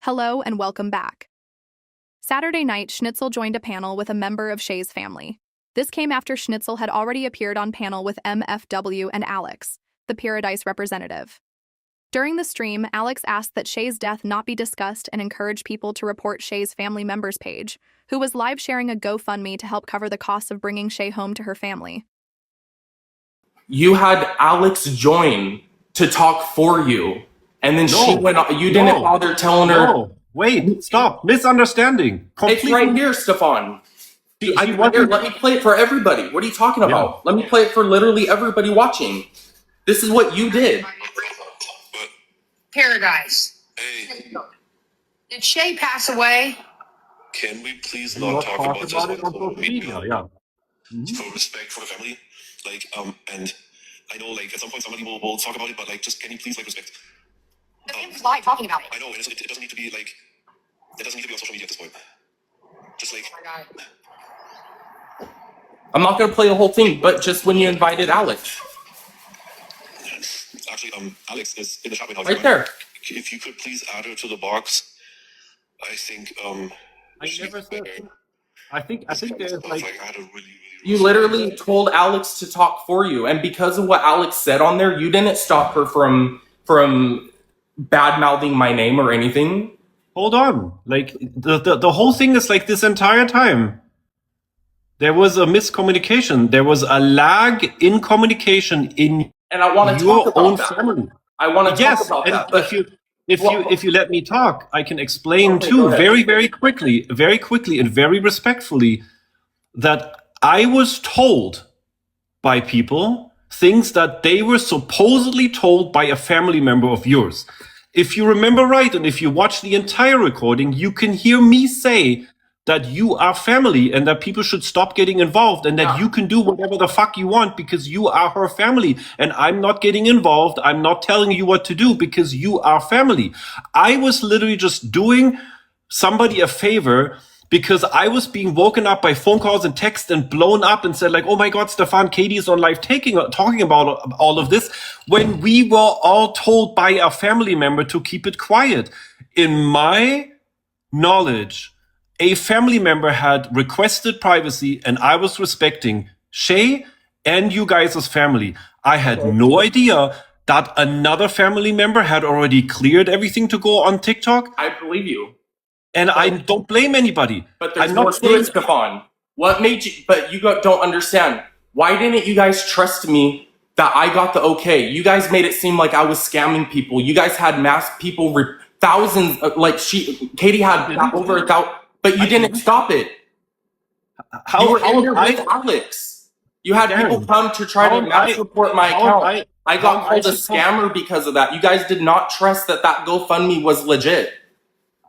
Hello and welcome back. Saturday night, Schnitzel joined a panel with a member of Shay's family. This came after Schnitzel had already appeared on panel with MFW and Alex, the Pearadise representative. During the stream, Alex asked that Shay's death not be discussed and encouraged people to report Shay's family members page, who was live sharing a GoFundMe to help cover the costs of bringing Shay home to her family. You had Alex join to talk for you. And then she went on. You didn't bother telling her. No, wait, stop. Misunderstanding. Completely. It's right here, Stefan. Let me play it for everybody. What are you talking about? Let me play it for literally everybody watching. This is what you did. Pearadise. Hey. Did Shay pass away? Can we please not talk about this on social media? Yeah. For respect for the family. And I know, at some point somebody will talk about it, but, just can you please, respect? The family's live talking about it. I know, and it doesn't need to be, it doesn't need to be on social media at this point. Just, Oh my God. I'm not going to play the whole thing, but just when you invited Alex. Actually, Alex is in the chat right now. Right there. If you could please add her to the box, I think, I never said. I think there's, You literally told Alex to talk for you, and because of what Alex said on there, you didn't stop her from bad-mouthing my name or anything. Hold on. The whole thing is this entire time. There was a miscommunication. There was a lag in communication in and I want to your talk about own that. family. I want to talk about that. But if you let me talk, I can explain too very quickly and very respectfully that I was told by people things that they were supposedly told by a family member of yours. If you remember right, and if you watch the entire recording, you can hear me say that you are family and that people should stop getting involved and that you can do whatever the fuck you want because you are her family. And I'm not getting involved. I'm not telling you what to do because you are family. I was literally just doing somebody a favor because I was being woken up by phone calls and texts and blown up and said oh my God, Stefan, Katie is on live talking about all of this when we were all told by a family member to keep it quiet. In my knowledge, a family member had requested privacy and I was respecting Shay and you guys as family. I had no idea that another family member had already cleared everything to go on TikTok. I believe you. And I don't blame anybody. But there's more to it, Stefan. What made you, but you don't understand. Why didn't you guys trust me that I got the okay? You guys made it seem like I was scamming people. You guys had mass people, thousands, Katie had over 1,000, but you didn't stop it. You were in there with Alex. You had people come to try to mass report my account. I got called a scammer because of that. You guys did not trust that GoFundMe was legit.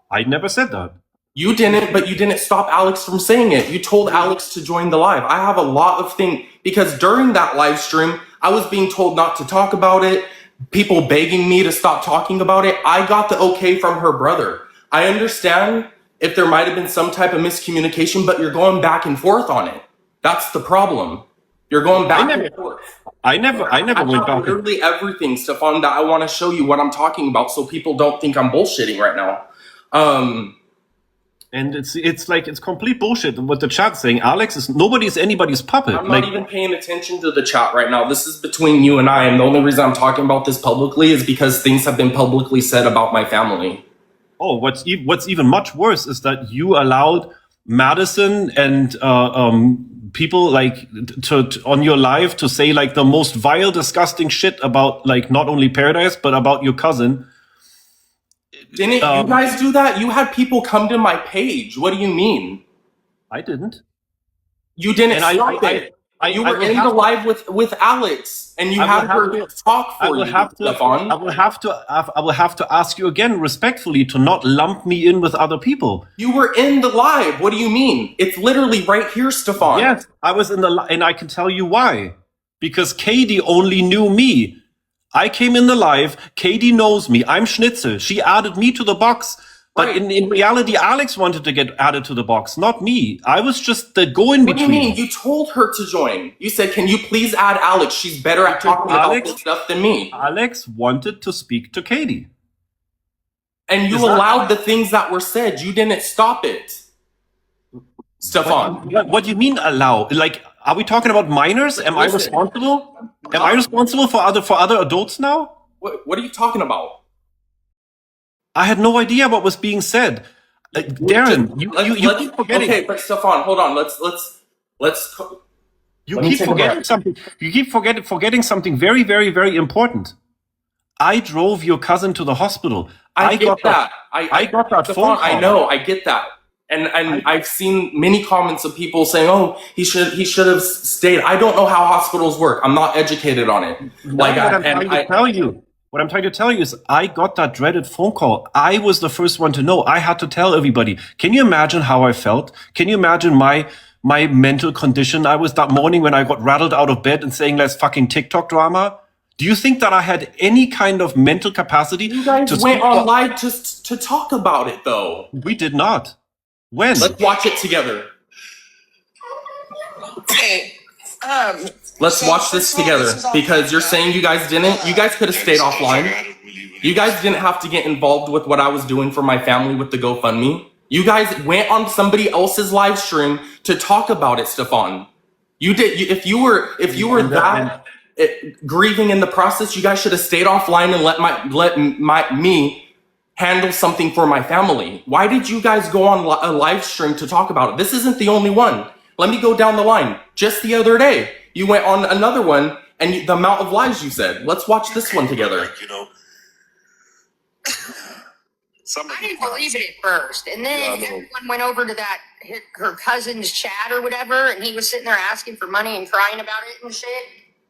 I never said that. You didn't, but you didn't stop Alex from saying it. You told Alex to join the live. I have a lot of things, because during that live stream, I was being told not to talk about it, people begging me to stop talking about it. I got the okay from her brother. I understand if there might have been some type of miscommunication, but you're going back and forth on it. That's the problem. You're going back and forth. I never went back. Literally everything, Stefan, that I want to show you what I'm talking about so people don't think I'm bullshitting right now. And it's complete bullshit what the chat's saying. Alex is nobody's anybody's puppet. I'm not even paying attention to the chat right now. This is between you and I, and the only reason I'm talking about this publicly is because things have been publicly said about my family. Oh, what's even much worse is that you allowed Madison and people to on your live to say the most vile, disgusting shit about not only Pearadise but about your cousin. Didn't you guys do that? You had people come to my page. What do you mean? I didn't. You didn't stop it. You were in the live with Alex, and you had her talk for you, Stefan. I will have to ask you again, respectfully, to not lump me in with other people. You were in the live. What do you mean? It's literally right here, Stefan. Yes, I was in the live, and I can tell you why. Because Katie only knew me. I came in the live, Katie knows me, I'm Schnitzel, she added me to the box, but in reality, Alex wanted to get added to the box, not me. I was just the go-in-between. What do you mean? You told her to join. You said, can you please add Alex? She's better at talking about this stuff than me. Alex wanted to speak to Katie. And you allowed the things that were said. You didn't stop it. Stefan. What do you mean allow? Like, are we talking about minors? Am I responsible? Am I responsible for other adults now? What are you talking about? I had no idea what was being said. Darren, you keep forgetting. Okay, but Stefan, hold on. Let's. You keep forgetting something. You keep forgetting something very, very, very important. I drove your cousin to the hospital. I get that. I got that Stefan, phone call. I know. I get that. And I've seen many comments of people saying, "Oh, he should have stayed." I don't know how hospitals work. I'm not educated on it. What I'm trying to tell you is I got that dreaded phone call. I was the first one to know. I had to tell everybody. Can you imagine how I felt? Can you imagine my mental condition I was that morning when I got rattled out of bed and saying, let's fucking TikTok drama? Do you think that I had any kind of mental capacity? You guys went on live just to talk about it, though. We did not. When? Let's watch it together. Okay. Let's watch this together, because you're saying you guys didn't. You guys could have stayed offline. You guys didn't have to get involved with what I was doing for my family with the GoFundMe. You guys went on somebody else's live stream to talk about it, Stefan. You did. If you were that grieving in the process, you guys should have stayed offline and let me handle something for my family. Why did you guys go on a live stream to talk about it? This isn't the only one. Let me go down the line. Just the other day, you went on another one, and the amount of lies you said. Let's watch this one together. You know. I didn't believe it at first, and then everyone went over to her cousin's chat or whatever, and he was sitting there asking for money and crying about it and shit.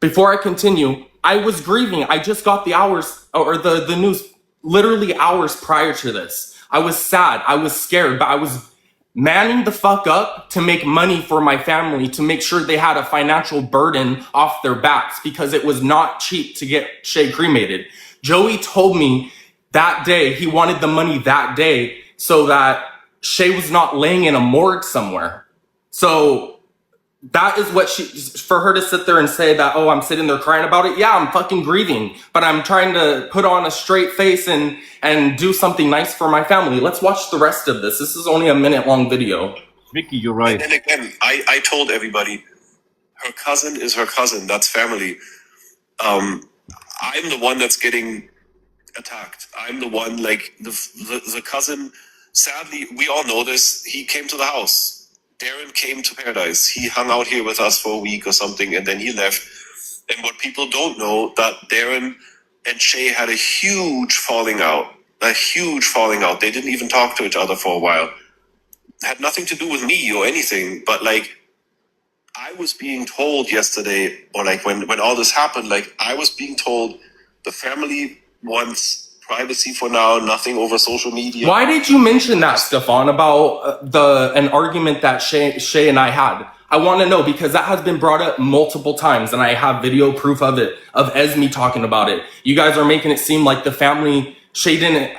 Before I continue, I was grieving. I just got the news literally hours prior to this. I was sad. I was scared, but I was manning the fuck up to make money for my family, to make sure they had a financial burden off their backs, because it was not cheap to get Shay cremated. Joey told me that day he wanted the money that day so that Shay was not laying in a morgue somewhere. So that is what for her to sit there and say that, oh, I'm sitting there crying about it. Yeah, I'm fucking grieving, but I'm trying to put on a straight face and do something nice for my family. Let's watch the rest of this. This is only a minute-long video. Vicky, you're right. And again, I told everybody, her cousin is her cousin. That's family. I'm the one that's getting attacked. I'm the one, like, the cousin. Sadly, we all know this. He came to the house. Darren came to Pearadise. He hung out here with us for a week or something, and then he left. And what people don't know, that Darren and Shay had a huge falling out. They didn't even talk to each other for a while. Had nothing to do with me or anything, but like, I was being told yesterday, or like when all this happened, like I was being told the family wants privacy for now, nothing over social media. Why did you mention that, Stefan, about an argument that Shay and I had? I want to know, because that has been brought up multiple times, and I have video proof of it, of Esme talking about it. You guys are making it seem like Shay didn't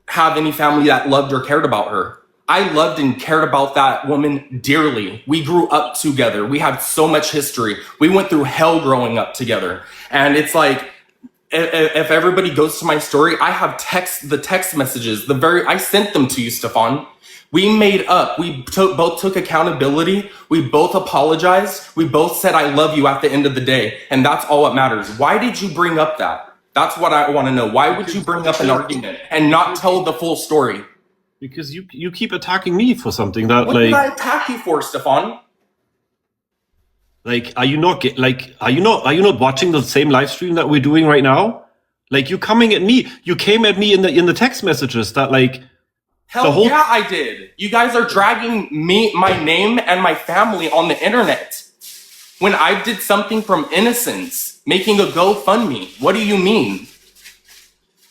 have any family that loved or cared about her. I loved and cared about that woman dearly. We grew up together. We had so much history. We went through hell growing up together. And it's like, if everybody goes to my story, I have the text messages. I sent them to you, Stefan. We made up. We both took accountability. We both apologized. We both said, I love you at the end of the day. And that's all that matters. Why did you bring up that? That's what I want to know. Why would you bring up an argument and not tell the full story? Because you keep attacking me for something that, what did I attack you for, Stefan? Like, are you not watching the same live stream that we're doing right now? Like, you coming at me. You came at me in the text messages that, like, yeah, I did. You guys are dragging my name and my family on the internet when I did something from innocence, making a GoFundMe. What do you mean?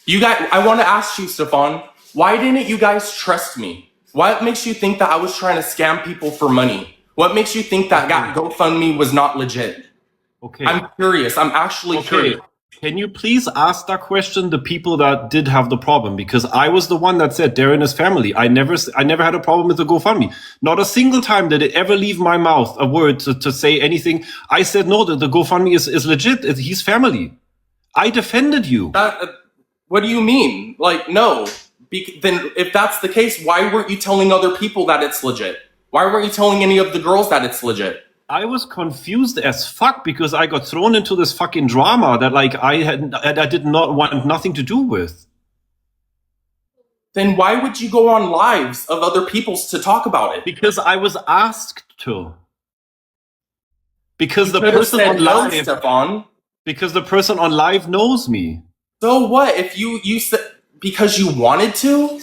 I want to ask you, Stefan, why didn't you guys trust me? What makes you think that I was trying to scam people for money? What makes you think that GoFundMe was not legit? Okay. I'm curious. I'm actually curious. Can you please ask that question the people that did have the problem? Because I was the one that said Darren is family. I never had a problem with the GoFundMe. Not a single time did it ever leave my mouth a word to say anything. I said, no, the GoFundMe is legit. He's family. I defended you. What do you mean? Like, no. Then if that's the case, why weren't you telling other people that it's legit? Why weren't you telling any of the girls that it's legit? I was confused as fuck because I got thrown into this fucking drama that like I did not want nothing to do with. Then why would you go on lives of other people's to talk about it? Because I was asked to. Because the Could've person said on no, live, Stefan. because the person on live knows me. So what if you said because you wanted to?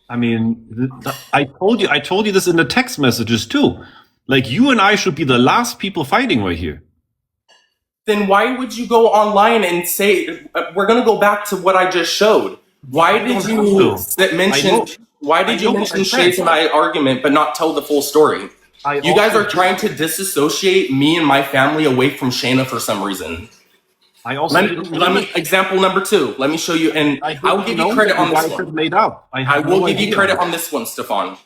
I mean, I told you this in the text messages too. Like, you and I should be the last people fighting right here. Then why would you go online and say we're going to go back to what I just showed? Why did you mention? Why did you mention Shay's and I argument but not tell the full story? You guys are trying to disassociate me and my family away from Shayna for some reason. Let me example number 2. Let me show you, and I will give you credit on this one. Made up. I will give you credit on this one, Stefan,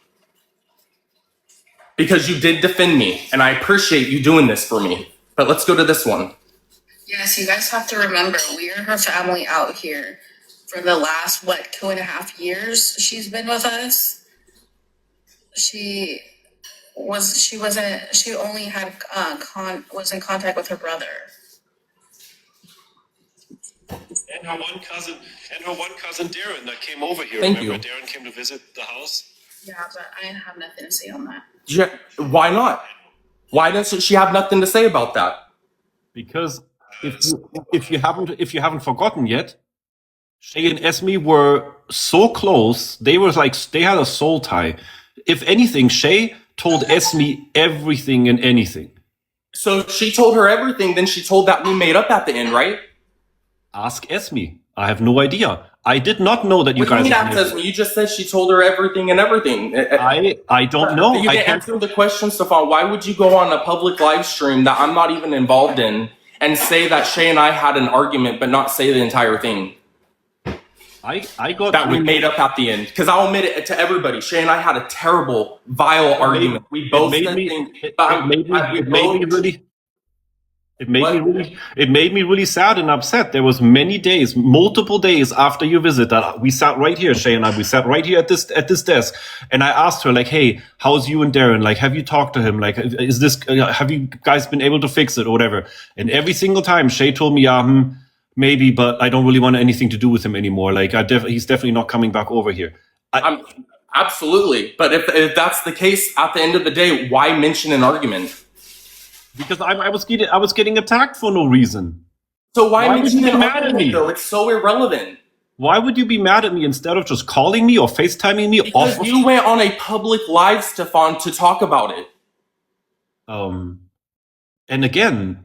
because you did defend me, and I appreciate you doing this for me. But let's go to this one. Yes, you guys have to remember, we are her family out here for the last, 2.5 years she's been with us. She only had was in contact with her brother. And her one cousin Darren that came over here. Thank Remember, you. Darren came to visit the house. Yeah, but I have nothing to say on that. Yeah, why not? Why doesn't she have nothing to say about that? Because if you haven't forgotten yet, Shay and Esme were so close. They had a soul tie. If anything, Shay told Esme everything and anything. So she told her everything, then she told that we made up at the end, right? Ask Esme. I have no idea. I did not know that you What do you guys. mean ask Esme? You just said she told her everything and everything. I don't know. You didn't answer the question, Stefan. Why would you go on a public live stream that I'm not even involved in and say that Shay and I had an argument, but not say the entire thing? I got that we made up at the end, because I'll admit it to everybody. Shay and I had a terrible, vile argument. We both said things. It made me really sad and upset. There was many days, multiple days after your visit that we sat right here, Shay and I. We sat right here at this desk, and I asked her like, "Hey, how's you and Darren? Like, have you talked to him? Like, have you guys been able to fix it or whatever?" And every single time, Shay told me, maybe, but I don't really want anything to do with him anymore. Like, he's definitely not coming back over here. Absolutely. But if that's the case, at the end of the day, why mention an argument? Because I was getting attacked for no reason. So why would you mention be an mad at argument, me? though? It's so irrelevant. Why would you be mad at me instead of just calling me or FaceTiming me? Because you went on a public live, Stefan, to talk about it. And again,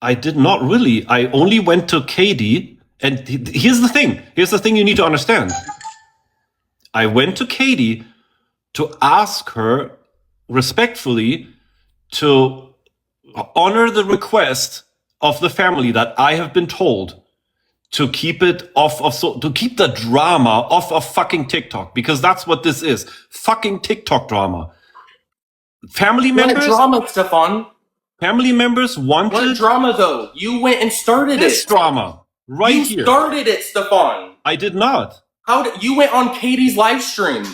I did not really. I only went to Katie, and here's the thing. Here's the thing you need to understand. I went to Katie to ask her respectfully to honor the request of the family that I have been told to keep it to keep the drama off of fucking TikTok, because that's what this is. Fucking TikTok drama. Family members. What drama, Stefan? Family members wanted. What drama, though? You went and started this drama right here. You started it, Stefan. I did not. You went on Katie's live stream?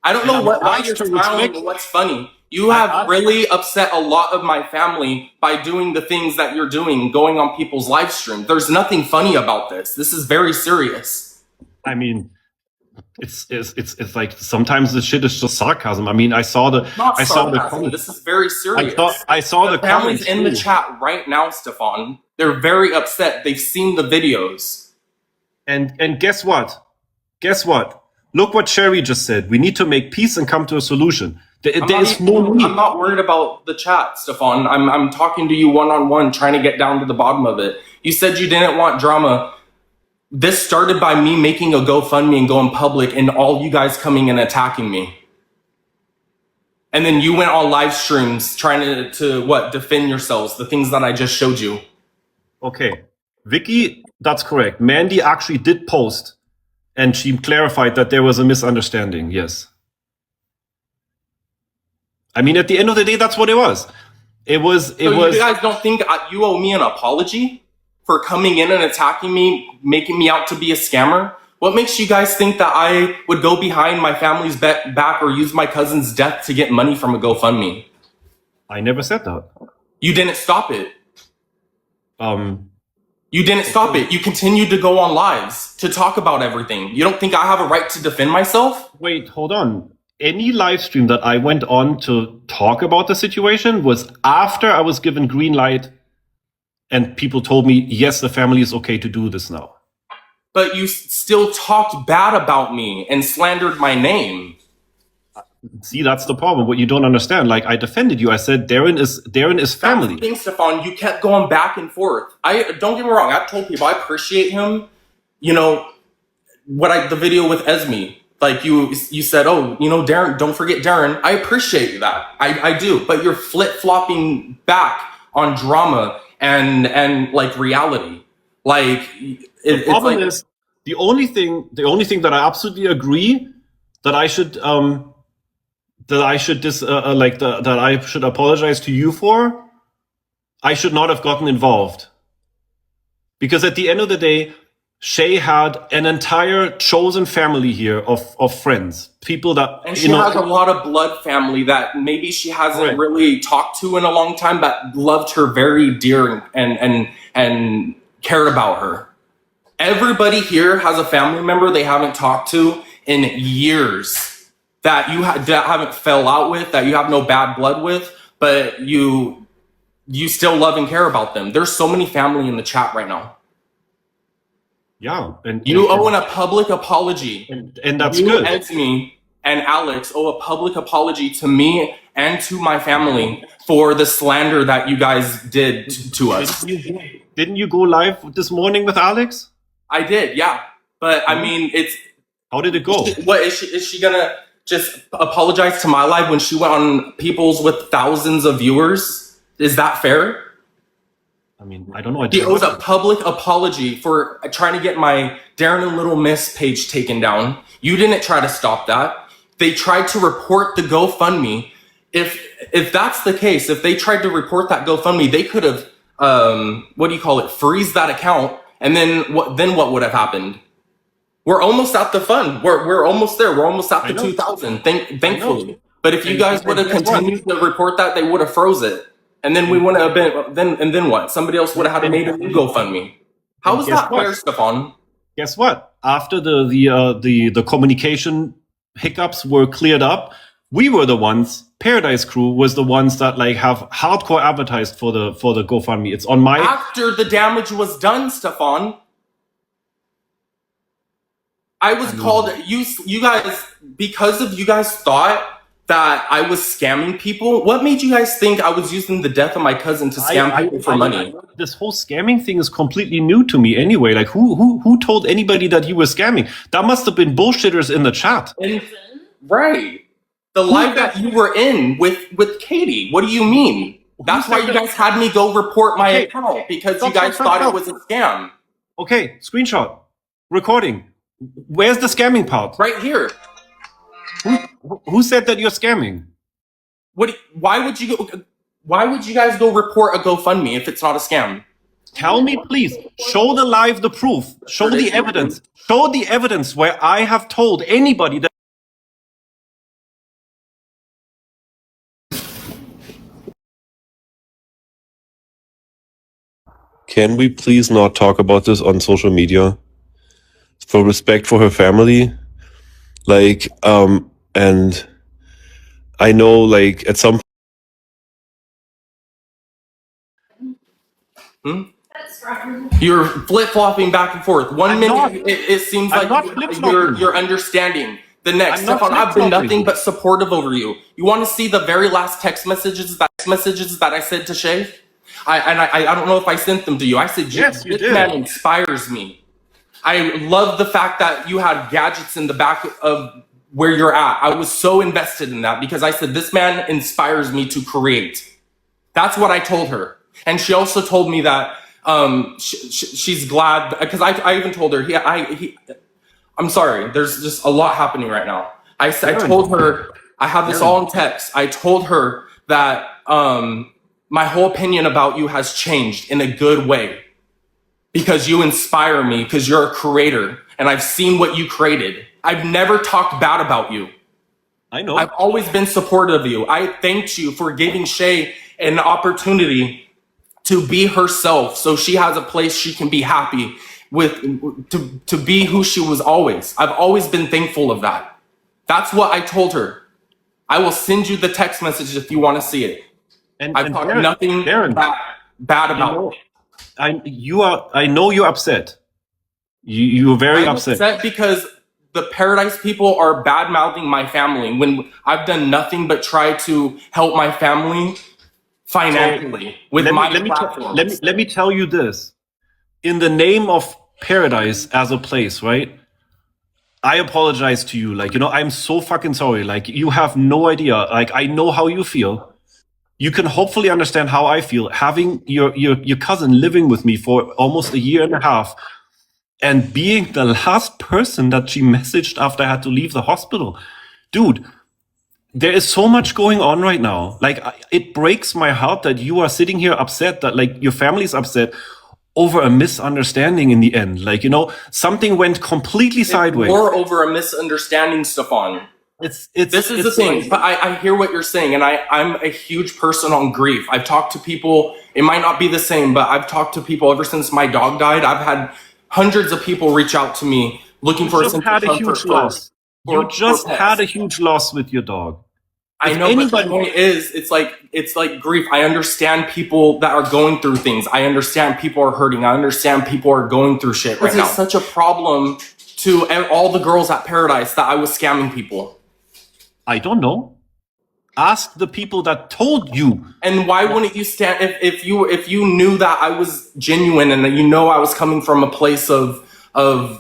I don't know why you're smiling or what's funny. You have really upset a lot of my family by doing the things that you're doing, going on people's live stream. There's nothing funny about this. This is very serious. I mean, it's like sometimes the shit is just sarcasm. I mean, I saw the comments. This is very serious. I saw the families comments in the chat right now, Stefan. They're very upset. They've seen the videos. And guess what? Guess what? Look what Sherry just said. We need to make peace and come to a solution. There's no need. I'm not worried about the chat, Stefan. I'm talking to you one-on-one, trying to get down to the bottom of it. You said you didn't want drama. This started by me making a GoFundMe and going public and all you guys coming and attacking me. And then you went on live streams trying to defend yourselves, the things that I just showed you. Okay. Vicky, that's correct. Mandy actually did post and she clarified that there was a misunderstanding. Yes. I mean, at the end of the day, that's what it was. It was. You guys don't think you owe me an apology for coming in and attacking me, making me out to be a scammer? What makes you guys think that I would go behind my family's back or use my cousin's death to get money from a GoFundMe? I never said that. You didn't stop it. Um, You didn't stop it. You continued to go on lives to talk about everything. You don't think I have a right to defend myself? Wait, hold on. Any live stream that I went on to talk about the situation was after I was given green light and people told me, yes, the family is okay to do this now. But you still talked bad about me and slandered my name. See, that's the problem. What you don't understand, like I defended you. I said Darren is family. That's the thing, Stefan. You kept going back and forth. Don't get me wrong. I told people I appreciate him. You know the video with Esme. Like you said, oh, Darren. Don't forget Darren. I appreciate that. I do. But you're flip flopping back on drama and like reality. Like the problem is the only thing that I absolutely agree that I should that I should apologize to you for. I should not have gotten involved, because at the end of the day, Shay had an entire chosen family here of friends, people that and she has a lot of blood family that maybe she hasn't really talked to in a long time, but loved her very dear and cared about her. Everybody here has a family member they haven't talked to in years. That you that haven't fell out with, that you have no bad blood with, but you still love and care about them. There's so many family in the chat right now. Yeah, and you owe a public apology, and that's good. Esme and Alex owe a public apology to me and to my family for the slander that you guys did to us. Didn't you go live this morning with Alex? I did, yeah. But I mean, how did it go? What is she gonna just apologize to my live when she went on People's with thousands of viewers? Is that fair? I mean, I don't know. She owes a public apology for trying to get my Darren and Little Miss page taken down. You didn't try to stop that. They tried to report the GoFundMe. If that's the case, if they tried to report that GoFundMe, they could have freeze that account, and then what would have happened? We're almost at the fund. We're almost there. We're almost at the 2,000. Thankfully. But if you guys would have continued to report that, they would have froze it, and then we wouldn't have been. Then what? Somebody else would have had to made a new GoFundMe. How is that fair, Stefan? Guess what? After the communication hiccups were cleared up, we were the ones. Pearadise crew was the ones that have hardcore advertised for the GoFundMe. It's on my. After the damage was done, Stefan. I was called, you guys, because of you guys thought that I was scamming people. What made you guys think I was using the death of my cousin to scam people for money? This whole scamming thing is completely new to me anyway. Like who told anybody that you were scamming? That must have been bullshitters in the chat. Right. The live that you were in with Katie. What do you mean? That's why you guys had me go report my account, because you guys thought it was a scam. Okay, screenshot. Recording. Where's the scamming part? Right here. Who said that you're scamming? Why would you guys go report a GoFundMe if it's not a scam? Tell me, please. Show the live the proof. Show the evidence. Show the evidence where I have told anybody that. Can we please not talk about this on social media? For respect for her family. And I know, at some You're flip-flopping back and forth. One minute it seems like you're understanding. The next, Stefan, I've been nothing but supportive over you. You want to see the very last text messages that I said to Shay? I don't know if I sent them to you. I said, yes, this man inspires me. I love the fact that you had gadgets in the back of where you're at. I was so invested in that because I said, this man inspires me to create. That's what I told her. And she also told me that she's glad, because I even told her, I'm sorry, there's just a lot happening right now. I told her, I have this all in text. I told her that my whole opinion about you has changed in a good way. Because you inspire me, because you're a creator. and I've seen what you created. I've never talked bad about you. I know. I've always been supportive of you. I thanked you for giving Shay an opportunity to be herself, so she has a place she can be happy with, to be who she was always. I've always been thankful of that. That's what I told her. I will send you the text message if you want to see it. I've talked nothing bad about it. I know you're upset. You're very I'm upset because the Pearadise people are bad mouthing my family when I've done nothing but try to help my family financially with my platforms. Let me tell you this. In the name of Pearadise as a place, right? I apologize to you. Like, I'm so fucking sorry. Like, you have no idea. Like, I know how you feel. You can hopefully understand how I feel. Having your cousin living with me for almost a year and a half and being the last person that she messaged after I had to leave the hospital. Dude, there is so much going on right now. Like, it breaks my heart that you are sitting here upset, that like your family's upset over a misunderstanding in the end. Like, something went completely sideways. Or over a misunderstanding, Stefan. This is the thing. But I hear what you're saying, and I'm a huge person on grief. I've talked to people, it might not be the same, but I've talked to people ever since my dog died. I've had hundreds of people reach out to me looking for a sense of comfort. You just had a huge loss with your dog. I know, but the point is, it's like grief. I understand people that are going through things. I understand people are hurting. I understand people are going through shit right now. It's such a problem to all the girls at Pearadise that I was scamming people. I don't know. Ask the people that told you. And why wouldn't you stand if you knew that I was genuine and that I was coming from a place of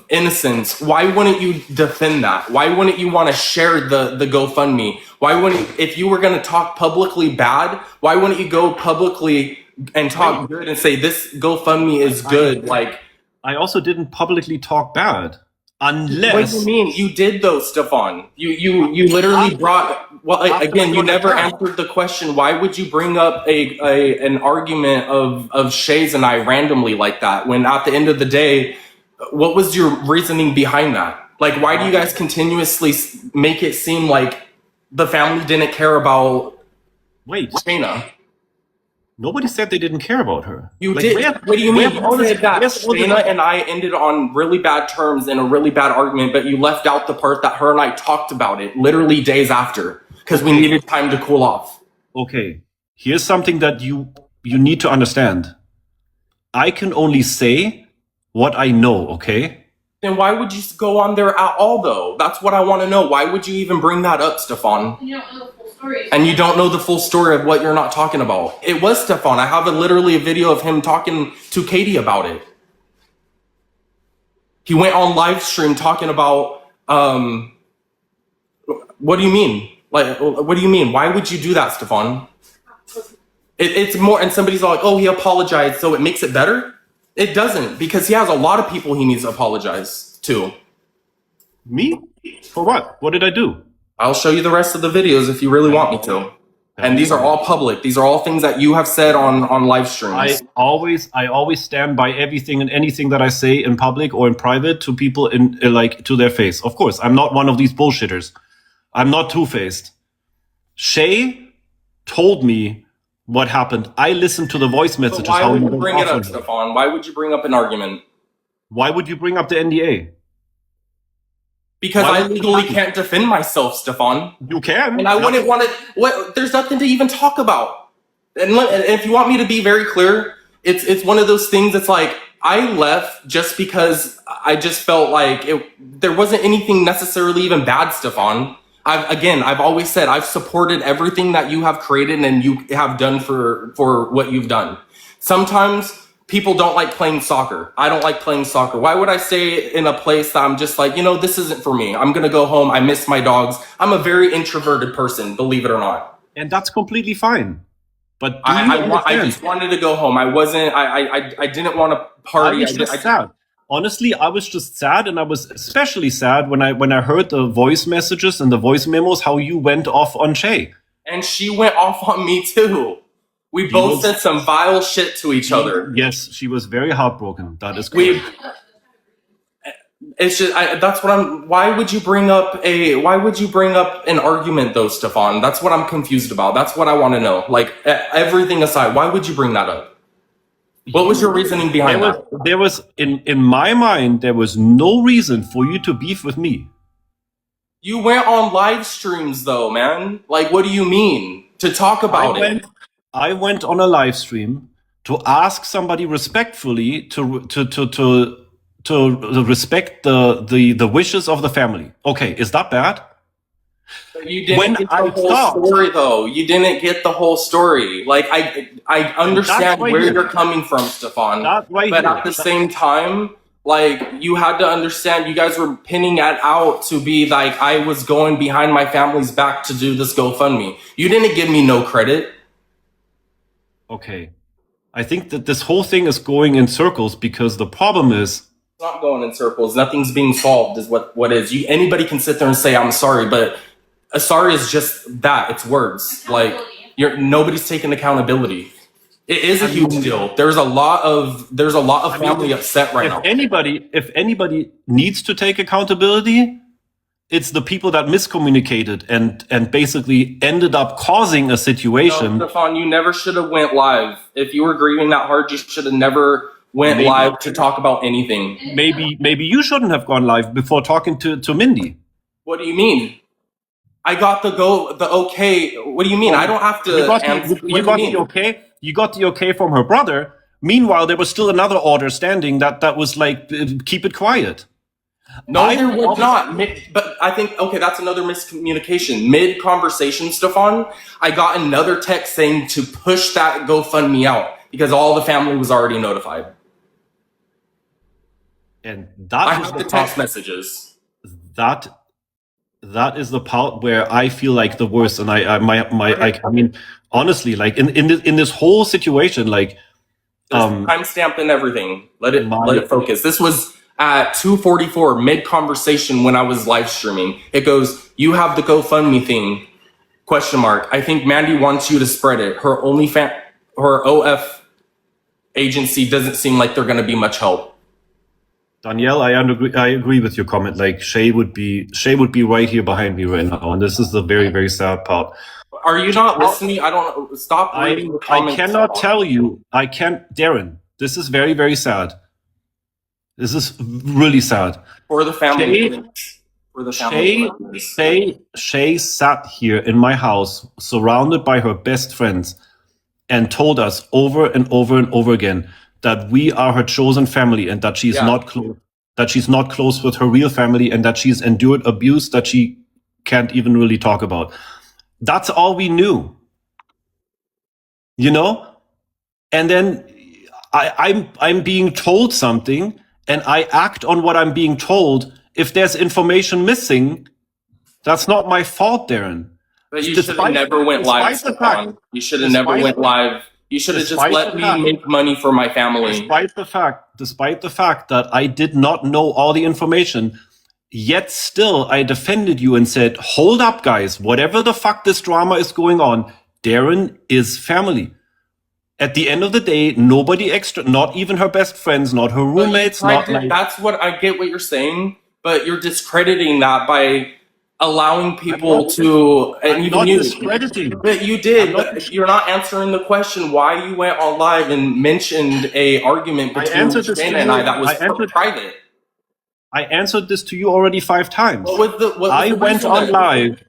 innocence? Why wouldn't you defend that? Why wouldn't you want to share the GoFundMe? Why wouldn't, if you were going to talk publicly bad, why wouldn't you go publicly and talk good and say this GoFundMe is good? Like, I also didn't publicly talk bad. Unless, what do you mean? You did though, Stefan. You literally brought. Well, again, you never answered the question. Why would you bring up an argument of Shay's and I randomly like that when at the end of the day, what was your reasoning behind that? Like, why do you guys continuously make it seem like the family didn't care about Shayna? Nobody said they didn't care about her. You did. What do you mean? You said that Shayna and I ended on really bad terms in a really bad argument, but you left out the part that her and I talked about it literally days after because we needed time to cool off. Okay, here's something that you need to understand. I can only say what I know, okay? Then why would you go on there at all, though? That's what I want to know. Why would you even bring that up, Stefan? You don't know the full story. And you don't know the full story of what you're not talking about. It was Stefan. I have literally a video of him talking to Katie about it. He went on live stream talking about, what do you mean? Like, what do you mean? Why would you do that, Stefan? It's more, and somebody's like, oh, he apologized, so it makes it better? It doesn't, because he has a lot of people he needs to apologize to. Me? For what? What did I do? I'll show you the rest of the videos if you really want me to. And these are all public. These are all things that you have said on live streams. I always stand by everything and anything that I say in public or in private to people to their face. Of course, I'm not one of these bullshitters. I'm not two-faced. Shay told me what happened. I listened to the voice messages. Why would you bring it up, Stefan? Why would you bring up an argument? Why would you bring up the NDA? Because I legally can't defend myself, Stefan. You can. And I wouldn't want to. There's nothing to even talk about. And if you want me to be very clear, it's one of those things that's like, I left just because I just felt like there wasn't anything necessarily even bad, Stefan. I've always said I've supported everything that you have created and you have done for what you've done. Sometimes people don't like playing soccer. I don't like playing soccer. Why would I stay in a place that I'm just like, this isn't for me. I'm going to go home. I miss my dogs. I'm a very introverted person, believe it or not. And that's completely fine. But I just wanted to go home. I didn't want to party. I was just sad. Honestly, I was just sad, and I was especially sad when I heard the voice messages and the voice memos, how you went off on Shay. And she went off on me too. We both said some vile shit to each other. Yes, she was very heartbroken. That is correct. It's just that's what I'm. Why would you bring up an argument though, Stefan? That's what I'm confused about. That's what I want to know. Like everything aside, why would you bring that up? What was your reasoning behind that? There was in my mind, there was no reason for you to beef with me. You went on live streams though, man. Like, what do you mean to talk about it? I went on a live stream to ask somebody respectfully to respect the wishes of the family. Okay, is that bad? But you didn't get the whole story, though. You didn't get the whole story. Like, I understand where you're coming from, Stefan. But at the same time, like, you had to understand, you guys were pinning it out to be like, I was going behind my family's back to do this GoFundMe. You didn't give me no credit. Okay. I think that this whole thing is going in circles because the problem is... It's not going in circles. Nothing's being solved is what is. Anybody can sit there and say, I'm sorry, but a sorry is just that. It's words. Like, nobody's taking accountability. It is a huge deal. There's a lot of family upset right now. If anybody needs to take accountability, it's the people that miscommunicated and basically ended up causing a situation. No, Stefan, you never should have went live. If you were grieving that hard, you should have never went live to talk about anything. Maybe you shouldn't have gone live before talking to Mindy. What do you mean? I got the okay. What do you mean? I don't have to. You got the okay. You got the okay from her brother. Meanwhile, there was still another order standing that was like, keep it quiet. No, there was not. But I think, okay, that's another miscommunication. Mid-conversation, Stefan, I got another text saying to push that GoFundMe out because all the family was already notified. And that I have the text messages. That is the part where I feel like the worst. And I mean, honestly, like in this whole situation, like timestamp and everything. Let it focus. This was at 2:44 mid-conversation when I was live streaming. It goes, you have the GoFundMe thing, ? I think Mandy wants you to spread it. Her OF agency doesn't seem like they're going to be much help. Danielle, I agree with your comment. Like Shay would be right here behind me right now, and this is the very, very sad part. Are you not listening? I don't stop reading the comments. I cannot tell you. I can't, Darren. This is very, very sad. This is really sad. For the family. Shay sat here in my house, surrounded by her best friends, and told us over and over and over again that we are her chosen family and that she's not close. That she's not close with her real family and that she's endured abuse that she can't even really talk about. That's all we knew. You know? And then I'm being told something and I act on what I'm being told. If there's information missing, that's not my fault, Darren. But you should have never went live. You should have never went live. You should have just let me make money for my family. Despite the fact that I did not know all the information, yet still I defended you and said, hold up, guys, whatever the fuck this drama is going on, Darren is family. At the end of the day, nobody extra, not even her best friends, not her roommates, that's what I get what you're saying, but you're discrediting that by allowing people to, and even you, but you did, but you're not answering the question why you went on live and mentioned a argument between Shane and I that was private. I answered this to you already 5 times. I went on live.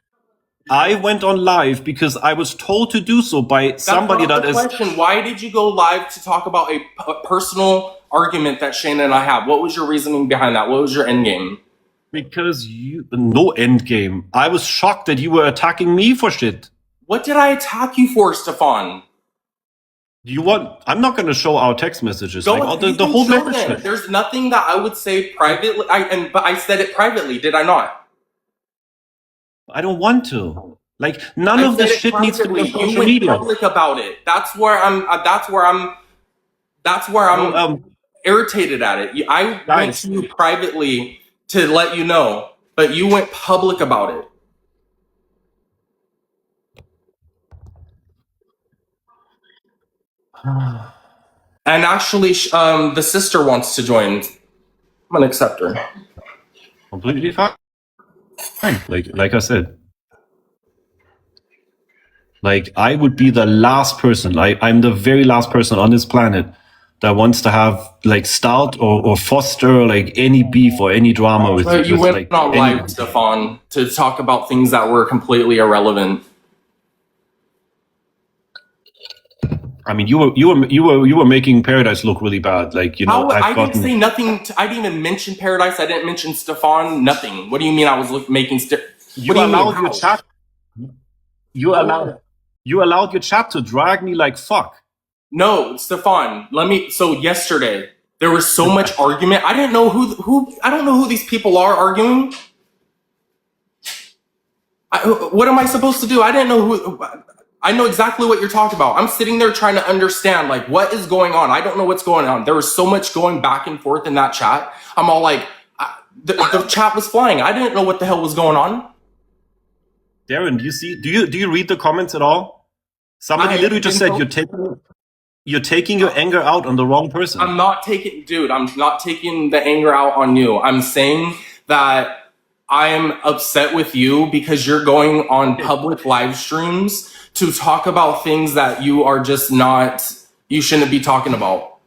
I went on live because I was told to do so by somebody that is. Question: why did you go live to talk about a personal argument that Shane and I have? What was your reasoning behind that? What was your end game? Because no end game. I was shocked that you were attacking me for shit. What did I attack you for, Stefan? I'm not going to show our text messages. The whole message. There's nothing that I would say privately. But I said it privately, did I not? I don't want to. Like none of this shit needs to be on social media. Public about it. That's where I'm irritated at it. I went to you privately to let you know, but you went public about it. And actually, the sister wants to join. I'm gonna accept her. Completely fine. Like I said. Like, I would be the last person, I'm the very last person on this planet that wants to have, like, start or foster, like, any beef or any drama with, But you with went like, on any. live, Stefan, to talk about things that were completely irrelevant. I mean, you were making Pearadise look really bad. Like, you know, I didn't say nothing. I didn't even mention Pearadise. I didn't mention Stefan. Nothing. What do you mean I was making? What do you mean? allowed your How? chat. You allowed your chat to drag me like fuck. No, Stefan. So yesterday there was so much argument. I didn't know who. I don't know who these people are arguing. What am I supposed to do? I didn't know who. I know exactly what you're talking about. I'm sitting there trying to understand, like, what is going on. I don't know what's going on. There was so much going back and forth in that chat. I'm all like, the chat was flying. I didn't know what the hell was going on. Darren, do you read the comments at all? Somebody literally just said you're taking your anger out on the wrong person. I'm not taking the anger out on you. I'm saying that I'm upset with you because you're going on public live streams to talk about things that you are just you shouldn't be talking about.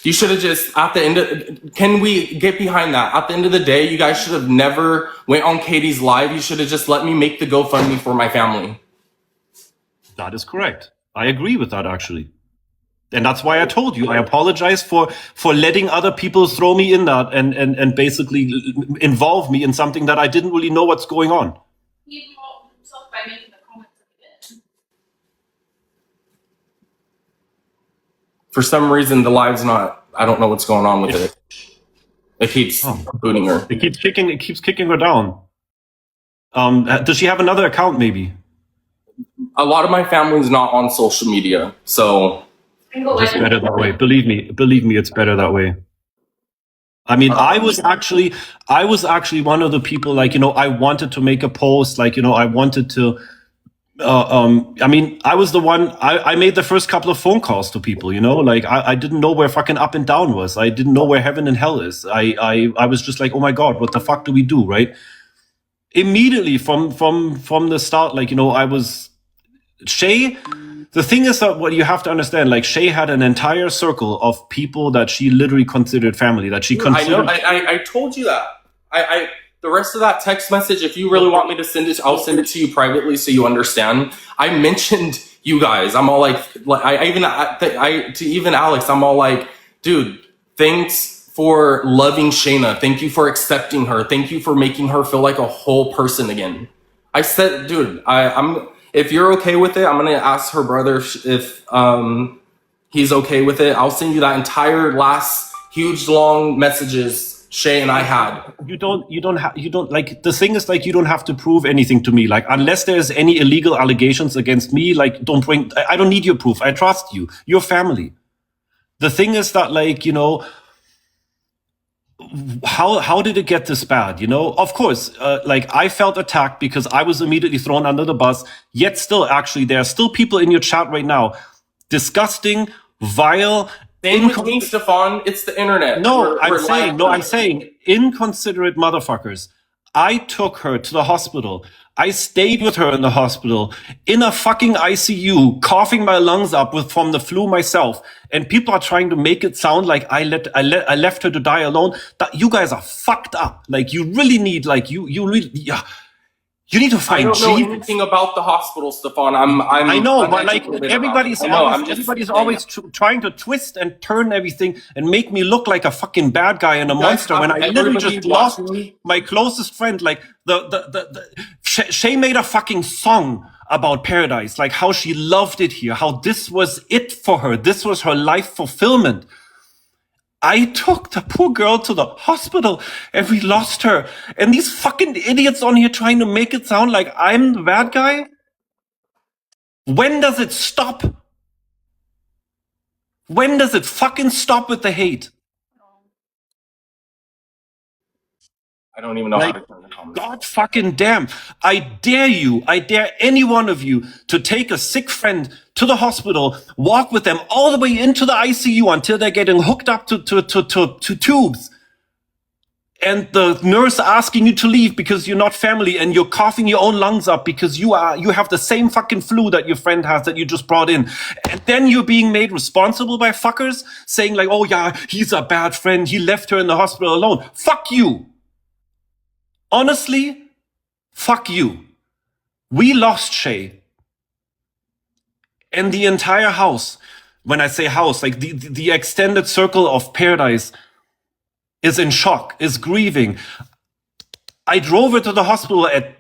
You should have just, at the end can we get behind that? At the end of the day, you guys should have never went on Katie's live. You should have just let me make the GoFundMe for my family. That is correct. I agree with that, actually. And that's why I told you, I apologize for letting other people throw me in that and basically involve me in something that I didn't really know what's going on. He involved himself by making the comments at the end. For some reason, the live's not, I don't know what's going on with it. It keeps booting her. It keeps kicking her down. Does she have another account, maybe? A lot of my family's not on social media, so it's better that way. Believe me, it's better that way. I mean, I was actually one of the people, like, you know, I wanted to make a post, like, you know, I wanted to. I mean, I was the one. I made the first couple of phone calls to people, you know, like I didn't know where fucking up and down was. I didn't know where heaven and hell is. I was just like, oh my god, what the fuck do we do, right? Immediately from the start, like, you know, I was Shay. The thing is that what you have to understand, like, Shay had an entire circle of people that she literally considered family, that she considered. I know. I told you that. The rest of that text message, if you really want me to send it, I'll send it to you privately so you understand. I mentioned you guys. I'm all like to even Alex, I'm all like, dude, thanks for loving Shayna. Thank you for accepting her. Thank you for making her feel like a whole person again. I said, dude, if you're okay with it, I'm gonna ask her brother if he's okay with it. I'll send you that entire last huge long messages Shay and I had. You don't like, the thing is, like, you don't have to prove anything to me. Like, unless there's any illegal allegations against me, like, I don't need your proof. I trust you. You're family. The thing is that, like, you know, how did it get this bad? You know, of course, like, I felt attacked because I was immediately thrown under the bus. Yet still, actually, there are still people in your chat right now, disgusting, vile. Same with me, Stefan. It's the internet. I'm saying inconsiderate motherfuckers. I took her to the hospital. I stayed with her in the hospital, in a fucking ICU, coughing my lungs up from the flu myself. And people are trying to make it sound like I left her to die alone. That you guys are fucked up. Like, you really need, like, you need to find Jesus. I don't know anything about the hospital, Stefan. I know, but like, everybody's always trying to twist and turn everything and make me look like a fucking bad guy and a monster when I literally just lost my closest friend. Like, Shay made a fucking song about Pearadise, like how she loved it here, how this was it for her. This was her life fulfillment. I took the poor girl to the hospital and we lost her. And these fucking idiots on here trying to make it sound like I'm the bad guy? When does it stop? When does it fucking stop with the hate? I don't even know how to turn the comments. God fucking damn. I dare any one of you to take a sick friend to the hospital, walk with them all the way into the ICU until they're getting hooked up to tubes. and the nurse asking you to leave because you're not family, and you're coughing your own lungs up because you have the same fucking flu that your friend has that you just brought in. And then you're being made responsible by fuckers saying like, oh yeah, he's a bad friend. He left her in the hospital alone. Fuck you. Honestly, fuck you. We lost Shay. And the entire house, when I say house, like the extended circle of Pearadise is in shock, is grieving. I drove her to the hospital at,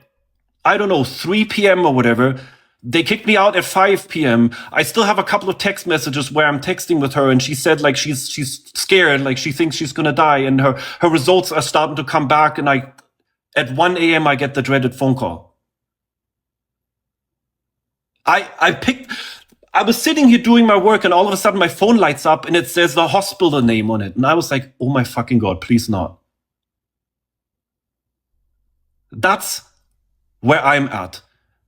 I don't know, 3 p.m. or whatever. They kicked me out at 5 p.m. I still have a couple of text messages where I'm texting with her, and she said like she's scared, like she thinks she's gonna die, and her results are starting to come back, and at 1 a.m. I get the dreaded phone call. I was sitting here doing my work, and all of a sudden my phone lights up and it says the hospital name on it. And I was like, oh my fucking God, please not. That's where I'm at.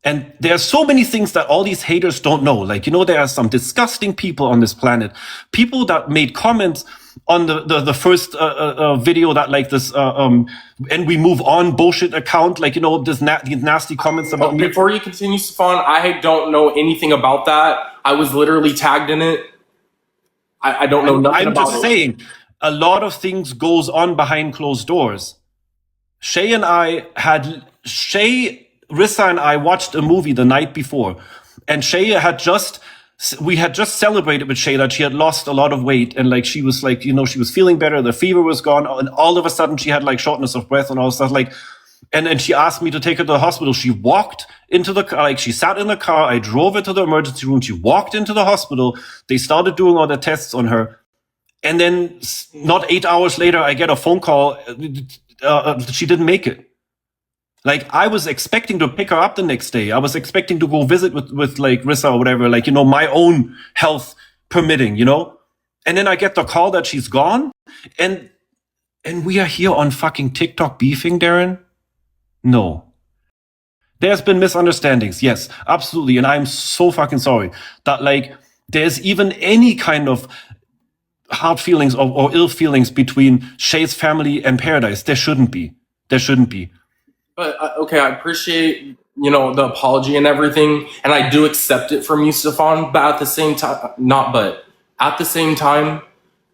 And there are so many things that all these haters don't know. Like, there are some disgusting people on this planet. People that made comments on the first video that like this, and we move on bullshit account. Like, these nasty comments about me. Before you continue, Stefan, I don't know anything about that. I was literally tagged in it. I don't know nothing about it. I'm just saying, a lot of things goes on behind closed doors. Shay, Rissa and I watched a movie the night before, and we had just celebrated with Shay that she had lost a lot of weight, and like she was like, she was feeling better, the fever was gone, and all of a sudden she had like shortness of breath and all stuff like, and she asked me to take her to the hospital. She walked into the car, like she sat in the car, I drove her to the emergency room, she walked into the hospital, they started doing all the tests on her, and then not 8 hours later I get a phone call, she didn't make it. Like, I was expecting to pick her up the next day. I was expecting to go visit with like Rissa or whatever, like, my own health permitting, And then I get the call that she's gone. And we are here on fucking TikTok beefing, Darren? No. There's been misunderstandings. Yes, absolutely. And I'm so fucking sorry that like there's even any kind of hard feelings or ill feelings between Shay's family and Pearadise. There shouldn't be. But okay, I appreciate, the apology and everything, and I do accept it from you, Stefan, but at the same time,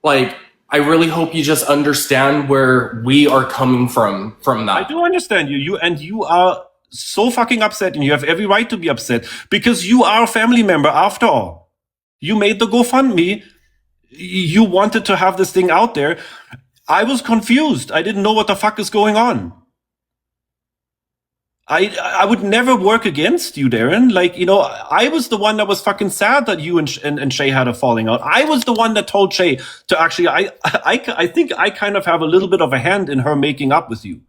like, I really hope you just understand where we are coming from that. I do understand you. You are so fucking upset, and you have every right to be upset, because you are a family member after all. You made the GoFundMe. You wanted to have this thing out there. I was confused. I didn't know what the fuck is going on. I would never work against you, Darren. Like, I was the one that was fucking sad that you and Shay had a falling out. I was the one that told Shay to actually, I think I kind of have a little bit of a hand in her making up with you.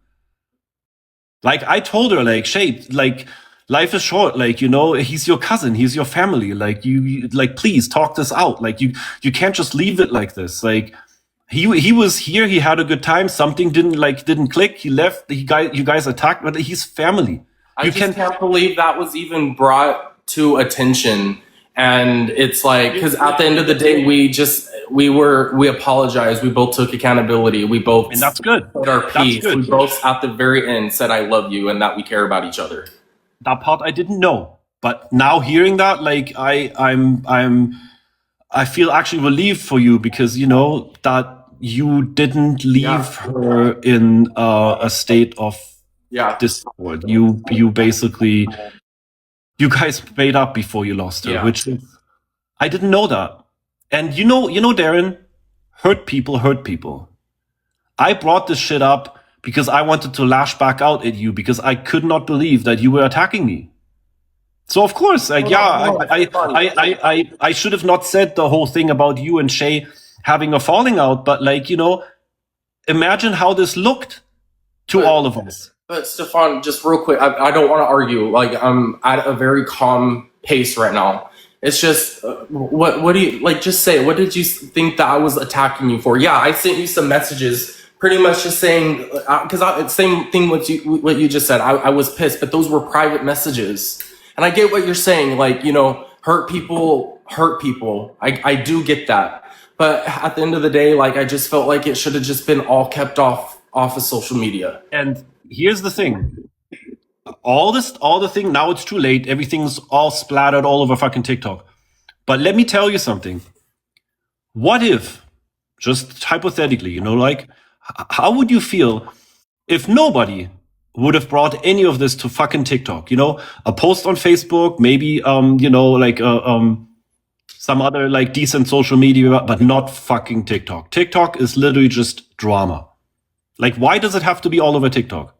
Like, I told her, like, Shay, like, life is short. Like, he's your cousin. He's your family. Like, you like, please talk this out. Like, you can't just leave it like this. Like, he was here. He had a good time. Something didn't click. He left. You guys attacked, but he's family. I can't believe that was even brought to attention. And it's like, because at the end of the day, we apologized. We both took accountability. We both, and that's good. Said our piece. We both at the very end said, "I love you," and that we care about each other. That part I didn't know, but now hearing that, like, I feel actually relieved for you, because that you didn't leave her in a state of discord. You basically, you guys made up before you lost her, which I didn't know that. And Darren, hurt people. I brought this shit up because I wanted to lash back out at you, because I could not believe that you were attacking me. So of course, like, I should have not said the whole thing about you and Shay having a falling out, but like, imagine how this looked to all of us. But Stefan, just real quick, I don't want to argue. Like, I'm at a very calm pace right now. It's just, what do you, like, just say, what did you think that I was attacking you for? Yeah, I sent you some messages pretty much just saying, because same thing what you just said. I was pissed, but those were private messages. And I get what you're saying, like, hurt people. I do get that. But at the end of the day, like, I just felt like it should have just been all kept off off of social media. And here's the thing. All the thing, now it's too late. Everything's all splattered all over fucking TikTok. But let me tell you something. What if, just hypothetically, you know, like, how would you feel if nobody would have brought any of this to fucking TikTok? You know, a post on Facebook, maybe, you know, like, some other like decent social media, but not fucking TikTok. TikTok is literally just drama. Like, why does it have to be all over TikTok?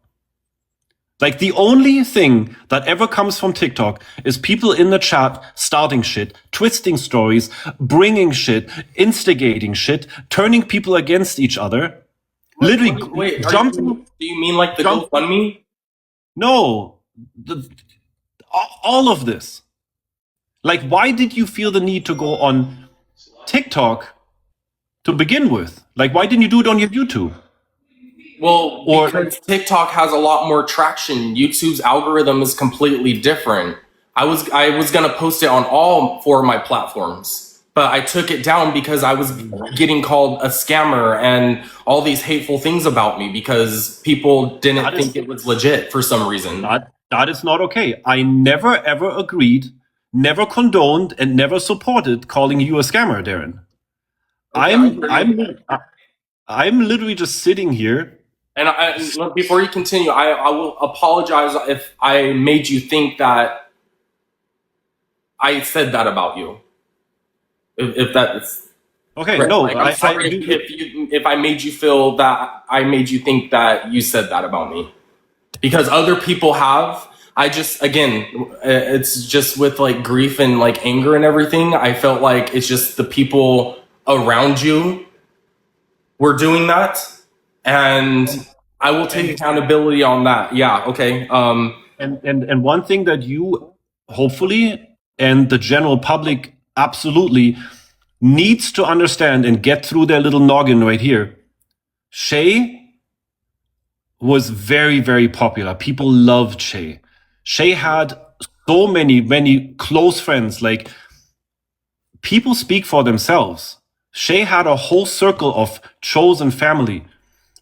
Like, the only thing that ever comes from TikTok is people in the chat starting shit, twisting stories, bringing shit, instigating shit, turning people against each other. Literally, Wait, jumping. do you mean like the GoFundMe? No, all of this. Like, why did you feel the need to go on TikTok to begin with? Like, why didn't you do it on your YouTube? Well, because TikTok has a lot more traction. YouTube's algorithm is completely different. I was gonna post it on all 4 of my platforms, but I took it down because I was getting called a scammer and all these hateful things about me because people didn't think it was legit for some reason. That is not okay. I never ever agreed, never condoned, and never supported calling you a scammer, Darren. Okay, I'm literally just sitting here. And before you continue, I will apologize if I made you think that I said that about you. If that's Okay, correct. no, Like, I'm sorry if I made you feel that I made you think that you said that about me, because other people have. I just, again, it's just with like grief and like anger and everything. I felt like it's just the people around you were doing that. And I will take accountability on that. Yeah, okay. And one thing that you hopefully and the general public absolutely needs to understand and get through their little noggin right here. Shay was very, very popular. People loved Shay. Shay had so many close friends. Like, people speak for themselves. Shay had a whole circle of chosen family.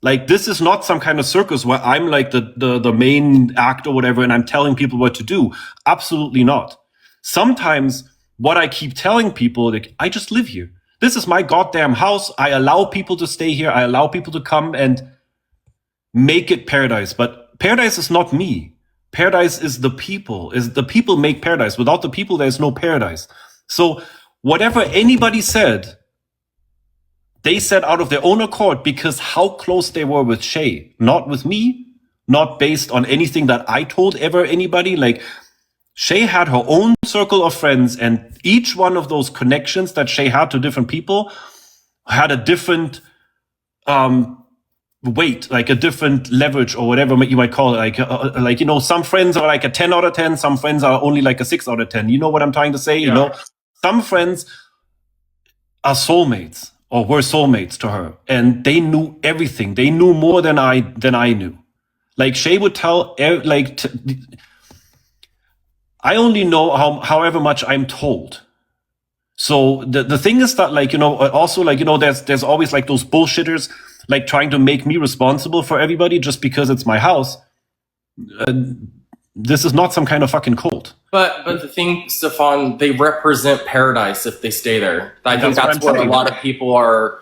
Like, this is not some kind of circus where I'm like the main act or whatever, and I'm telling people what to do. Absolutely not. Sometimes what I keep telling people, like, I just live here. This is my goddamn house. I allow people to stay here. I allow people to come and make it paradise. But paradise is not me. Paradise is the people. Is the people make paradise. Without the people, there's no paradise. So whatever anybody said, they said out of their own accord because how close they were with Shay, not with me, not based on anything that I told ever anybody. Like, Shay had her own circle of friends, and each one of those connections that Shay had to different people had a different weight, like a different leverage or whatever you might call it. Like, you know, some friends are like a 10 out of 10, some friends are only like a 6 out of 10. You know what I'm trying to say? Yeah. You know, some friends are soulmates. Or were soulmates to her, and they knew everything. They knew more than I knew. Like, Shay would tell, I only know however much I'm told. So the thing is that, like, you know, also, like, you know, there's always like those bullshitters, like, trying to make me responsible for everybody just because it's my house. This is not some kind of fucking cult. But the thing, Stefan, they represent paradise if they stay there. I think that's where a lot of people are,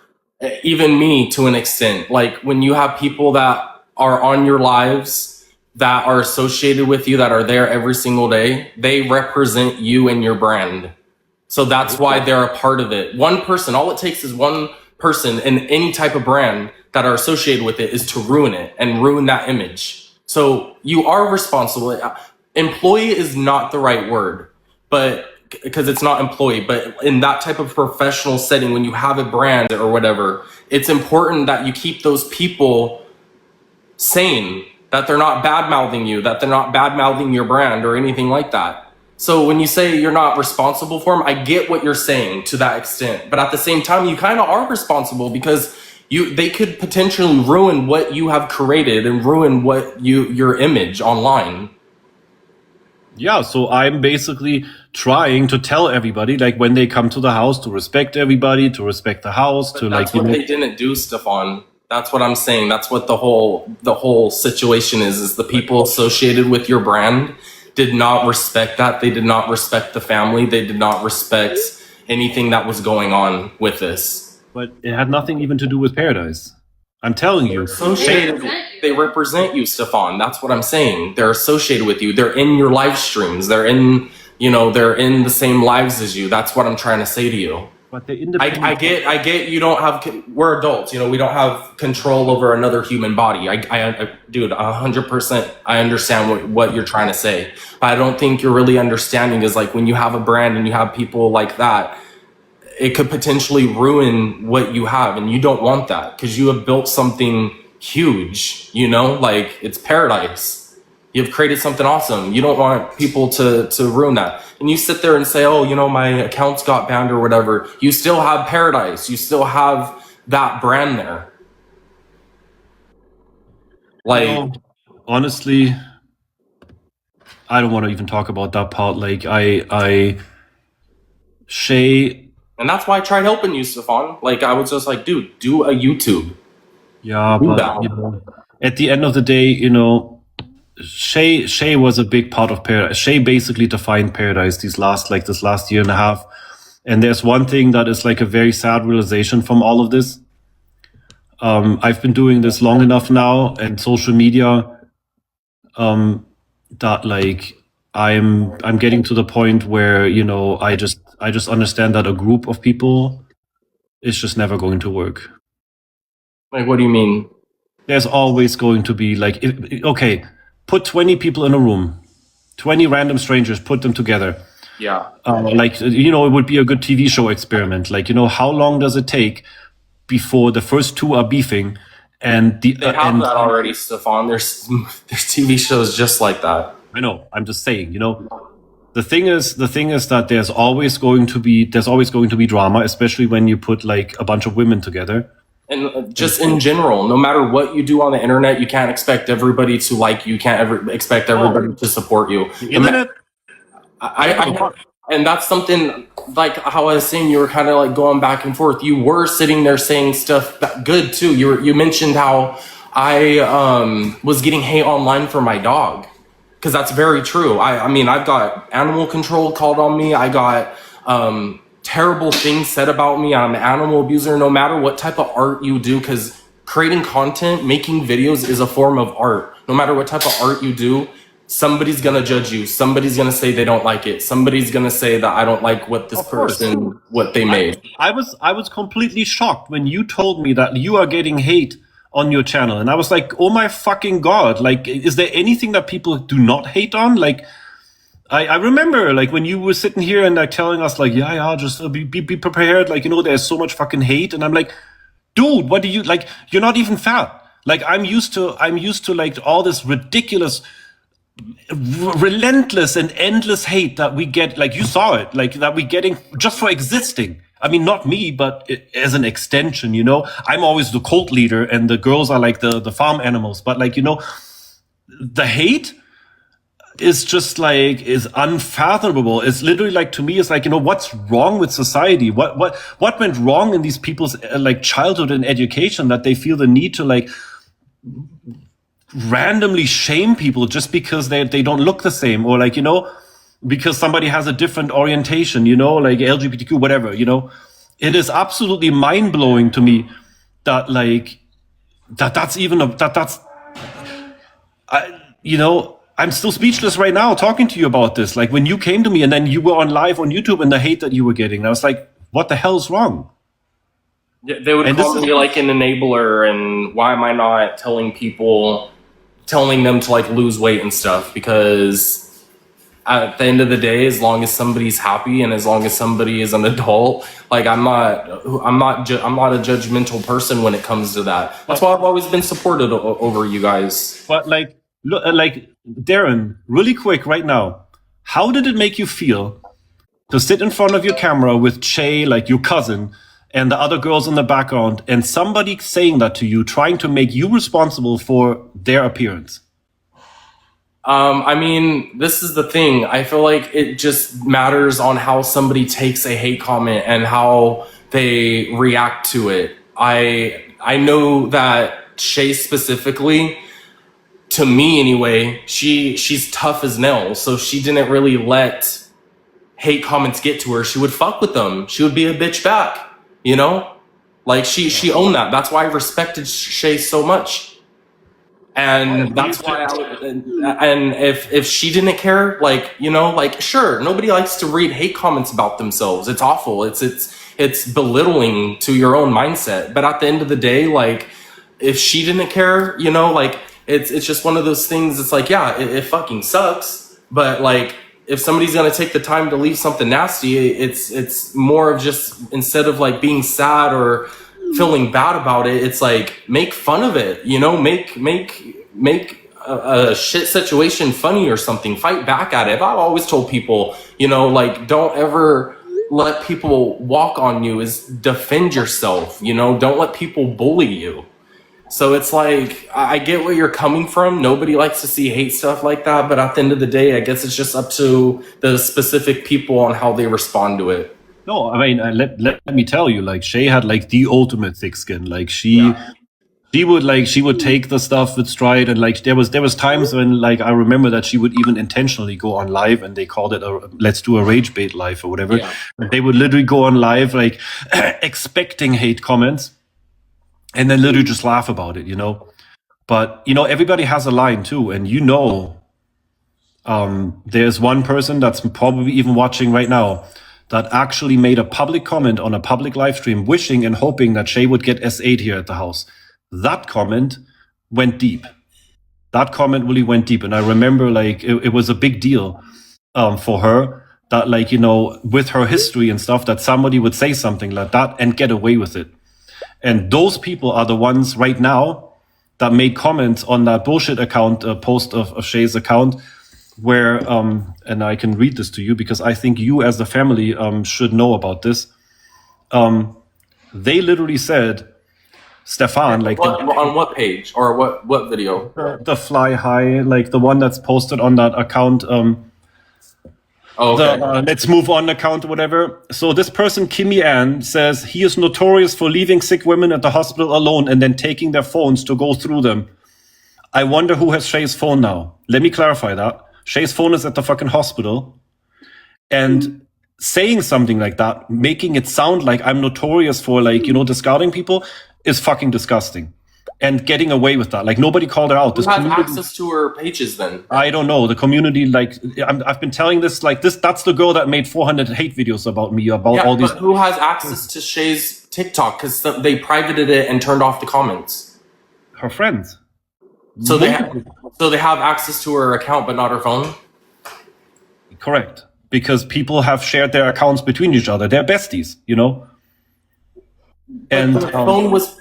even me to an extent. Like, when you have people that are on your lives, that are associated with you, that are there every single day, they represent you and your brand. So that's why they're a part of it. One person, all it takes is one person in any type of brand that are associated with it is to ruin it and ruin that image. So you are responsible. Employee is not the right word, but because it's not employee, but in that type of professional setting, when you have a brand or whatever, it's important that you keep those people sane, that they're not bad-mouthing you, that they're not bad-mouthing your brand or anything like that. So when you say you're not responsible for them, I get what you're saying to that extent. But at the same time, you kind of are responsible because they could potentially ruin what you have created and ruin what your image online. Yeah, so I'm basically trying to tell everybody, like, when they come to the house, to respect everybody, to respect the house, But to that's like. What they didn't do, Stefan. That's what I'm saying. That's what the whole situation is the people associated with your brand did not respect that. They did not respect the family. They did not respect anything that was going on with this. But it had nothing even to do with Pearadise. I'm telling you. They represent you, Stefan. That's what I'm saying. They're associated with you. They're in your live streams. They're in the same lives as you. That's what I'm trying to say to you. But they're independent. I get you don't have, we're adults, we don't have control over another human body. Dude, 100%, I understand what you're trying to say. But I don't think you're really understanding is like when you have a brand and you have people like that, it could potentially ruin what you have. And you don't want that because you have built something huge, like it's Pearadise. You've created something awesome. You don't want people to ruin that. And you sit there and say, oh, my accounts got banned or whatever. You still have Pearadise. You still have that brand there. Like, honestly, I don't want to even talk about that part. Like, Shay. And that's why I tried helping you, Stefan. Like, I was just like, dude, do a YouTube. Yeah, but at the end of the day, Shay was a big part of Pearadise. Shay basically defined Pearadise this last year and a half. And there's one thing that is like a very sad realization from all of this. I've been doing this long enough now and social media, that like I'm getting to the point where, I just understand that a group of people is just never going to work. Like, what do you mean? There's always going to be like, okay, put 20 people in a room, 20 random strangers, put them together. Yeah. It would be a good TV show experiment. Like, how long does it take before the first two are beefing? And they have that already, Stefan. There's TV shows just like that. I know. I'm just saying, the thing is that there's always going to be drama, especially when you put like a bunch of women together. And just in general, no matter what you do on the internet, you can't expect everybody to like you. You can't ever expect everybody to support you. The internet. And that's something like how I was saying, you were kind of like going back and forth. You were sitting there saying stuff that good too. You mentioned how I was getting hate online for my dog. Because that's very true. I mean, I've got animal control called on me. I got terrible things said about me. I'm an animal abuser, no matter what type of art you do, because creating content, making videos is a form of art. No matter what type of art you do, somebody's going to judge you. Somebody's going to say they don't like it. Somebody's going to say that I don't like what this person, what they made. I was completely shocked when you told me that you are getting hate on your channel. And I was like, oh my fucking God. Like, is there anything that people do not hate on? Like, I remember like when you were sitting here and like telling us like, yeah, just be prepared. Like, there's so much fucking hate. And I'm like, dude, what do you like? You're not even fat. Like, I'm used to like all this ridiculous, relentless and endless hate that we get. Like, you saw it, like that we getting just for existing. I mean, not me, but as an extension, I'm always the cult leader and the girls are like the farm animals. But like, the hate is just like, is unfathomable. It's literally like, to me, it's like, what's wrong with society? What went wrong in these people's like childhood and education that they feel the need to like randomly shame people just because they don't look the same, or like, because somebody has a different orientation, like LGBTQ, whatever, it is absolutely mind blowing to me that like, I'm still speechless right now talking to you about this. Like when you came to me and then you were on live on YouTube and the hate that you were getting, I was like, what the hell's wrong? Yeah, they would call me like an enabler, and why am I not telling them to like lose weight and stuff? Because at the end of the day, as long as somebody's happy and as long as somebody is an adult, like I'm not a judgmental person when it comes to that. That's why I've always been supported over you guys. But like, look, like Darren, really quick right now, how did it make you feel to sit in front of your camera with Shay, like your cousin, and the other girls in the background, and somebody saying that to you, trying to make you responsible for their appearance? I mean, this is the thing. I feel like it just matters on how somebody takes a hate comment and how they react to it. I I know that Shay specifically, to me anyway, she's tough as nails. So she didn't really let hate comments get to her. She would fuck with them. She would be a bitch back, you know? Like she owned that. That's why I respected Shay so much. And that's why and if she didn't care, like, you know, like, sure, nobody likes to read hate comments about themselves. It's awful. It's belittling to your own mindset. But at the end of the day, like, if she didn't care, you know, like, it's just one of those things. It's like, yeah, it fucking sucks. But like, if somebody's gonna take the time to leave something nasty, it's more of just, instead of like being sad or feeling bad about it, it's like, make fun of it, you know, make a shit situation funny or something, fight back at it. I've always told people, you know, like, don't ever let people walk on you, is defend yourself, you know, don't let people bully you. So it's like, I get where you're coming from. Nobody likes to see hate stuff like that, but at the end of the day, I guess it's just up to the specific people on how they respond to it. No, I mean, let me tell you, like, Shay had like the ultimate thick skin. Like she would take the stuff with stride, and like there was times when, like, I remember that she would even intentionally go on live, and they called it a let's do a rage bait live or whatever. Yeah. They would literally go on live like expecting hate comments, and then literally just laugh about it, you know. But you know, everybody has a line too, and you know, there's one person that's probably even watching right now that actually made a public comment on a public live stream, wishing and hoping that Shay would get S8 here at the house. That comment went deep. That comment really went deep. And I remember, like, it was a big deal for her that, like, you know, with her history and stuff, that somebody would say something like that and get away with it. And those people are the ones right now that made comments on that bullshit account, post of Shay's account, where, and I can read this to you because I think you as the family should know about this. They literally said, Stefan, like, on what page or what video? The fly high, like the one that's posted on that account, Okay. the Let's Move On account or whatever. So this person, Kimmy Ann, says he is notorious for leaving sick women at the hospital alone and then taking their phones to go through them. I wonder who has Shay's phone now. Let me clarify that. Shay's phone is at the fucking hospital. And saying something like that, making it sound like I'm notorious for, like, you know, discarding people, is fucking disgusting. And getting away with that. Like, nobody called her out. Who has access to her pages then? I don't know. The community, like, I've been telling this, like, that's the girl that made 400 hate videos about me, about all these. But who has access to Shay's TikTok? Because they privated it and turned off the comments. Her friends. So they have access to her account, but not her phone? Correct. Because people have shared their accounts between each other. They're besties, you know? And the phone was...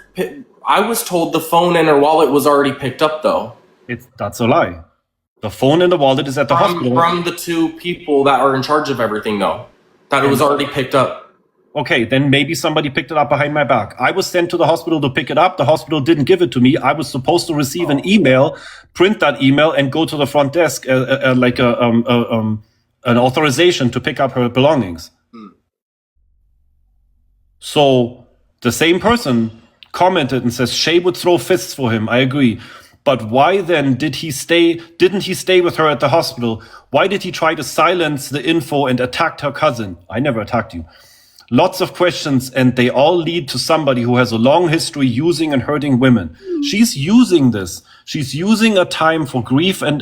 I was told the phone and her wallet was already picked up, though. That's a lie. The phone and the wallet is at the hospital. From the two people that are in charge of everything, though. That it was already picked up. Okay, then maybe somebody picked it up behind my back. I was sent to the hospital to pick it up. The hospital didn't give it to me. I was supposed to receive an email, print that email, and go to the front desk like an authorization to pick up her belongings. So the same person commented and says Shay would throw fists for him. I agree. But why then didn't he stay with her at the hospital? Why did he try to silence the info and attacked her cousin? I never attacked you. Lots of questions, and they all lead to somebody who has a long history using and hurting women. She's using this. She's using a time for grief and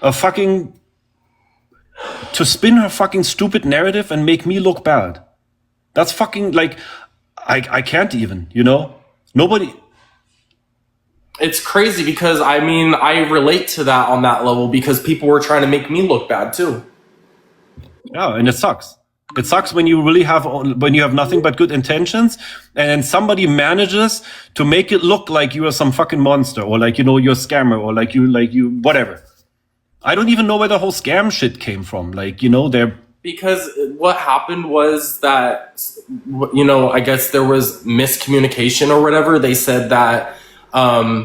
a fucking, to spin her fucking stupid narrative and make me look bad. That's fucking, like, I can't even, you know? Nobody. It's crazy because, I mean, I relate to that on that level because people were trying to make me look bad too. Yeah, and it sucks. It sucks when you have nothing but good intentions, and somebody manages to make it look like you are some fucking monster, or like, you know, you're a scammer, or like you whatever. I don't even know where the whole scam shit came from. Like, you know, because what happened was that, you know, I guess there was miscommunication or whatever. They said that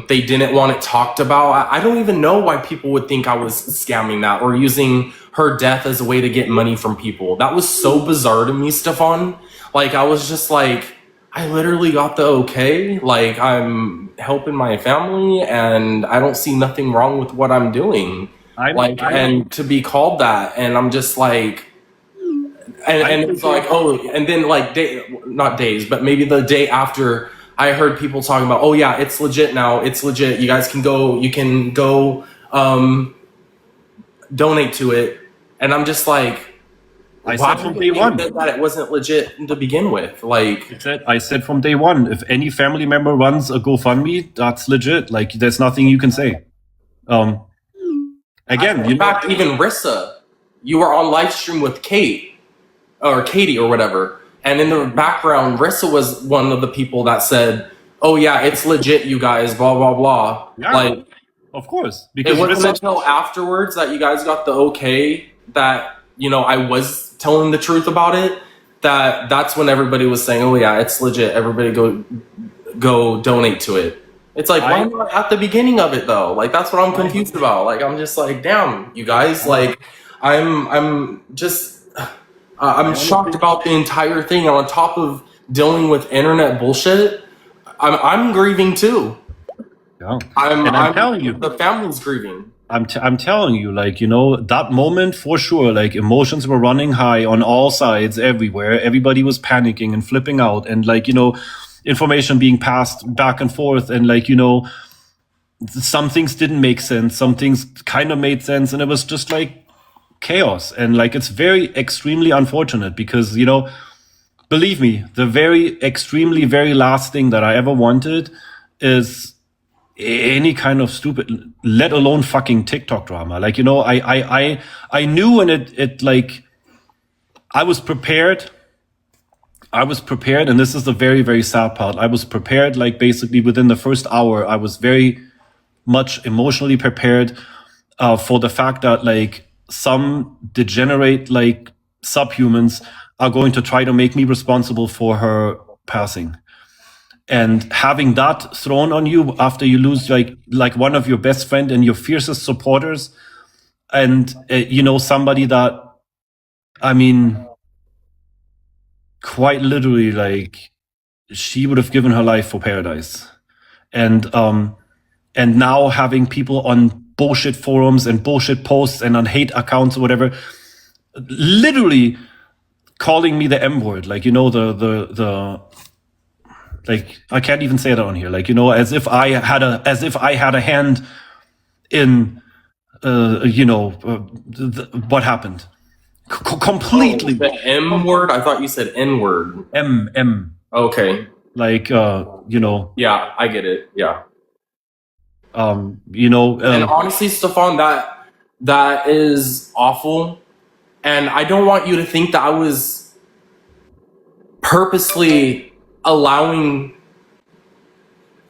they didn't want it talked about. I don't even know why people would think I was scamming that or using her death as a way to get money from people. That was so bizarre to me, Stefan. Like, I was just like, I literally got the okay. Like, I'm helping my family, and I don't see nothing wrong with what I'm doing. And to be called that, and I'm just like, and it's like, oh, and then like not days, but maybe the day after, I heard people talking about, oh yeah, it's legit now. It's legit. You guys can go. You can go donate to it, and I'm just like. I said from day one that it wasn't legit to begin with. Like I said from day one, if any family member runs a GoFundMe, that's legit. Like there's nothing you can say. Again, in fact, even Rissa, you were on live stream with Katie or whatever, and in the background, Rissa was one of the people that said, "Oh yeah, it's legit, you guys." Blah blah blah. Yeah, like, of course, because it wasn't until afterwards that you guys got the okay that I was telling the truth about it. That's when everybody was saying, "Oh yeah, it's legit. Everybody go donate to it." It's like, why not at the beginning of it though? Like that's what I'm confused about. Like I'm just like, damn, you guys. Like I'm just I'm shocked about the entire thing. On top of dealing with internet bullshit, I'm grieving too. Yeah. I'm telling you, the family's grieving. I'm telling you, like, that moment for sure, like emotions were running high on all sides everywhere. Everybody was panicking and flipping out and like, information being passed back and forth. And like, some things didn't make sense. Some things kind of made sense. And it was just like chaos. And like, it's very extremely unfortunate because, believe me, the very extremely, very last thing that I ever wanted is any kind of stupid, let alone fucking TikTok drama. Like, I knew, and it like, I was prepared, and this is the very, very sad part. I was prepared, like basically within the first hour, I was very much emotionally prepared, for the fact that like some degenerate, like subhumans are going to try to make me responsible for her passing. And having that thrown on you after you lose like one of your best friend and your fiercest supporters, and somebody that, I mean, quite literally, like she would have given her life for Pearadise, and now having people on bullshit forums and bullshit posts and on hate accounts or whatever, literally calling me the M word, like the like I can't even say that on here. Like as if I had a hand in what happened. Completely. The M word? I thought you said N word. M. Okay. Like Yeah, I get it. Yeah. And honestly, Stefan, that is awful, and I don't want you to think that I was purposely allowing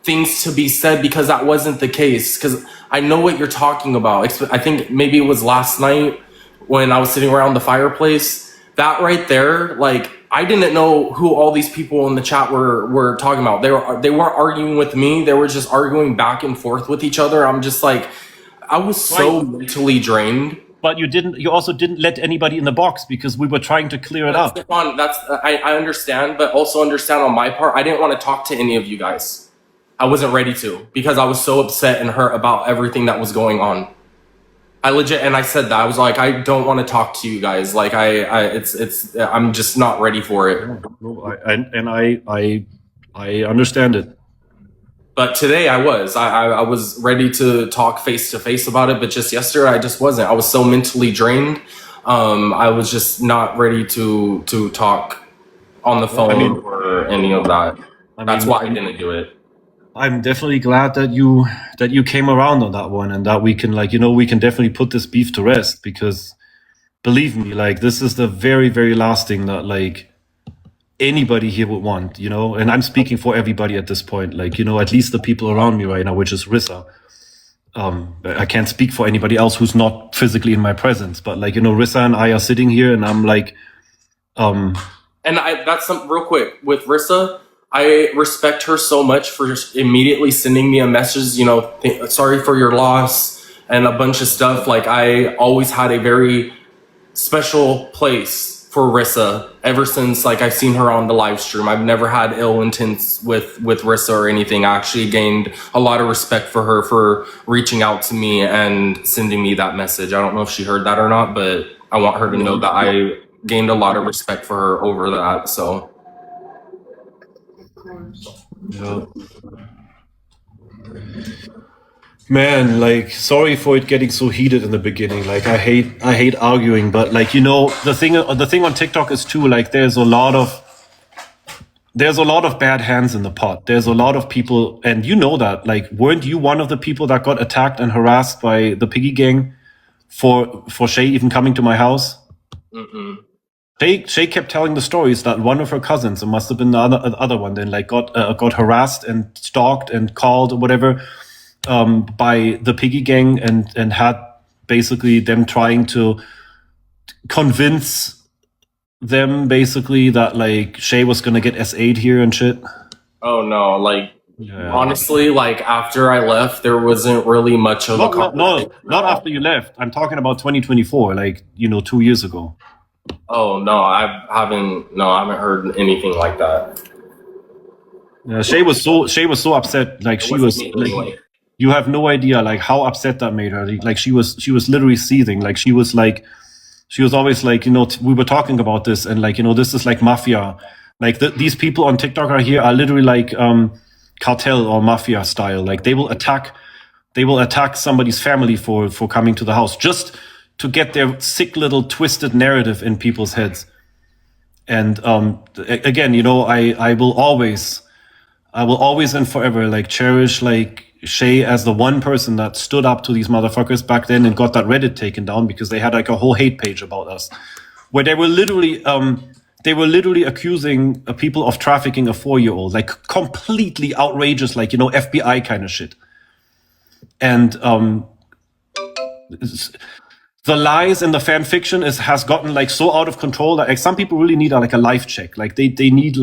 things to be said, because that wasn't the case. Because I know what you're talking about. I think maybe it was last night when I was sitting around the fireplace. That right there, like I didn't know who all these people in the chat were talking about. They weren't arguing with me. They were just arguing back and forth with each other. I'm just like, I was so mentally drained. But you also didn't let anybody in the box because we were trying to clear it up. Stefan, I understand, but also understand on my part, I didn't want to talk to any of you guys. I wasn't ready to, because I was so upset and hurt about everything that was going on. I legit, and I said that, I was like, I don't want to talk to you guys. Like I'm just not ready for it. I understand it. But today I was ready to talk face to face about it, but just yesterday I just wasn't. I was so mentally drained. I was just not ready to talk on the phone or any of that. That's why I didn't do it. I'm definitely glad that you came around on that one, and that we can we can definitely put this beef to rest, because believe me, like this is the very, very last thing that like anybody here would want, and I'm speaking for everybody at this point, like, at least the people around me right now, which is Rissa. I can't speak for anybody else who's not physically in my presence, but like, Rissa and I are sitting here and I'm like, and that's some real quick with Rissa. I respect her so much for just immediately sending me a message, sorry for your loss and a bunch of stuff. Like I always had a very special place for Rissa ever since like I've seen her on the live stream. I've never had ill intents with Rissa or anything. I actually gained a lot of respect for her for reaching out to me and sending me that message. I don't know if she heard that or not, but I want her to know that I gained a lot of respect for her over that. So Yeah. Man, like, sorry for it getting so heated in the beginning. Like, I hate arguing, but like, you know, the thing on TikTok is too, like, there's a lot of bad hands in the pot. There's a lot of people, and you know that. Like, weren't you one of the people that got attacked and harassed by the Piggy Gang for Shay even coming to my house? mm-mm. Shay kept telling the stories that one of her cousins, it must have been the other one, then like got harassed and stalked and called or whatever by the Piggy Gang, and had basically them trying to convince them basically that like Shay was gonna get S8 here and shit. Oh no, like Yeah. honestly, like after I left, there wasn't really much of a conversation. Not after you left. I'm talking about 2024, like, you know, 2 years ago. Oh no, I haven't heard anything like that. Yeah, Shay was so upset. Like, she was wasn't me anyway. like, you have no idea like how upset that made her. Like, she was literally seething. Like, she was always like, you know, we were talking about this, and like, you know, this is like mafia. Like, these people on TikTok are literally like cartel or mafia style. Like, they will attack somebody's family for coming to the house just to get their sick little twisted narrative in people's heads. And again, you know, I will always and forever like cherish like Shay as the one person that stood up to these motherfuckers back then and got that Reddit taken down, because they had like a whole hate page about us, where they were literally accusing people of trafficking a 4-year-old, like completely outrageous, like, you know, FBI kind of shit. And the lies and the fan fiction has gotten like so out of control that like some people really need like a life check. Like they need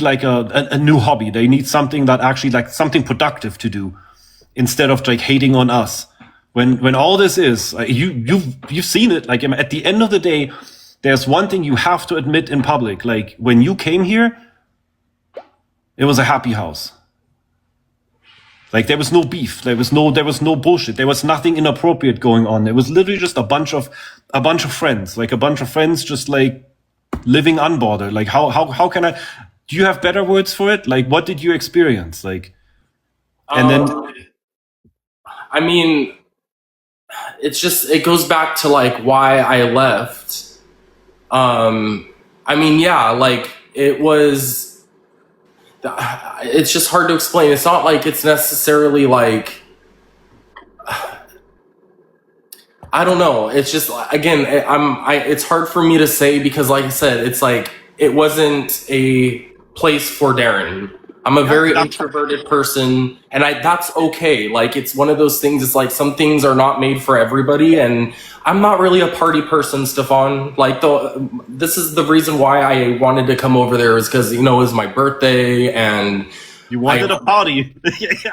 a new hobby. They need something that actually like something productive to do instead of like hating on us. When all this is, you've seen it. Like, at the end of the day, there's one thing you have to admit in public. Like, when you came here, it was a happy house. Like, there was no beef. There was no bullshit. There was nothing inappropriate going on. It was literally just a bunch of friends. Like, a bunch of friends just like living unbothered. Like, how can I? Do you have better words for it? Like, what did you experience? Like, and then I mean, it goes back to like why I left. I mean, yeah, like it's just hard to explain. It's not like it's necessarily like, I don't know. It's just, again, it's hard for me to say because, like I said, it's like, it wasn't a place for Darren. I'm a very introverted person, and that's okay. Like, it's one of those things. It's like some things are not made for everybody, and I'm not really a party person, Stefan. Like, this is the reason why I wanted to come over there, is because, you know, it was my birthday, and you wanted a party.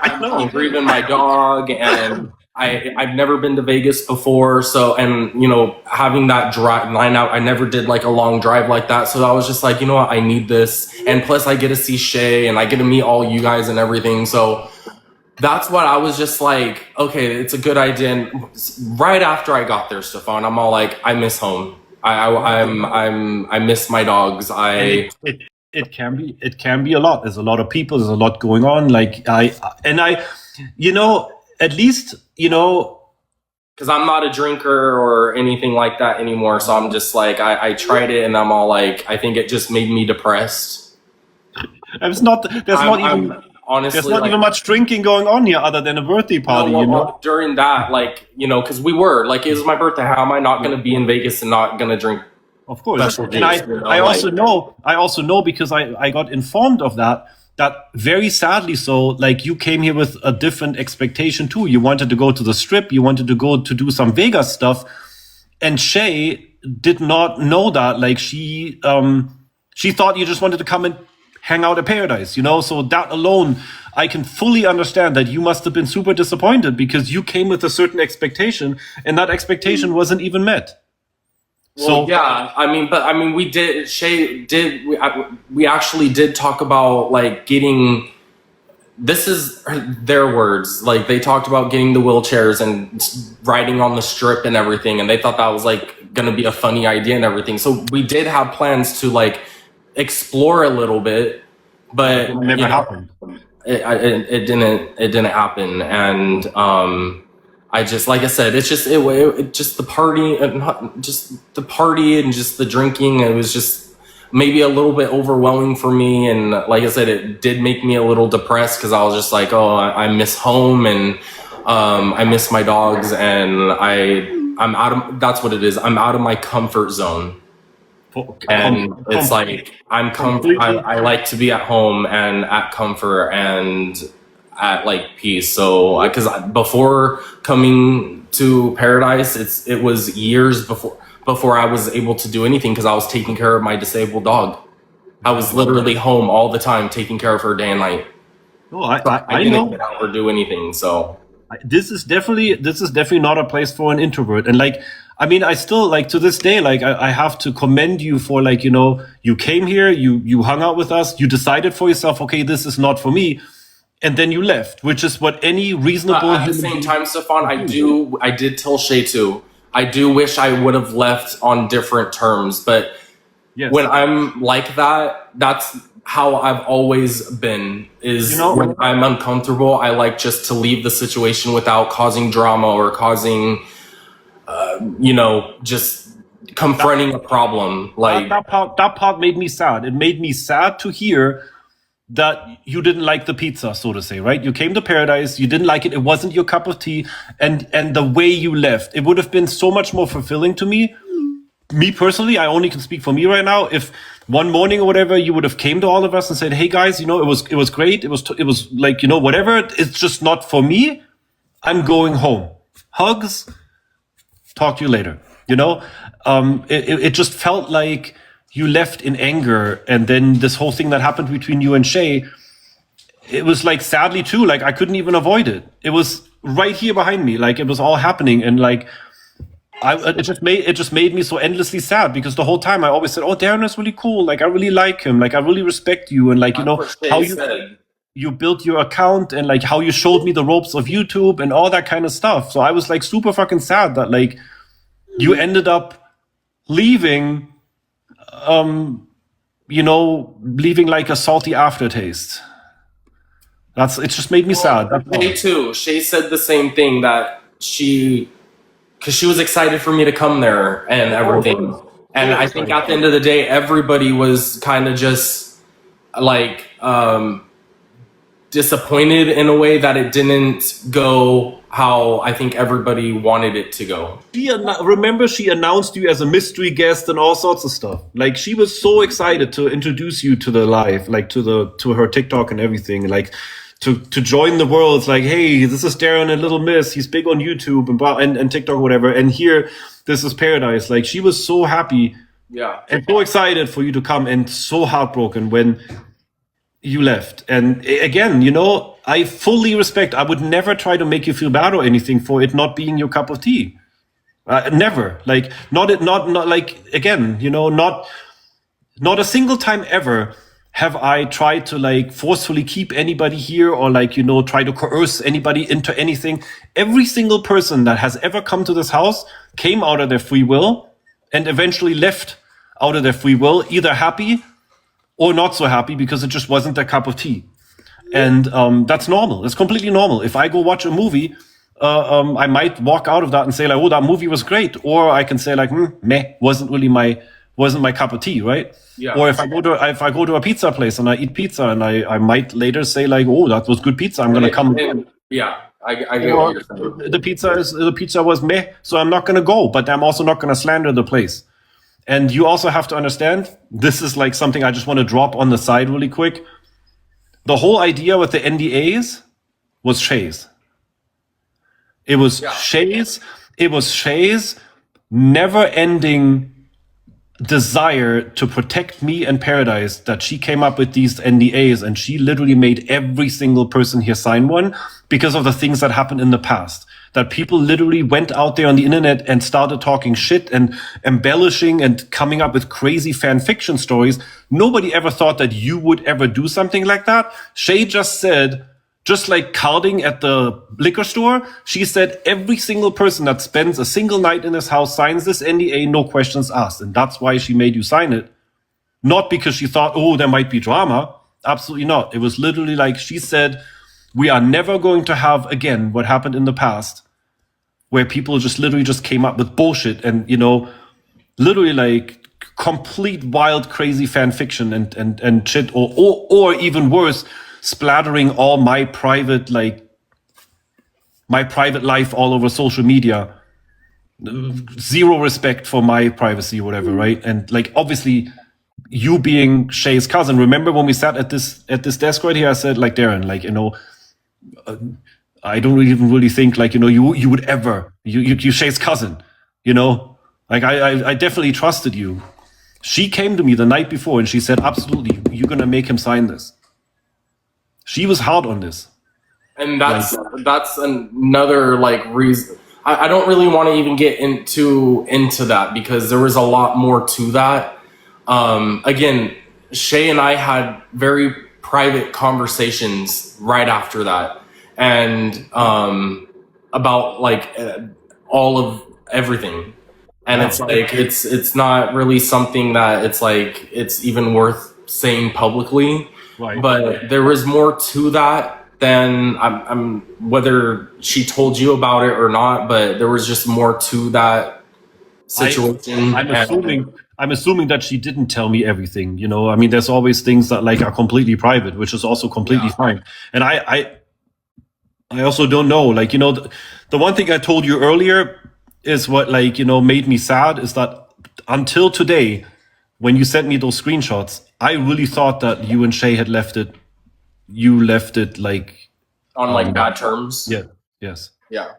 I know. I'm grieving my dog, and I've never been to Vegas before, so, and, you know, having that line out, I never did like a long drive like that, so I was just like, you know what, I need this, and plus I get to see Shay, and I get to meet all you guys and everything, so that's what I was just like, okay, it's a good idea. And right after I got there, Stefan, I'm all like, I miss home. I miss my dogs. It can be a lot. There's a lot of people. There's a lot going on. Like you know, at least, you know, because I'm not a drinker or anything like that anymore. So I'm just like, I tried it, and I'm all like, I think it just made me depressed. There's not even much drinking going on here other than a birthday party. No, you know, during that, like, you know, because we were like, it was my birthday. How am I not going to be in Vegas and not going to drink? Of course. Special And juice, you know, I also know because I got informed of that very sadly so, like, you came here with a different expectation too. You wanted to go to the strip, you wanted to go to do some Vegas stuff, and Shay did not know that. Like, she thought you just wanted to come and hang out at Pearadise, you know? So that alone, I can fully understand that you must have been super disappointed because you came with a certain expectation and that expectation wasn't even met. Well, yeah, we did. Shay did. We actually did talk about like getting. This is their words. Like they talked about getting the wheelchairs and riding on the strip and everything, and they thought that was like gonna be a funny idea and everything. So we did have plans to like explore a little bit, but It never happened. It didn't happen, and I just, like I said, it's just it just the party, not just the party and just the drinking. It was just maybe a little bit overwhelming for me, and like I said, it did make me a little depressed because I was just like, oh, I miss home, and I miss my dogs, and I'm out of. That's what it is. I'm out of my comfort zone. And it's like I like to be at home and at comfort and at like peace. So because before coming to Pearadise, it was years before I was able to do anything because I was taking care of my disabled dog. I was literally home all the time taking care of her day and night. Oh, I didn't get out or do anything. So this is definitely not a place for an introvert. And like, I mean, I still like to this day, like I have to commend you for like, you know, you came here, you hung out with us, you decided for yourself, okay, this is not for me. And then you left, which is what any reasonable. At the same time, Stefan, I did tell Shay too. I do wish I would have left on different terms, but Yes. when I'm like that, that's how I've always been. Is, you know, when I'm uncomfortable, I like just to leave the situation without causing drama or causing, you know, just confronting a problem. Like that part made me sad. It made me sad to hear that you didn't like the pizza, so to say, right? You came to Pearadise, you didn't like it, it wasn't your cup of tea, and the way you left, it would have been so much more fulfilling to me. Me personally, I only can speak for me right now. If one morning or whatever, you would have came to all of us and said, "Hey guys, you know, it was great. It was like, you know, whatever. It's just not for me. I'm going home. Hugs. Talk to you later." You know, it just felt like you left in anger, and then this whole thing that happened between you and Shay, it was like sadly too. Like I couldn't even avoid it. It was right here behind me. Like it was all happening, and like. It just made me so endlessly sad because the whole time I always said, "Oh, Darren is really cool. Like I really like him. Like I really respect you, and like you know how you built your account and like how you showed me the ropes of YouTube and all that kind of stuff." So I was like super fucking sad that like you ended up leaving, you know, leaving like a salty aftertaste. It just made me sad. Shay too. Shay said the same thing that because she was excited for me to come there and everything. And I think at the end of the day, everybody was kind of just like disappointed in a way that it didn't go how I think everybody wanted it to go. Remember, she announced you as a mystery guest and all sorts of stuff. Like she was so excited to introduce you to the live, like to her TikTok and everything. Like to join the world. It's like, hey, this is Darren and Little Miss. He's big on YouTube and TikTok or whatever. And here, this is Pearadise. Like she was so happy, yeah, and so excited for you to come, and so heartbroken when you left. And again, you know, I fully respect. I would never try to make you feel bad or anything for it not being your cup of tea. Never. Like not like again, you know, not a single time ever have I tried to like forcefully keep anybody here or like, you know, try to coerce anybody into anything. Every single person that has ever come to this house came out of their free will and eventually left out of their free will, either happy or not so happy because it just wasn't their cup of tea. And that's normal. It's completely normal. If I go watch a movie, I might walk out of that and say like, oh, that movie was great. Or I can say like, meh, wasn't my cup of tea, right? Yeah. Or if I go to a pizza place and I eat pizza and I might later say like, oh, that was good pizza. I'm gonna come. Yeah, I get what you're saying. The pizza was meh, so I'm not gonna go. But I'm also not gonna slander the place. And you also have to understand, this is like something I just want to drop on the side really quick. The whole idea with the NDAs was Shay's. It was Shay's never-ending desire to protect me and Pearadise that she came up with these NDAs, and she literally made every single person here sign one because of the things that happened in the past. that people literally went out there on the internet and started talking shit and embellishing and coming up with crazy fan fiction stories. Nobody ever thought that you would ever do something like that. Shay just said, just like carding at the liquor store, she said every single person that spends a single night in this house signs this NDA, no questions asked. And that's why she made you sign it. Not because she thought, oh, there might be drama. Absolutely not. It was literally like she said, we are never going to have again what happened in the past, where people just literally just came up with bullshit and, literally like complete wild, crazy fan fiction and shit, or even worse, splattering all my private life all over social media. Zero respect for my privacy or whatever, right? And like, obviously, you being Shay's cousin, remember when we sat at this desk right here, I said, like, Darren, like, I don't even really think like, you would ever, you Shay's cousin, like I definitely trusted you. She came to me the night before and she said, absolutely, you're going to make him sign this. She was hard on this. And that's another like reason. I don't really want to even get into that because there was a lot more to that. Again, Shay and I had very private conversations right after that, and about like all of everything. And it's like it's not really something that it's like it's even worth saying publicly. Right. But there was more to that than I'm whether she told you about it or not, but there was just more to that situation. I'm assuming that she didn't tell me everything, I mean, there's always things that like are completely private, which is also completely fine. And I also don't know, like, the one thing I told you earlier is what like, made me sad is that until today, when you sent me those screenshots, I really thought that you and Shay had left it like on like bad terms. Yeah. Yes. Yeah.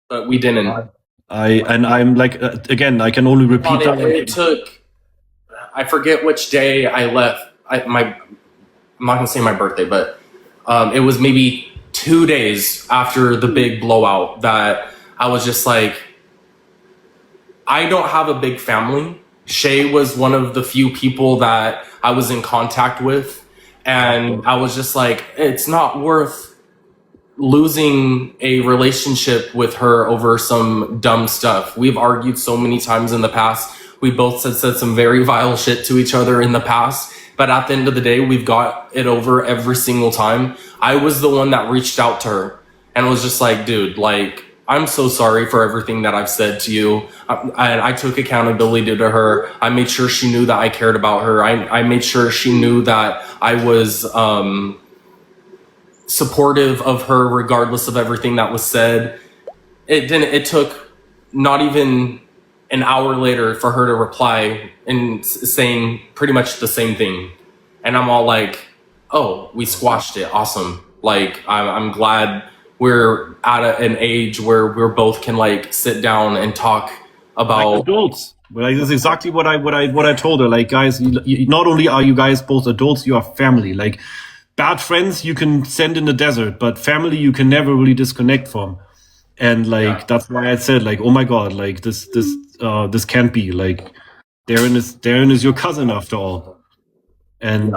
But we didn't. I'm like, again, I can only repeat that. It took, I forget which day I left. I'm not gonna say my birthday, but it was maybe 2 days after the big blowout that I was just like, I don't have a big family. Shay was one of the few people that I was in contact with. And I was just like, it's not worth losing a relationship with her over some dumb stuff. We've argued so many times in the past. We both said some very vile shit to each other in the past. But at the end of the day, we've got it over every single time. I was the one that reached out to her and was just like, dude, like, I'm so sorry for everything that I've said to you. I took accountability to her. I made sure she knew that I cared about her. I made sure she knew that I was supportive of her regardless of everything that was said. It took not even an hour later for her to reply and saying pretty much the same thing. And I'm all like, oh, we squashed it. Awesome. Like, I'm glad we're at an age where we're both can like sit down and talk about like adults. Well, that's exactly what I told her. Like, guys, not only are you guys both adults, you are family. Like, bad friends you can send in the desert, but family you can never really disconnect from. And like, that's why I said, like, oh my God, like this can't be. Like, Darren is your cousin after all. And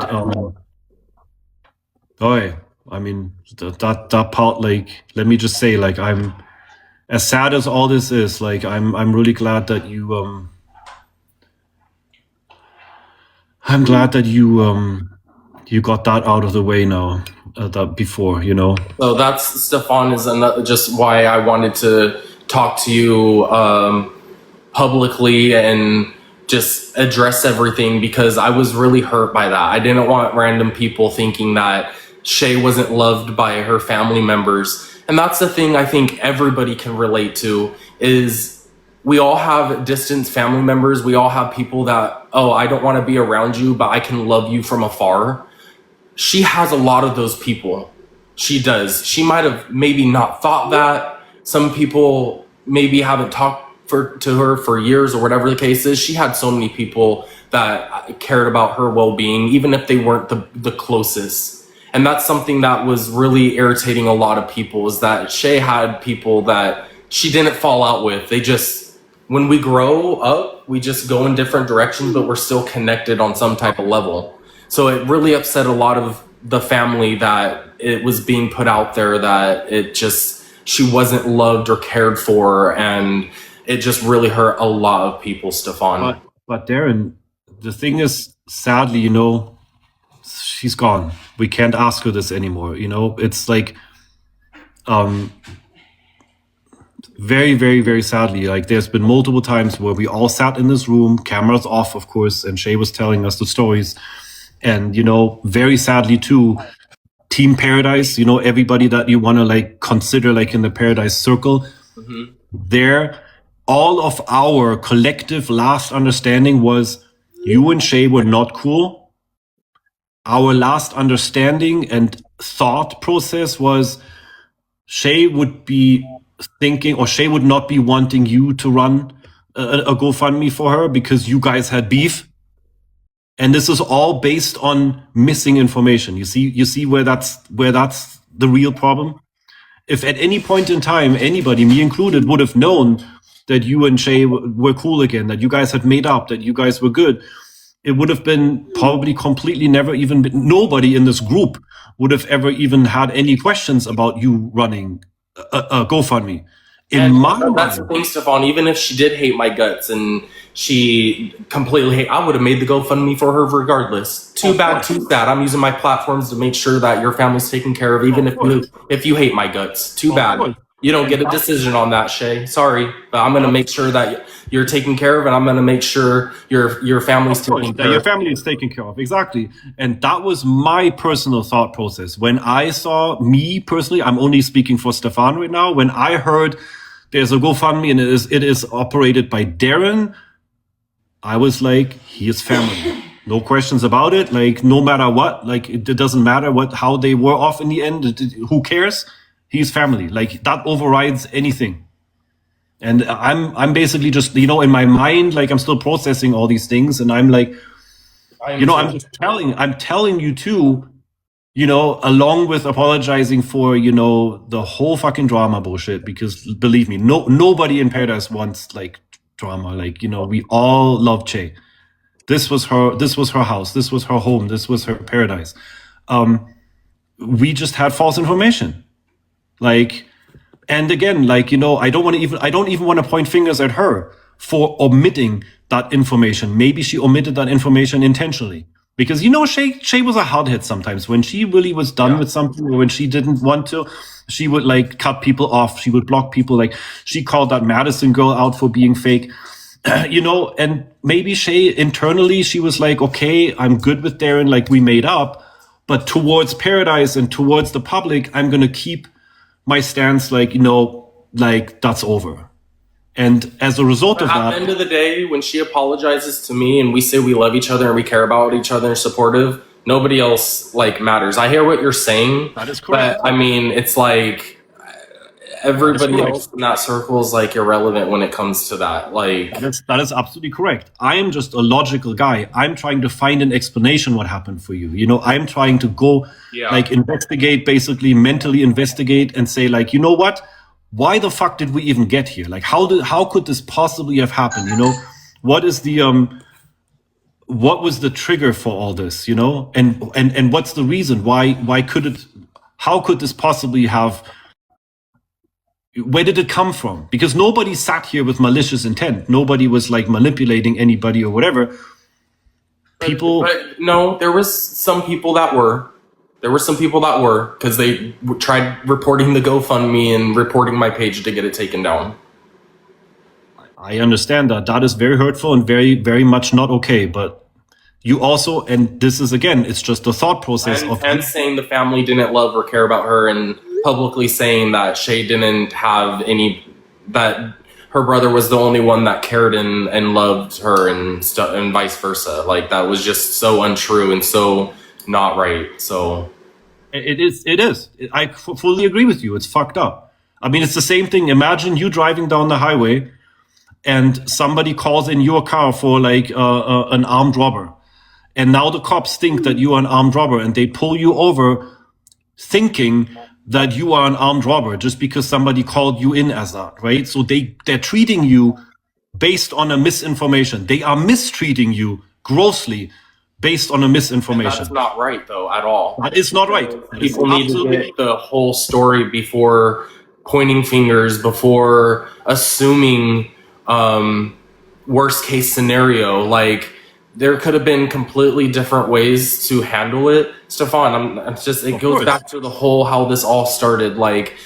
I mean, that part, like, let me just say, like, I'm as sad as all this is, like, I'm really glad that you I'm glad that you got that out of the way now, that before, So that's, Stefan, is another, just why I wanted to talk to you publicly and just address everything, because I was really hurt by that. I didn't want random people thinking that Shay wasn't loved by her family members. And that's the thing I think everybody can relate to, is we all have distant family members. We all have people that, oh, I don't want to be around you, but I can love you from afar. She has a lot of those people. She does. She might have maybe not thought that. Some people maybe haven't talked to her for years or whatever the case is. She had so many people that cared about her well-being, even if they weren't the closest. And that's something that was really irritating a lot of people, is that Shay had people that she didn't fall out with. They just, when we grow up, we just go in different directions, but we're still connected on some type of level. So it really upset a lot of the family that it was being put out there that it just, she wasn't loved or cared for. And it just really hurt a lot of people, Stefan. But Darren, the thing is, sadly, you know, she's gone. We can't ask her this anymore. You know, it's like, very, very, very sadly, like there's been multiple times where we all sat in this room, cameras off, of course, and Shay was telling us the stories. And, you know, very sadly too, Team Pearadise, you know, everybody that you want to like consider like in the Pearadise circle, there, all of our collective last understanding was you and Shay were not cool. Our last understanding and thought process was Shay would be thinking, or Shay would not be wanting you to run a GoFundMe for her because you guys had beef. And this is all based on missing information. You see where that's the real problem. If at any point in time, anybody, me included, would have known that you and Shay were cool again, that you guys had made up, that you guys were good, it would have been probably completely never even been, nobody in this group would have ever even had any questions about you running a GoFundMe. That's the thing, Stefan. Even if she did hate my guts and she completely hate, I would have made the GoFundMe for her regardless. Too bad, too sad. I'm using my platforms to make sure that your family's taken care of, even if you hate my guts. Too bad. You don't get a decision on that, Shay. Sorry, but I'm going to make sure that you're taken care of, and I'm going to make sure your family's taken care of. Your family is taken care of, exactly. And that was my personal thought process. When I saw, me personally, I'm only speaking for Stefan right now, when I heard there's a GoFundMe and it is operated by Darren, I was like, he is family. No questions about it. Like, no matter what, like, it doesn't matter how they were off in the end. Who cares? He's family. Like, that overrides anything. And I'm basically just, you know, in my mind, like, I'm still processing all these things. And I'm like, you know, I'm telling you too, you know, along with apologizing for, you know, the whole fucking drama bullshit, because believe me, nobody in Paradise wants like drama. Like, you know, we all love Shay. This was her house. This was her home. This was her paradise. We just had false information. Like, and again, like, you know, I don't even want to point fingers at her for omitting that information. Maybe she omitted that information intentionally. Because, you know, Shay was a hardhead sometimes. When she really was done with something, or when she didn't want to, she would like cut people off. She would block people. Like, she called that Madison girl out for being fake, you know, and maybe Shay internally, she was like, okay, I'm good with Darren. Like, we made up, but towards Pearadise and towards the public, I'm going to keep my stance. Like, you know, like, that's over. And as a result of that, at the end of the day, when she apologizes to me and we say we love each other and we care about each other and supportive, nobody else like matters. I hear what you're saying. That is correct. But I mean, it's like everybody else in that circle is like irrelevant when it comes to that. Like, that is absolutely correct. I am just a logical guy. I'm trying to find an explanation what happened for you. You know, I'm trying to go like investigate, basically mentally investigate and say like, you know what? Why the fuck did we even get here? Like, how could this possibly have happened? You know, what is the what was the trigger for all this? You know, and what's the reason? Why could it? How could this possibly have? Where did it come from? Because nobody sat here with malicious intent. Nobody was like manipulating anybody or whatever. People, but no, there was some people that were. There were some people that were, because they tried reporting the GoFundMe and reporting my page to get it taken down. I understand that. That is very hurtful and very, very much not okay. But you also, and this is again, it's just the thought process and saying the family didn't love or care about her, and publicly saying that Shay didn't have any, that her brother was the only one that cared and loved her and vice versa. Like, that was just so untrue and so not right. So it is. I fully agree with you. It's fucked up. I mean, it's the same thing. Imagine you driving down the highway and somebody calls in your car for like an armed robber. And now the cops think that you are an armed robber and they pull you over thinking that you are an armed robber just because somebody called you in as that, right? So they're treating you based on a misinformation. They are mistreating you grossly based on a misinformation. That's not right, though, at all. That is not right. People need to get the whole story before pointing fingers, before assuming worst case scenario. Like, there could have been completely different ways to handle it. Stefan, it goes back to the whole how this all started. Like,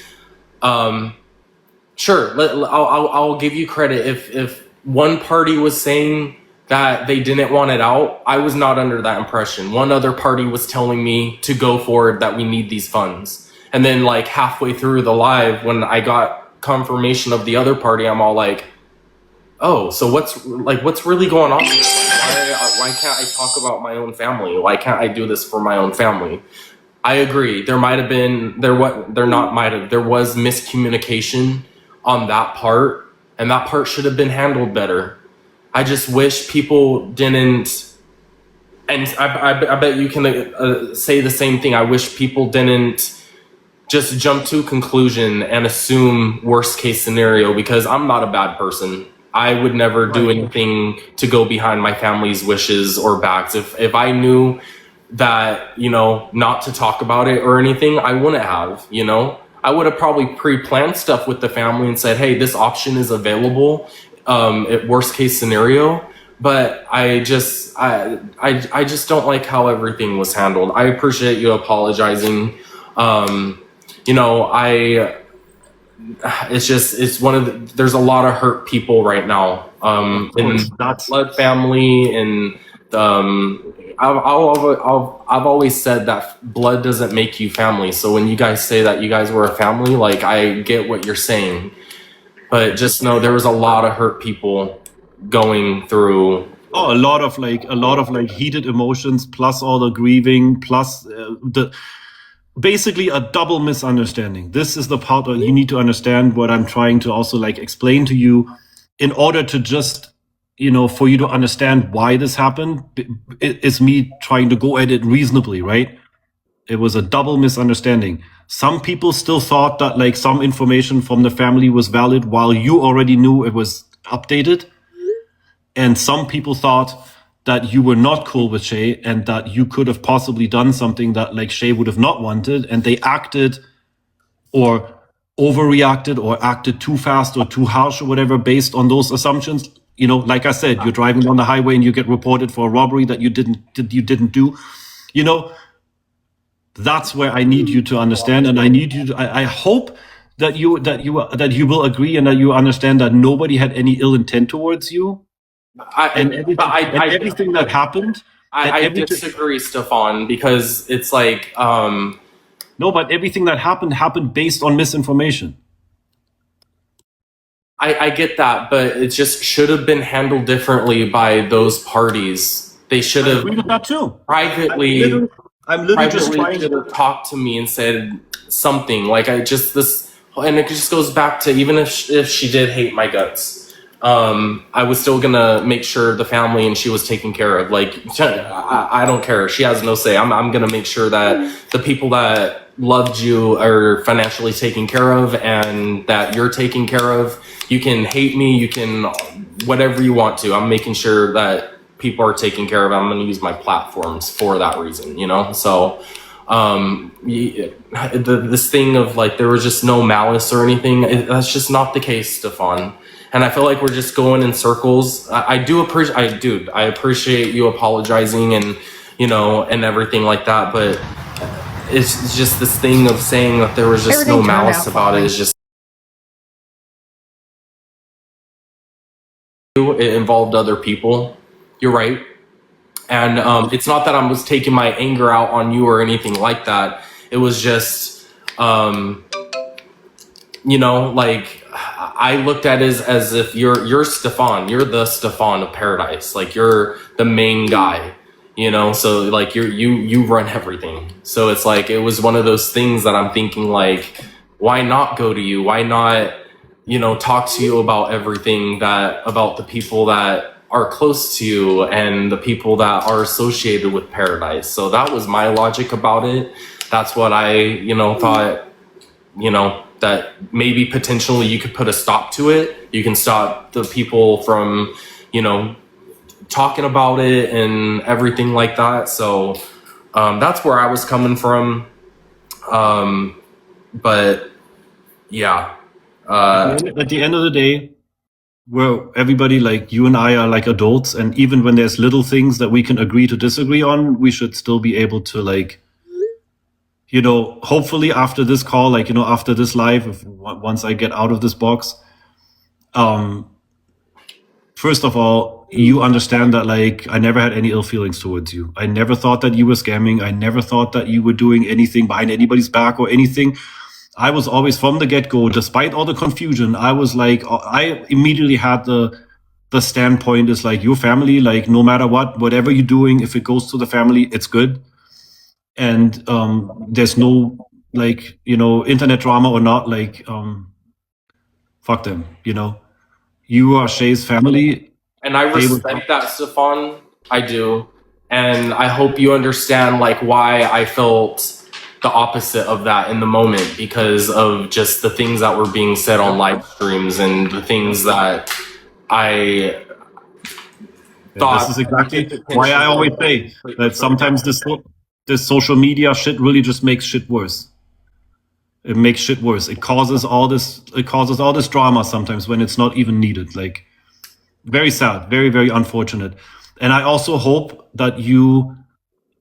sure, I'll give you credit. If one party was saying that they didn't want it out, I was not under that impression. One other party was telling me to go forward, that we need these funds. And then like halfway through the live, when I got confirmation of the other party, I'm all like, oh, so what's really going on here? Like, why can't I talk about my own family? Why can't I do this for my own family? I agree. There was miscommunication on that part, and that part should have been handled better. I just wish people didn't, and I bet you can say the same thing. I wish people didn't just jump to a conclusion and assume worst case scenario, because I'm not a bad person. I would never do anything to go behind my family's wishes or backs. If I knew that, not to talk about it or anything, I wouldn't have, I would have probably pre-planned stuff with the family and said, hey, this option is available at worst case scenario. But I just don't like how everything was handled. I appreciate you apologizing. It's one of there's a lot of hurt people right now in blood family, and I've always said that blood doesn't make you family. So when you guys say that you guys were a family, like, I get what you're saying, but just know there was a lot of hurt people going through. A lot of heated emotions, plus all the grieving, plus basically a double misunderstanding. This is the part that you need to understand, what I'm trying to also explain to you, in order to just, for you to understand why this happened. It's me trying to go at it reasonably, right? It was a double misunderstanding. Some people still thought that some information from the family was valid, while you already knew it was updated. And some people thought that you were not cool with Shay, and that you could have possibly done something that Shay would have not wanted, and they acted or overreacted or acted too fast or too harsh or whatever based on those assumptions. Like I said, you're driving down the highway and you get reported for a robbery that you didn't do. That's where I need you to understand, and I need you to, I hope that you will agree and that you understand that nobody had any ill intent towards you. Everything that happened. I disagree, Stefan, because it's like no, but everything that happened based on misinformation. I get that, but it just should have been handled differently by those parties. They should have that too. Privately. I'm literally just trying to talk to me and said something. And it just goes back to, even if she did hate my guts, I was still gonna make sure the family and she was taken care of. I don't care. She has no say. I'm gonna make sure that the people that loved you are financially taken care of, and that you're taken care of. You can hate me, you can whatever you want to. I'm making sure that people are taken care of. I'm gonna use my platforms for that reason, So this thing of there was just no malice or anything, that's just not the case, Stefan. And I feel like we're just going in circles. I appreciate you apologizing and, and everything like that. But it's just this thing of saying that there was just no malice about it. It's just, it involved other people. You're right. And it's not that I was taking my anger out on you or anything like that. It was just, I looked at it as if you're Stefan, you're the Stefan of Pearadise, you're the main guy, so you run everything. So it's it was one of those things that I'm thinking why not go to you? Why not, talk to you about everything about the people that are close to you and the people that are associated with Pearadise. So that was my logic about it. That's what I, thought, that maybe potentially you could put a stop to it. You can stop the people from, talking about it and everything like that. So that's where I was coming from. But yeah. At the end of the day, where everybody, like you and I, are like adults, and even when there's little things that we can agree to disagree on, we should still be able to, like, hopefully after this call, like, after this live, once I get out of this box, first of all, you understand that, like, I never had any ill feelings towards you. I never thought that you were scamming. I never thought that you were doing anything behind anybody's back or anything. I was always, from the get-go, despite all the confusion, I was like, I immediately had the standpoint is like, your family, like, no matter what, whatever you're doing, if it goes to the family, it's good. And there's no, like, internet drama or not, like, fuck them, You are Shay's family. And I respect that, Stefan. I do. And I hope you understand, like, why I felt the opposite of that in the moment, because of just the things that were being said on live streams and the things that I thought. This is exactly why I always say that sometimes this social media shit really just makes shit worse. It makes shit worse. It causes all this drama sometimes when it's not even needed. Like, very sad, very, very unfortunate. And I also hope that you,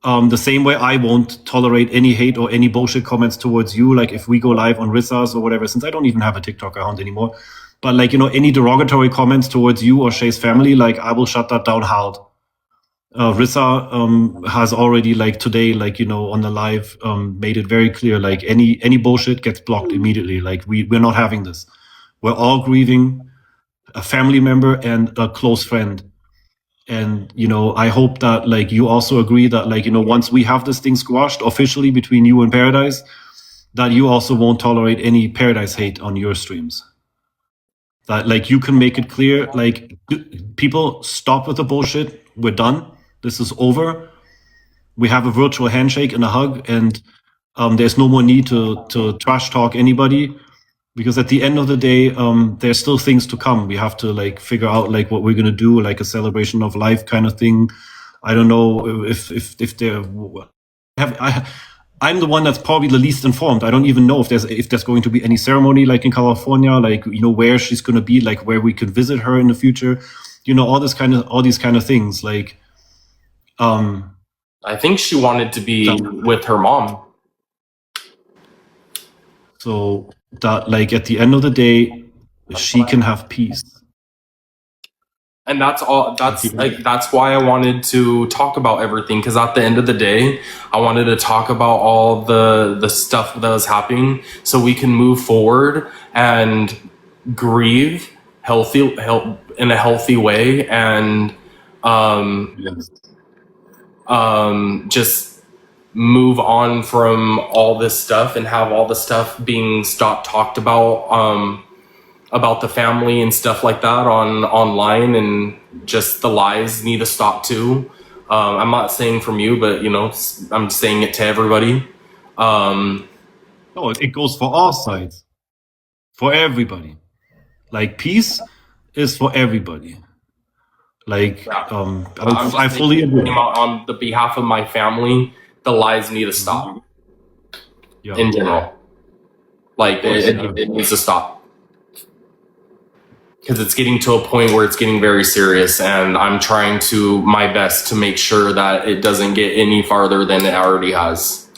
the same way I won't tolerate any hate or any bullshit comments towards you, like if we go live on Rissa's or whatever, since I don't even have a TikTok account anymore, but like, any derogatory comments towards you or Shay's family, like, I will shut that down hard. Rissa has already, like, today, like, on the live, made it very clear, like, any bullshit gets blocked immediately. Like, we're not having this. We're all grieving a family member and a close friend. And, I hope that, like, you also agree that, like, once we have this thing squashed officially between you and Pearadise, that you also won't tolerate any Pearadise hate on your streams. That, like, you can make it clear, like, people, stop with the bullshit. We're done. This is over. We have a virtual handshake and a hug, and there's no more need to trash talk anybody. Because at the end of the day, there's still things to come. We have to, like, figure out, like, what we're gonna do, like a celebration of life kind of thing. I don't know if I'm the one that's probably the least informed. I don't even know if there's going to be any ceremony, like in California, like, where she's gonna be, like, where we could visit her in the future. All these kind of things, like. I think she wanted to be with her mom. So that, like, at the end of the day, she can have peace. And that's all. That's why I wanted to talk about everything, because at the end of the day, I wanted to talk about all the stuff that was happening, so we can move forward and grieve in a healthy way, and Yes. just move on from all this stuff and have all the stuff being talked about the family and stuff like that online, and just the lies need to stop too. I'm not saying from you, but I'm saying it to everybody. No, it goes for all sides, for everybody. Like, peace is for everybody. Like, I fully agree. On the behalf of my family, the lies need to stop. Yeah. In general, like, it needs to stop. Because it's getting to a point where it's getting very serious, and I'm trying my best to make sure that it doesn't get any farther than it already has.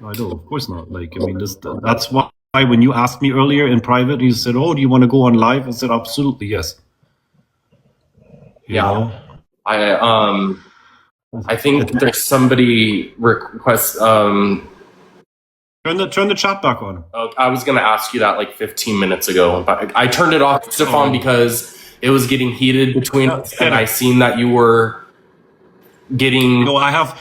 I know, of course not. Like, I mean, that's why when you asked me earlier in private, you said, "Oh, do you want to go on live?" I said, "Absolutely, yes." You know? I think there's somebody request. Turn the chat back on. I was gonna ask you that like 15 minutes ago, but I turned it off, Stefan, because it was getting heated between us, and I seen that you were getting. No, I have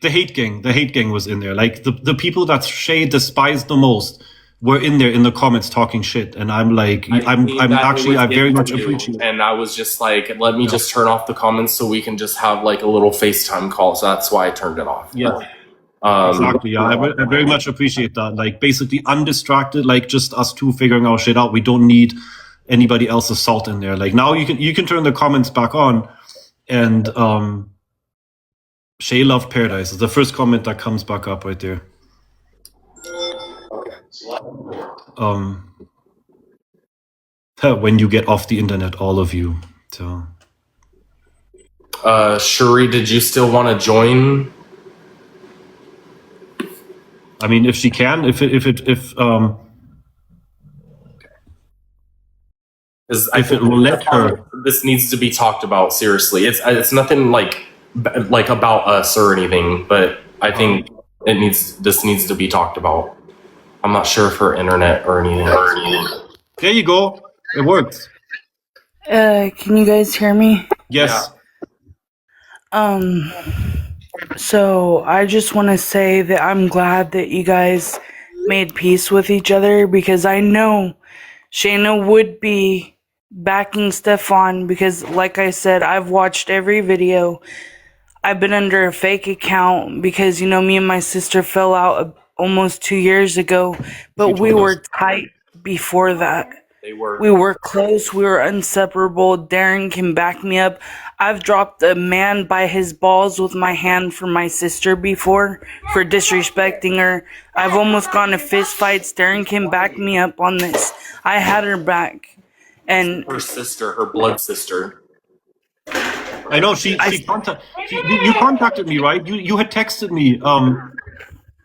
the hate gang. The hate gang was in there. Like, the people that Shay despised the most, were in there in the comments talking shit, and I'm like, I I'm think that actually, it was I very getting much to you, appreciate it. and I was just like, let me just turn off the comments so we can just have like a little FaceTime call. So that's why I turned it off. Yeah. But, Exactly. Yeah, I very much appreciate that. Like, basically undistracted, like just us two figuring our shit out. We don't need anybody else's salt in there. Like, now you can turn the comments back on, and Shay loved Paradise is the first comment that comes back up right there. When you get off the internet, all of you. So, Shuri, did you still want to join? I mean, if she can, if it will let her. This needs to be talked about seriously. It's nothing like about us or anything, but I think this needs to be talked about. I'm not sure for internet or anything. There you go. It works. Can you guys hear me? Yes. So I just want to say that I'm glad that you guys made peace with each other, because I know Shayna would be backing Stefan, because like I said, I've watched every video. I've been under a fake account because, you know, me and my sister fell out almost 2 years ago, but we were tight before that. We were close. We were inseparable. Darren can back me up. I've dropped a man by his balls with my hand for my sister before for disrespecting her. I've almost gone to fist fights. Darren can back me up on this. I had her back. And her sister, her blood sister. I know you contacted me, right? You had texted me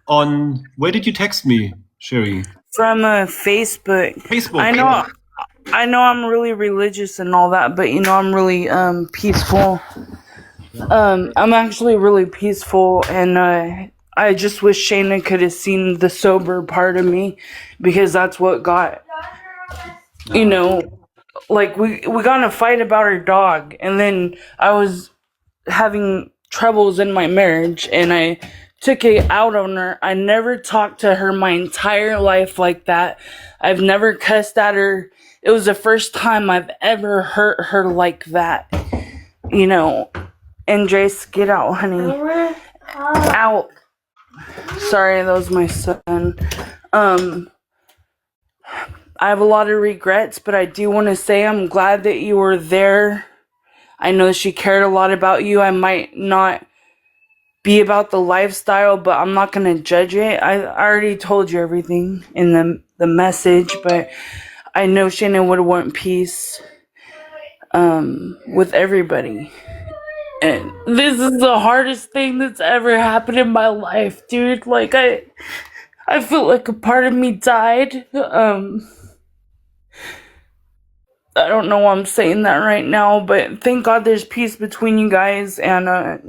on where did you text me, Sherry? From Facebook. Facebook. I know I'm really religious and all that, but you know I'm really peaceful. I'm actually really peaceful, and I just wish Shayna could have seen the sober part of me, because that's what got, you know, like we got in a fight about her dog, and then I was having troubles in my marriage, and I took it out on her. I never talked to her my entire life like that. I've never cussed at her. It was the first time I've ever hurt her like that. You know, Andres, get out, honey. Out. Sorry, that was my son. I have a lot of regrets, but I do want to say I'm glad that you were there. I know she cared a lot about you. I might not be about the lifestyle, but I'm not going to judge it. I already told you everything in the message, but I know Shannon would want peace with everybody. And this is the hardest thing that's ever happened in my life, dude. Like, I feel like a part of me died. I don't know why I'm saying that right now, but thank God there's peace between you guys, and I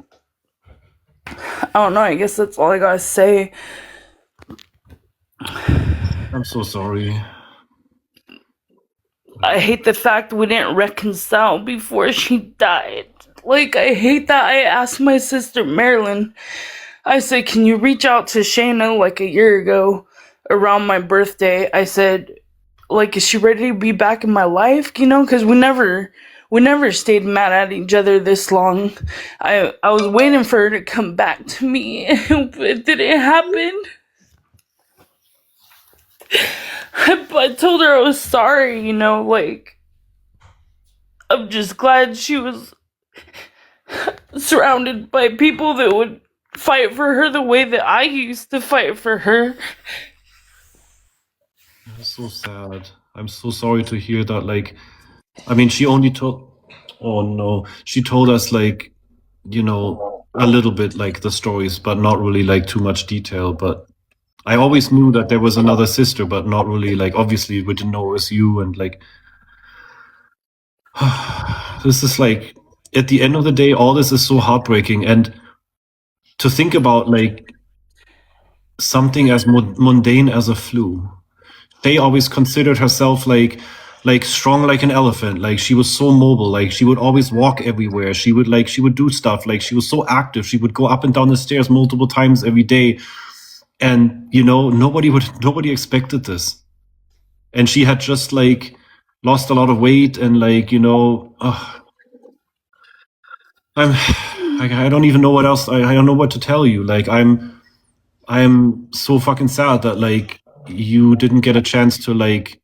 don't know, I guess that's all I gotta say. I'm so sorry. I hate the fact we didn't reconcile before she died. Like, I hate that. I asked my sister Marilyn, I said, can you reach out to Shayna like a year ago around my birthday? I said, like, is she ready to be back in my life? You know, because we never stayed mad at each other this long. I was waiting for her to come back to me, but it didn't happen. I told her I was sorry, you know, like, I'm just glad she was surrounded by people that would fight for her the way that I used to fight for her. That's so sad. I'm so sorry to hear that. Like, I mean, she only told, oh no, she told us, like, you know, a little bit, like, the stories, but not really, like, too much detail. But I always knew that there was another sister, but not really, like, obviously we didn't know it was you. And like, this is like, at the end of the day, all this is so heartbreaking. And to think about, like, something as mundane as a flu. They always considered herself like strong like an elephant. Like, she was so mobile. Like, she would always walk everywhere. She would do stuff. Like, she was so active. She would go up and down the stairs multiple times every day. And, you know, nobody expected this. And she had just like lost a lot of weight and like, you know, I don't even know what else. I don't know what to tell you. Like, I'm so fucking sad that like you didn't get a chance to like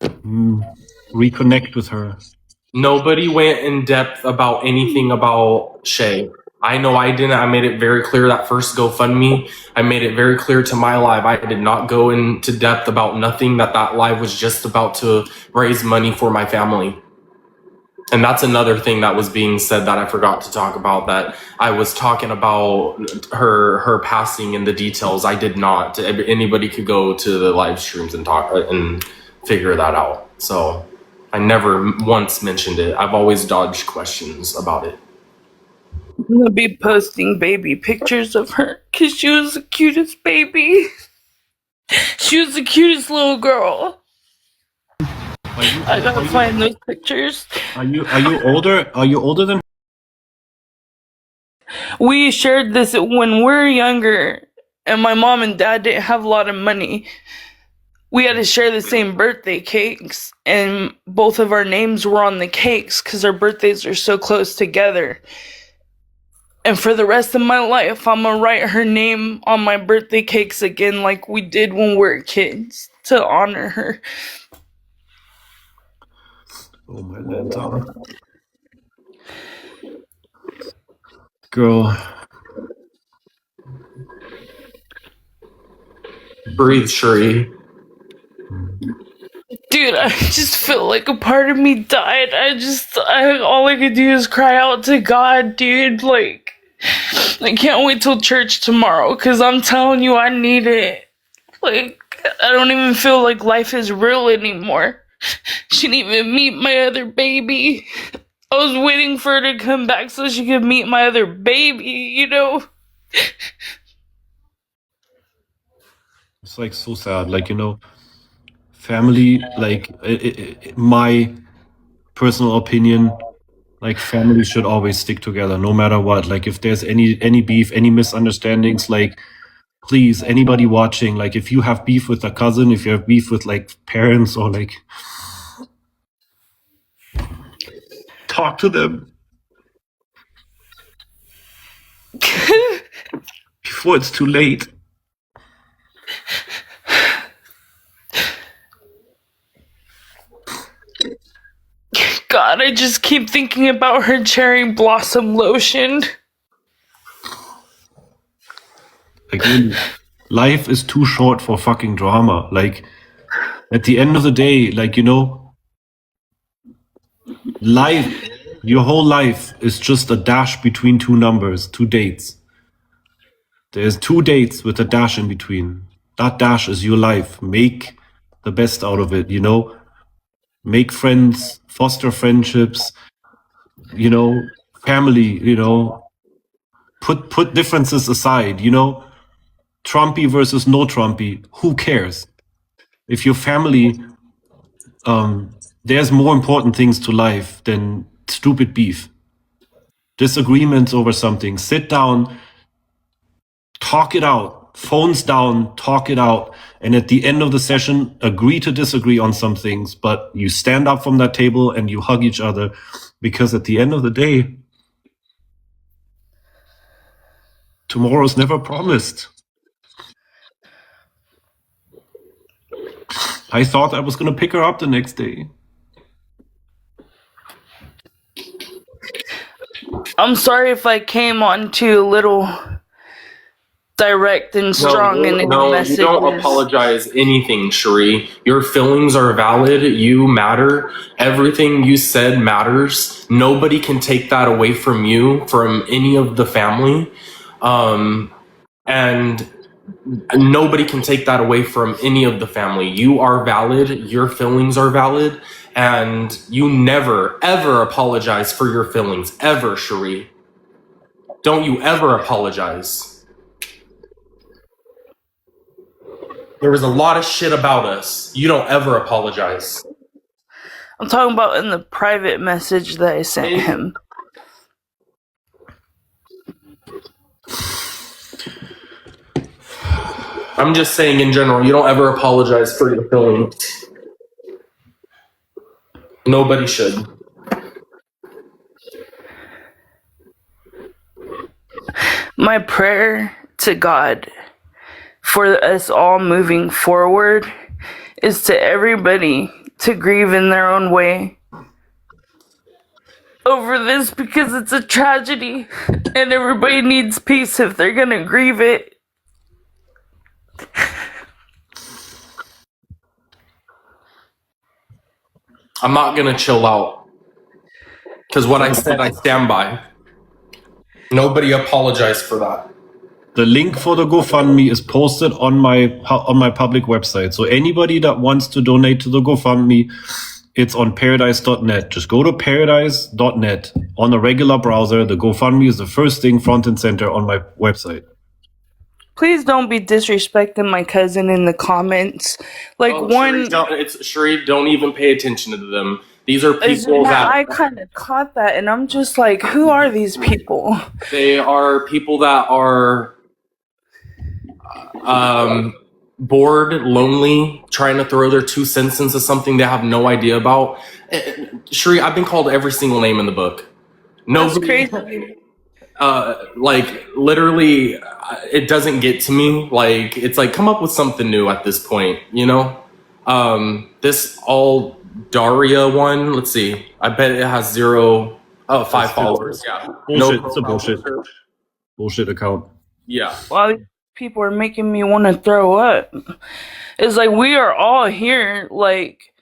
reconnect with her. Nobody went in depth about anything about Shay. I know I didn't. I made it very clear that first GoFundMe. I made it very clear to my live. I did not go into depth about nothing. That live was just about to raise money for my family. And that's another thing that was being said that I forgot to talk about, that I was talking about her passing and the details. I did not. Anybody could go to the live streams and talk and figure that out. So I never once mentioned it. I've always dodged questions about it. I'm gonna be posting baby pictures of her because she was the cutest baby. She was the cutest little girl. I gotta find those pictures. Are you older? Are you older than? We shared this when we were younger, and my mom and dad didn't have a lot of money. We had to share the same birthday cakes, and both of our names were on the cakes because our birthdays are so close together. And for the rest of my life, I'm gonna write her name on my birthday cakes again like we did when we were kids to honor her. Oh my Lanta. Girl. Breathe, Sheree. Dude, I just feel like a part of me died. All I could do is cry out to God, dude. Like, I can't wait till church tomorrow, because I'm telling you, I need it. Like, I don't even feel like life is real anymore. She didn't even meet my other baby. I was waiting for her to come back so she could meet my other baby, you know? It's like so sad. Like, you know, family, like my personal opinion, like family should always stick together no matter what. Like if there's any beef, any misunderstandings, like please, anybody watching, like if you have beef with a cousin, if you have beef with like parents or like, talk to them before it's too late. God, I just keep thinking about her cherry blossom lotion. Like really, life is too short for fucking drama. Like at the end of the day, like, you know, life, your whole life is just a dash between two numbers, two dates. There's two dates with a dash in between. That dash is your life. Make the best out of it, you know? Make friends, foster friendships, you know, family, you know, put differences aside, you know? Trumpy versus no Trumpy, who cares? If your family, there's more important things to life than stupid beef. Disagreements over something. Sit down, talk it out. Phones down, talk it out. And at the end of the session, agree to disagree on some things, but you stand up from that table and you hug each other, because at the end of the day, tomorrow's never promised. I thought I was going to pick her up the next day. I'm sorry if I came on too a little direct and strong in the messages. You don't apologize anything, Sheree. Your feelings are valid. You matter. Everything you said matters. Nobody can take that away from you, from any of the family. And nobody can take that away from any of the family. You are valid. Your feelings are valid. And you never, ever apologize for your feelings. Ever, Sheree. Don't you ever apologize. There was a lot of shit about us. You don't ever apologize. I'm talking about in the private message that I sent him. I'm just saying in general, you don't ever apologize for your feelings. Nobody should. My prayer to God for us all moving forward is to everybody to grieve in their own way over this, because it's a tragedy and everybody needs peace if they're gonna grieve it. I'm not gonna chill out because what I said I stand by. Nobody apologized for that. The link for the GoFundMe is posted on my public website. So anybody that wants to donate to the GoFundMe, it's on Pearadise.net. Just go to Pearadise.net on a regular browser. The GoFundMe is the first thing front and center on my website. Please don't be disrespecting my cousin in the comments. Like, Sheree, don't even pay attention to them. These are people that I kind of caught that, and I'm just like, who are these people? they are people that are bored, lonely, trying to throw their 2 cents into something they have no idea about. Sheree, I've been called every single name in the book. That's crazy. Like literally, it doesn't get to me. Like it's like come up with something new at this point, you know. This all Daria one. Let's see. I bet it has 5 followers. Yeah, bullshit. It's a bullshit account. Yeah. Well, these people are making me want to throw up. It's like we are all here, like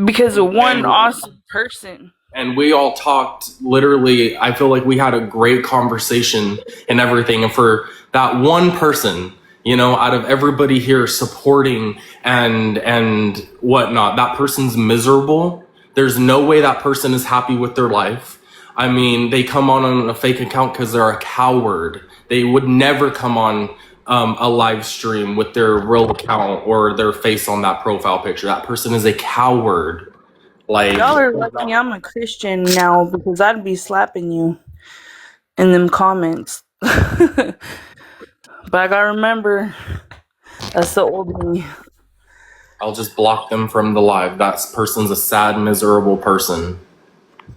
because of one awesome person. And we all talked literally, I feel like we had a great conversation and everything. And for that one person, you know, out of everybody here supporting and whatnot, that person's miserable. There's no way that person is happy with their life. I mean, they come on a fake account because they're a coward. They would never come on a live stream with their real account or their face on that profile picture. That person is a coward. Like, y'all are lucky I'm a Christian now, because I'd be slapping you in them comments. But I gotta remember, that's the old me. I'll just block them from the live. That person's a sad, miserable person.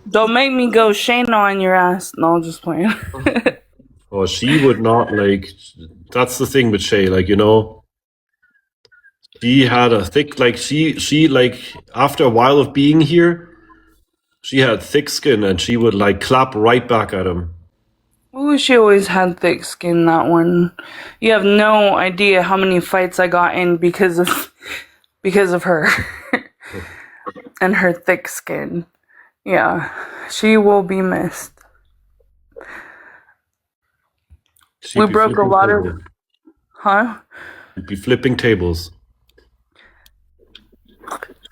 Don't make me go Shayna on your ass. No, I'm just playing. Oh, she would not like. That's the thing with Shay. Like, you know, she had a thick, like she like after a while of being here, she had thick skin and she would like clap right back at him. Ooh, she always had thick skin, that one. You have no idea how many fights I got in because of her and her thick skin. Yeah, she will be missed. She'd We be broke a flipping lot of... tables. Huh? She'd be flipping tables.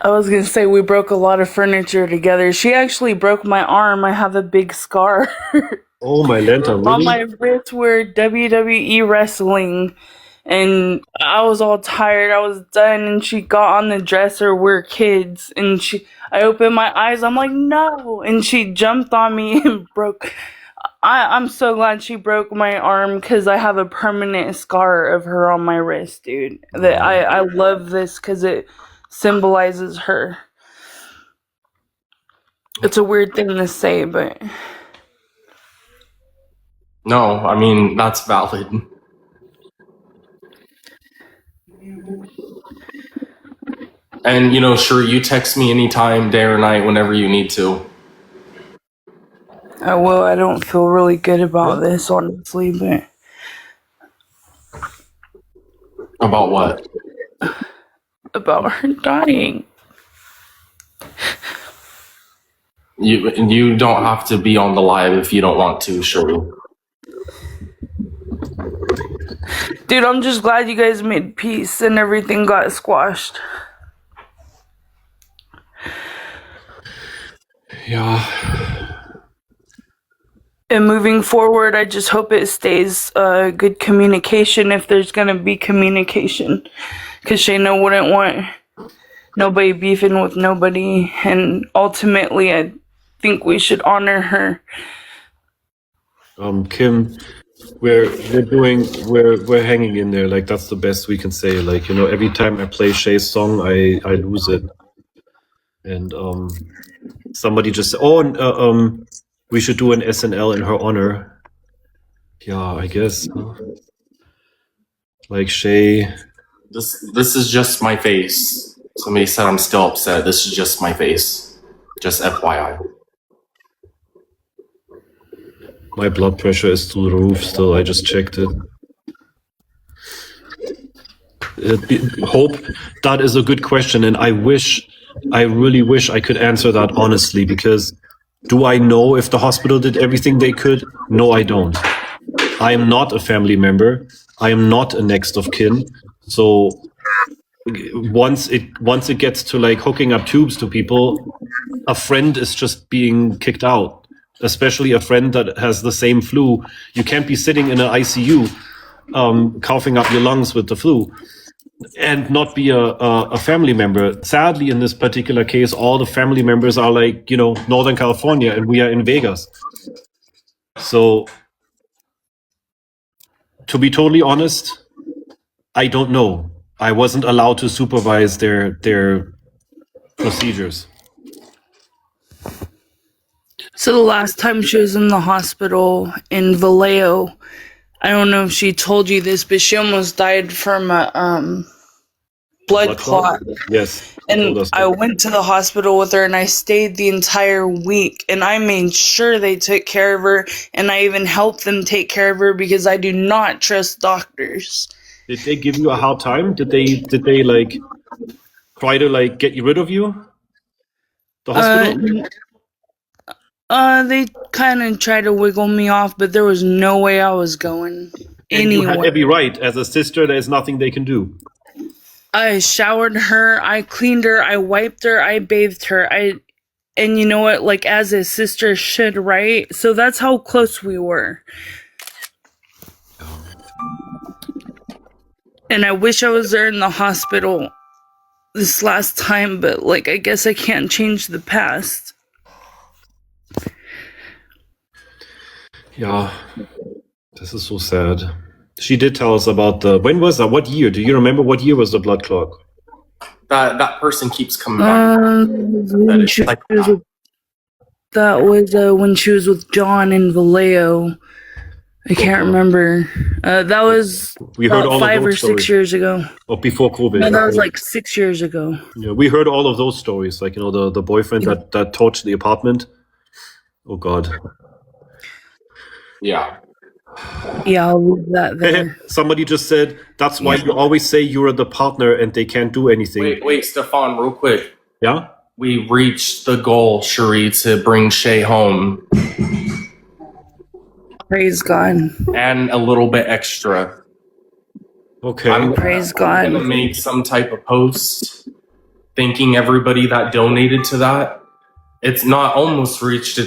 I was gonna say we broke a lot of furniture together. She actually broke my arm. I have a big scar Oh my lantern! on Really? my wrist where WWE wrestling, and I was all tired. I was done, and she got on the dresser. We're kids, and I opened my eyes. I'm like, no, and she jumped on me and broke. I'm so glad she broke my arm, because I have a permanent scar of her on my wrist, dude. That I love this because it symbolizes her. It's a weird thing to say, but No, I mean, that's valid. And, you know, sure, you text me anytime, day or night, whenever you need to. I will. I don't feel really good about this, honestly, but About what? about her dying. You don't have to be on the live if you don't want to, sure. Dude, I'm just glad you guys made peace and everything got squashed. Yeah. And moving forward, I just hope it stays good communication, if there's gonna be communication. Because Shayna wouldn't want nobody beefing with nobody. And ultimately, I think we should honor her. Kim, we're hanging in there. Like that's the best we can say. Like, you know, every time I play Shay's song, I lose it. And somebody just said, "Oh, we should do an SNL in her honor." Yeah, I guess. Like Shay. This is just my face. Somebody said I'm still upset. This is just my face. Just FYI. My blood pressure is through the roof still. I just checked it. Hope, that is a good question, and I really wish I could answer that honestly, because do I know if the hospital did everything they could? No, I don't. I am not a family member. I am not a next of kin. So once it gets to like hooking up tubes to people, a friend is just being kicked out, especially a friend that has the same flu. You can't be sitting in an ICU coughing up your lungs with the flu and not be a family member. Sadly, in this particular case, all the family members are like, you know, Northern California, and we are in Vegas. So to be totally honest, I don't know. I wasn't allowed to supervise their procedures. So the last time she was in the hospital in Vallejo, I don't know if she told you this, but she almost died from a blood clot. Yes. And I went to the hospital with her, and I stayed the entire week, and I made sure they took care of her, and I even helped them take care of her because I do not trust doctors. Did they give you a hard time? Did they like try to like get rid of you? The hospital? They kind of tried to wiggle me off, but there was no way I was going anywhere. You had every right. As a sister, there's nothing they can do. I showered her, I cleaned her, I wiped her, I bathed her. And you know what? Like, as a sister should, right? So that's how close we were. And I wish I was there in the hospital this last time, but like, I guess I can't change the past. Yeah, this is so sad. She did tell us about when was that? What year? Do you remember what year was the blood clot? That person keeps coming back. That was when she was with John in Vallejo. I can't remember. That was we heard all 5 of those or 6 years ago. Or before COVID. No, that was like 6 years ago. Yeah, we heard all of those stories. Like, you know, the boyfriend that torched the apartment. Oh God. Yeah. Yeah, I'll leave that there. Somebody just said that's why you always say you're the partner and they can't do anything. Wait, Stefan, real quick. Yeah? We reached the goal, Cherie, to bring Shay home. Praise God. And a little bit extra. Okay. Praise God. I'm gonna make some type of post thanking everybody that donated to that. It's not almost reached,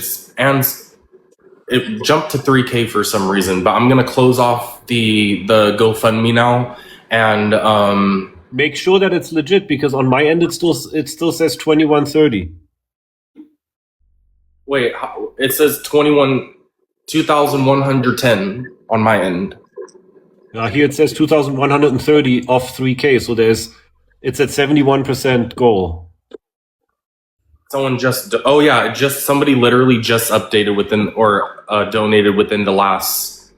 it jumped to 3K for some reason, but I'm gonna close off the GoFundMe now and make sure that it's legit, because on my end it still says 2130. Wait, it says 2,110 on my end. Here it says 2,130 off 3K, so it's at 71% goal. Someone somebody literally just updated donated within the last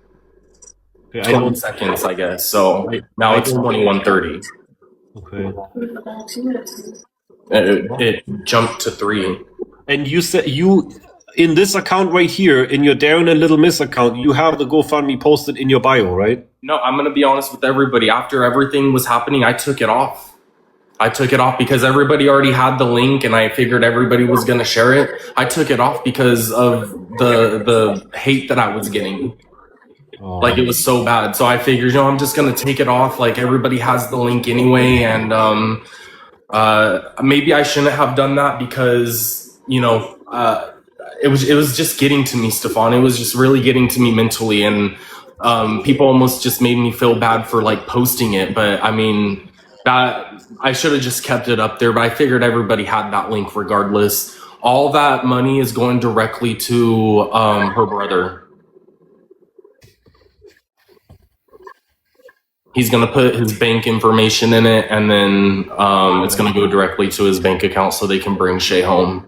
20 seconds, I guess. So now it's 2130. Okay. It jumped to 3. And you said in this account right here, in your Darren and Little Miss account, you have the GoFundMe posted in your bio, right? No, I'm gonna be honest with everybody. After everything was happening, I took it off. Because everybody already had the link and I figured everybody was going to share it. I took it off because of the hate that I was getting. Like, it was so bad. So I figured, I'm just going to take it off. Like, everybody has the link anyway. And maybe I shouldn't have done that because, it was just getting to me, Stefan. It was just really getting to me mentally. And people almost just made me feel bad for, like, posting it. But, I mean, I should have just kept it up there, but I figured everybody had that link regardless. All that money is going directly to her brother. He's gonna put his bank information in it, and then it's gonna go directly to his bank account so they can bring Shay home.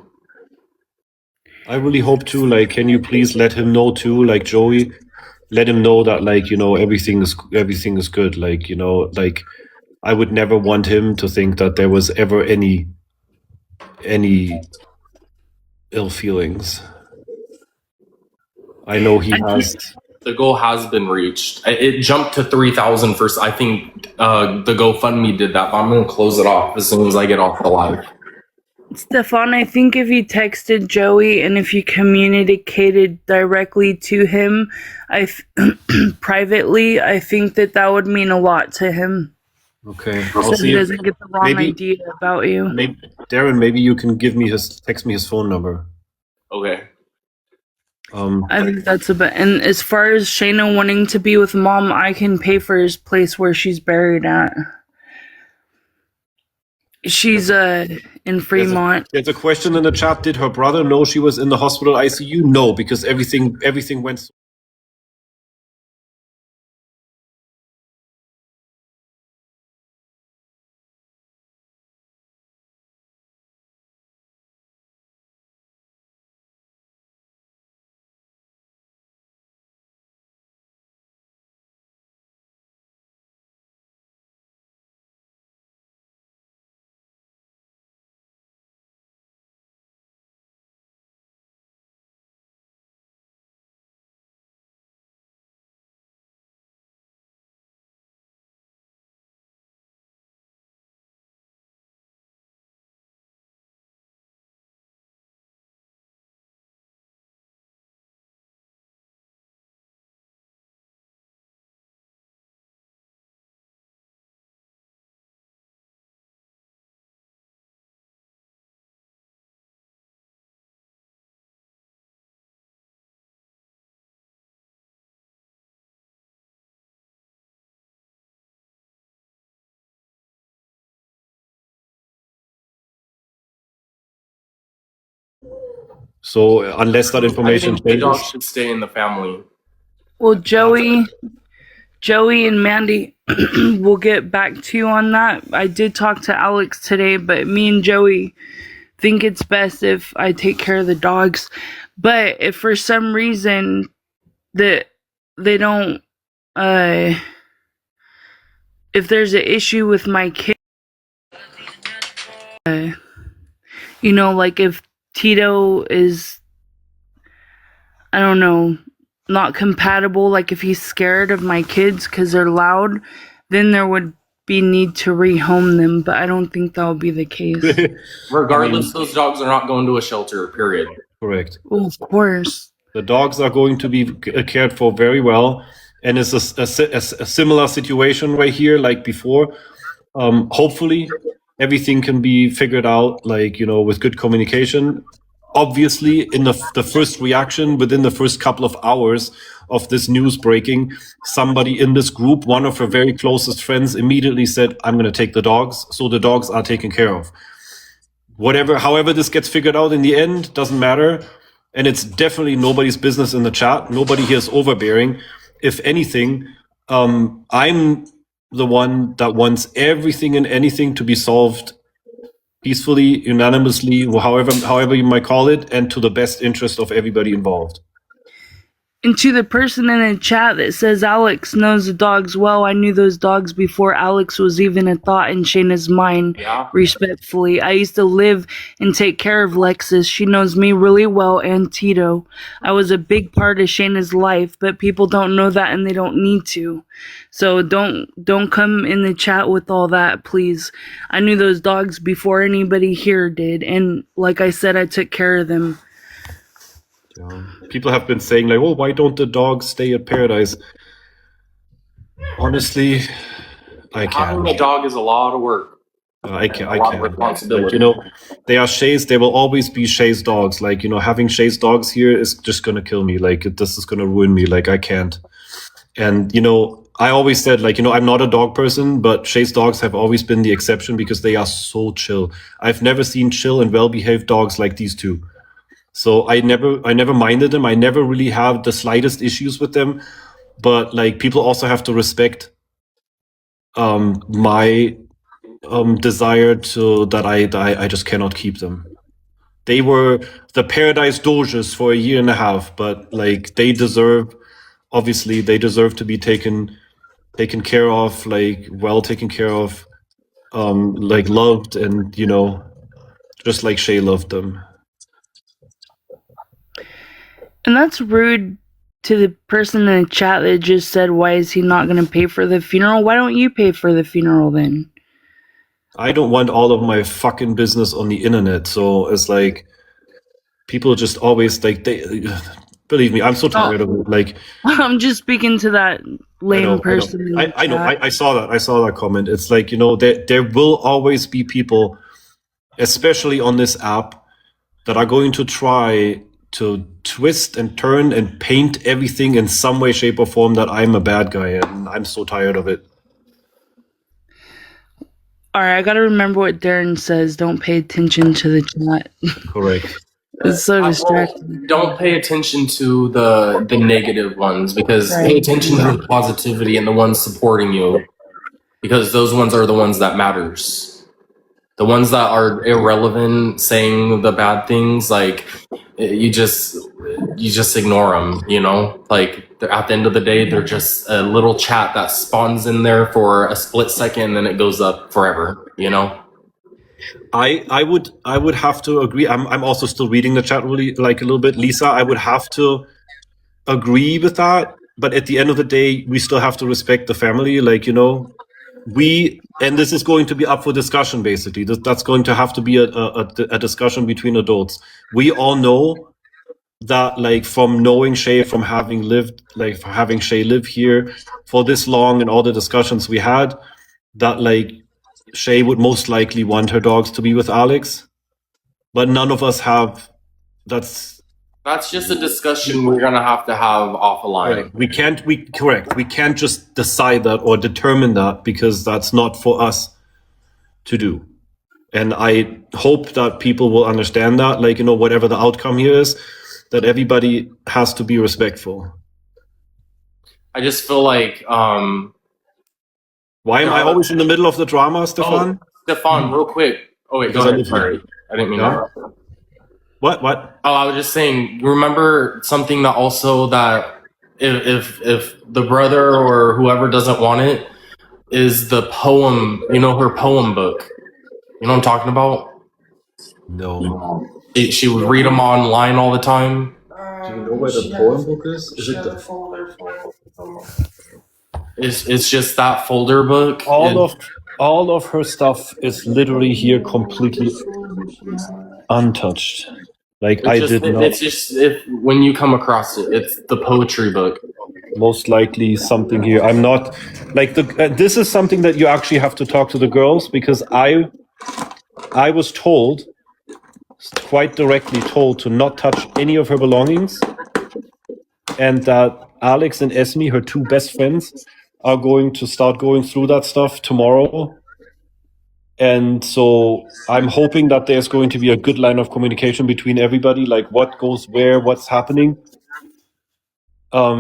I really hope to, like, can you please let him know too, like Joey, let him know that, like, you know, everything is good. Like, you know, like, I would never want him to think that there was ever any ill feelings. I know he has. The goal has been reached. It jumped to 3,000 first. I think the GoFundMe did that, but I'm gonna close it off as soon as I get off the live. Stefan, I think if you texted Joey and if you communicated directly to him, privately, I think that would mean a lot to him. Okay, So I'll see he if doesn't get the wrong idea about you. Darren, maybe you can text me his phone number. Okay. I think that's a bit. And as far as Shayna wanting to be with Mom, I can pay for his place where she's buried at. She's in Fremont. There's a question in the chat. Did her brother know she was in the hospital ICU? No, because everything went. So unless that information I think the dog changes, should stay in the family. Well, Joey and Mandy will get back to you on that. I did talk to Alex today, but me and Joey think it's best if I take care of the dogs. But if for some reason that they don't, if there's an issue with my kid, you know, like if Tito is, I don't know, not compatible, like if he's scared of my kids because they're loud, then there would be need to rehome them, but I don't think that will be the case. Regardless, those dogs are not going to a shelter, period. correct. Well, of course. The dogs are going to be cared for very well, and it's a similar situation right here, like before. Hopefully, everything can be figured out, like, you know, with good communication. Obviously, in the first reaction, within the first couple of hours of this news breaking, somebody in this group, one of her very closest friends, immediately said, "I'm going to take the dogs," so the dogs are taken care of. However this gets figured out in the end, doesn't matter. And it's definitely nobody's business in the chat. Nobody here is overbearing. If anything, I'm the one that wants everything and anything to be solved peacefully, unanimously, however you might call it, and to the best interest of everybody involved. And to the person in the chat that says Alex knows the dogs well, I knew those dogs before Alex was even a thought in Shayna's mind. Yeah. Respectfully, I used to live and take care of Lexus. She knows me really well, and Tito. I was a big part of Shayna's life, but people don't know that and they don't need to. So don't come in the chat with all that, please. I knew those dogs before anybody here did, and like I said, I took care of them. Yeah. People have been saying, like, "Oh, why don't the dogs stay at Pearadise?" Honestly, I Having can't. a dog is a lot of work. I can't. A lot of responsibility. Like, you know, they are Shay's. They will always be Shay's dogs. Like, you know, having Shay's dogs here is just gonna kill me. Like, this is gonna ruin me. Like, I can't. And, you know, I always said, like, you know, I'm not a dog person, but Shay's dogs have always been the exception because they are so chill. I've never seen chill and well-behaved dogs like these two. So I never minded them. I never really have the slightest issues with them. But, like, people also have to respect my desire to that I just cannot keep them. They were the Pearadise Doges for a year and a half, but like they deserve to be taken care of, like well taken care of, like loved, and just like Shay loved them. And that's rude to the person in the chat that just said, why is he not going to pay for the funeral? Why don't you pay for the funeral then? I don't want all of my fucking business on the internet, so it's like people just always like believe me, I'm so tired of it. Like I'm just speaking to that lame person. I know. I saw that. I saw that comment. It's like, there will always be people, especially on this app, that are going to try to twist and turn and paint everything in some way, shape, or form that I'm a bad guy, and I'm so tired of it. All right, I gotta remember what Darren says. Don't pay attention to the chat. Correct. It's so distracting. Don't pay attention to the negative ones, because pay attention to the positivity and the ones supporting you, because those ones are the ones that matters. The ones that are irrelevant, saying the bad things, like you just ignore them. Like at the end of the day, they're just a little chat that spawns in there for a split second, and then it goes up forever. I would have to agree. I'm also still reading the chat really like a little bit, Lisa. I would have to agree with that, but at the end of the day, we still have to respect the family. Like, and this is going to be up for discussion. Basically, that's going to have to be a discussion between adults. We all know that, like, from knowing Shay, from having Shay live here for this long, and all the discussions we had, that like Shay would most likely want her dogs to be with Alex, but none of us have. That's just a discussion we're gonna have off a line. Right. We can't just decide that or determine that, because that's not for us to do. And I hope that people will understand that, like, whatever the outcome here is, that everybody has to be respectful. I just feel like why am I always in the middle of the drama, Stefan? Stefan, real quick. Oh wait, go ahead. Sorry, I didn't mean that. What? Oh, I was just saying, remember something that also, that if the brother or whoever doesn't want it, is the poem, her poem book. You know what I'm talking about? No. She would read them online all the time. Do you know where the poem book is? Is it It's just that folder book. All of her stuff is literally here, completely untouched. Like, it's just when you come across it, it's the poetry book. Most likely something here. I'm not like this is something that you actually have to talk to the girls, because I was told, quite directly told, to not touch any of her belongings, and that Alex and Esme, her two best friends, are going to start going through that stuff tomorrow. And so I'm hoping that there's going to be a good line of communication between everybody, like what goes where, what's happening. I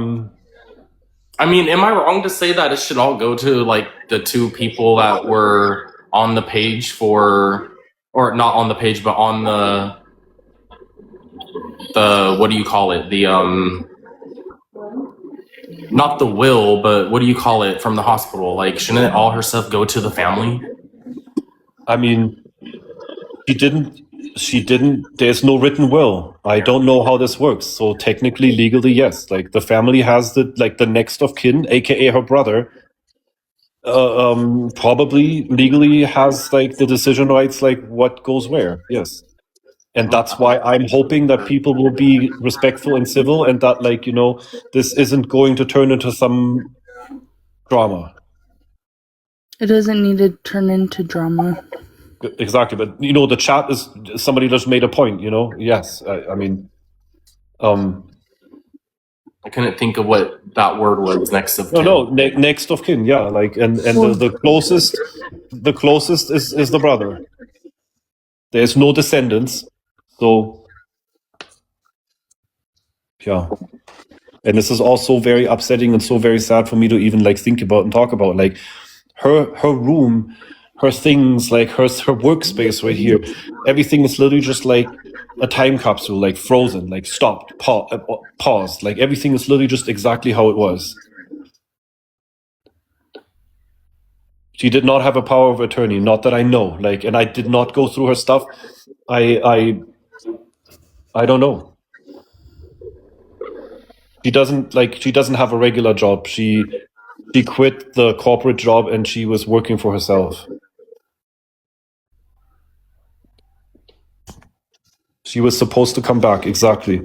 mean, am I wrong to say that it should all go to like the two people that were on the page or not on the page, but on the what do you call it? The not the will, but what do you call it, from the hospital? Like, shouldn't all her stuff go to the family? I mean, she didn't, there's no written will. I don't know how this works. So technically, legally, yes. Like, the family has the next of kin, aka her brother, probably legally has like the decision rights, like what goes where. Yes. And that's why I'm hoping that people will be respectful and civil, and that, like, this isn't going to turn into some drama. It doesn't need to turn into drama. Exactly, but the chat is, somebody just made a point. Yes, I mean, I couldn't think of what that word was. Next of kin. Next of kin. Yeah, like, and the closest is the brother. There's no descendants, so yeah. And this is also very upsetting and so very sad for me to even like think about and talk about. Like, her room, her things, like her workspace right here, everything is literally just like a time capsule, like frozen, like stopped, paused. Like everything is literally just exactly how it was. She did not have a power of attorney, not that I know. Like, and I did not go through her stuff. I don't know. She doesn't have a regular job. She quit the corporate job and she was working for herself. She was supposed to come back, exactly.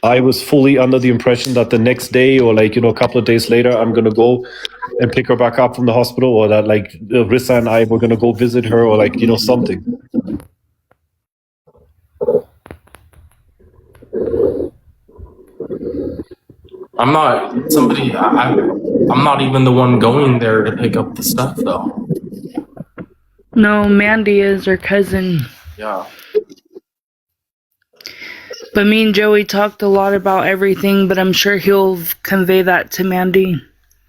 I was fully under the impression that the next day or like, a couple of days later, I'm going to go and pick her back up from the hospital, or that like Rissa and I were going to go visit her, or like, something. I'm not even the one going there to pick up the stuff though. No, Mandy is her cousin. Yeah. But me and Joey talked a lot about everything, but I'm sure he'll convey that to Mandy.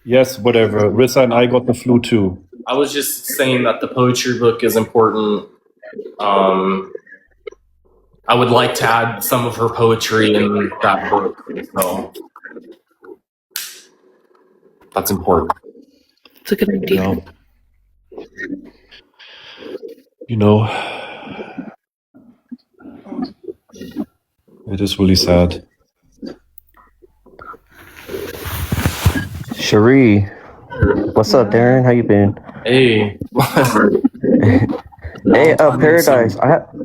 Yes, whatever. Rissa and I got the flu too. I was just saying that the poetry book is important. I would like to add some of her poetry in that book, so that's important. It's a good idea. It is really sad. Cherie, what's up, Darren? How you been? Hey. Hey, Paradise.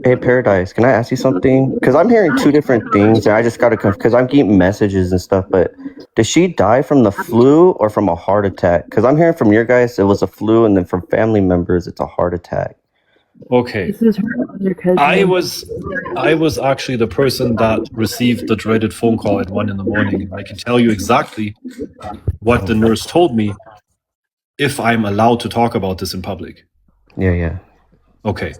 Hey, Paradise. Can I ask you something? Because I'm hearing two different things, and I just gotta because I'm getting messages and stuff. But did she die from the flu or from a heart attack? Because I'm hearing from your guys it was a flu, and then from family members it's a heart attack. Okay. This is her other cousin. I was actually the person that received the dreaded phone call at 1 a.m. I can tell you exactly what the nurse told me if I'm allowed to talk about this in public. Yeah. Okay.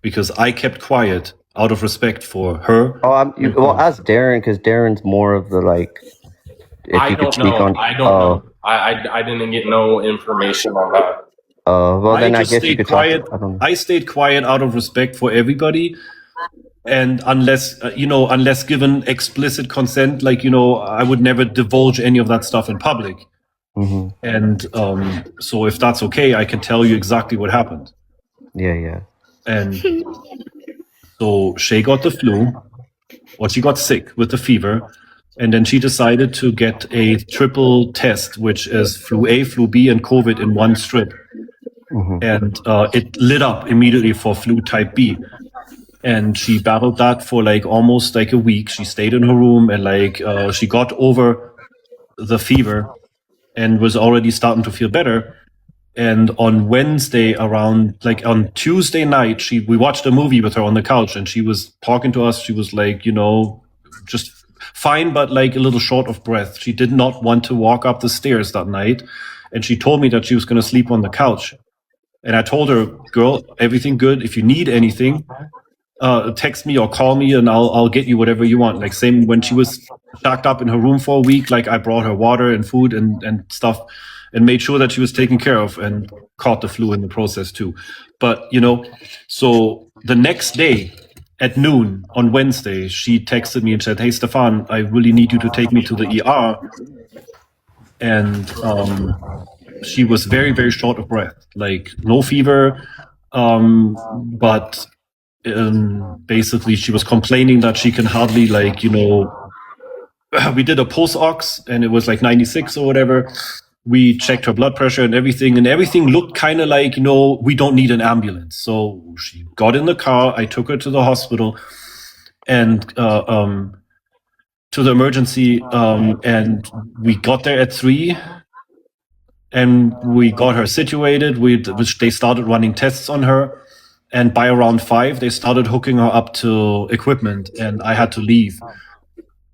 Because I kept quiet out of respect for her. Well, ask Darren, because Darren's more of the like. I don't know. I didn't get no information on that. Well, then I guess you could quiet. talk. I stayed quiet out of respect for everybody, and unless given explicit consent, I would never divulge any of that stuff in public. Mm-hmm. And so, if that's okay, I can tell you exactly what happened. Yeah. And so Shay got the flu, or she got sick with the fever, and then she decided to get a triple test, which is flu A, flu B, and COVID in one strip. Mm-hmm. And it lit up immediately for flu type B. And she battled that for almost a week. She stayed in her room and she got over the fever and was already starting to feel better. And on Wednesday on Tuesday night, we watched a movie with her on the couch, and she was talking to us. She was just fine, but a little short of breath. She did not want to walk up the stairs that night. And she told me that she was going to sleep on the couch. And I told her, girl, everything good. If you need anything, text me or call me and I'll get you whatever you want. Same when she was locked up in her room for a week, I brought her water and food and stuff and made sure that she was taken care of, and caught the flu in the process too. But, so the next day at noon on Wednesday, she texted me and said, hey, Stefan, I really need you to take me to the ER. And she was very, very short of breath, no fever, but basically she was complaining that she can hardly we did a pulse ox and it was 96 or whatever. We checked her blood pressure and everything looked kind of we don't need an ambulance. So she got in the car. I took her to the hospital and to the emergency, and we got there at 3. And we got her situated. They started running tests on her. And by around 5, they started hooking her up to equipment, and I had to leave.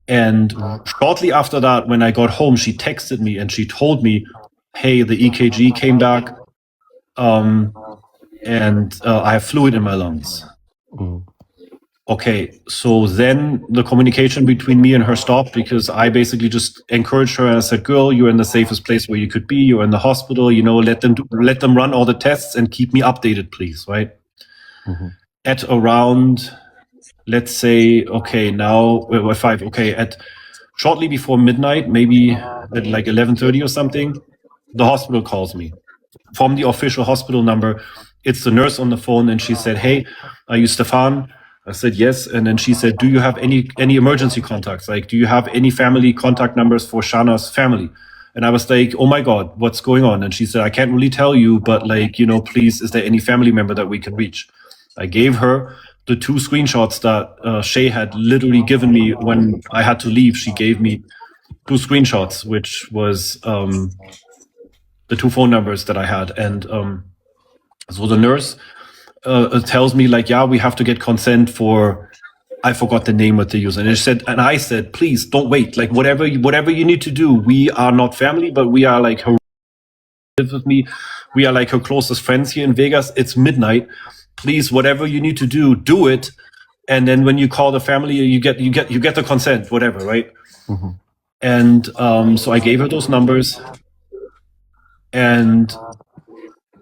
And shortly after that, when I got home, she texted me and she told me, hey, the EKG came back, and I have fluid in my lungs. Mm. Okay, so then the communication between me and her stopped because I basically just encouraged her and I said, "Girl, you're in the safest place where you could be. You're in the hospital. You know, let them run all the tests and keep me updated, please." Right? At around, let's say, okay, now 5. Okay, at shortly before midnight, maybe at like 11:30 or something, the hospital calls me from the official hospital number. It's the nurse on the phone, and she said, "Hey, are you Stefan?" I said yes, and then she said, "Do you have any emergency contacts? Like, do you have any family contact numbers for Shana's family?" And I was like, "Oh my God, what's going on?" And she said, "I can't really tell you, but like, you know, please, is there any family member that we can reach?" I gave her the 2 screenshots that Shay had literally given me when I had to leave. She gave me 2 screenshots, which was the 2 phone numbers that I had, and so the nurse tells me like, "Yeah, we have to get consent for." I forgot the name of the user, and I said, "Please don't wait. Like whatever you need to do. We are not family, but we are like her lives with me. We are like her closest friends here in Vegas. It's midnight. Please, whatever you need to do it. And then when you call the family, you get the consent, whatever, right?" And so I gave her those numbers, and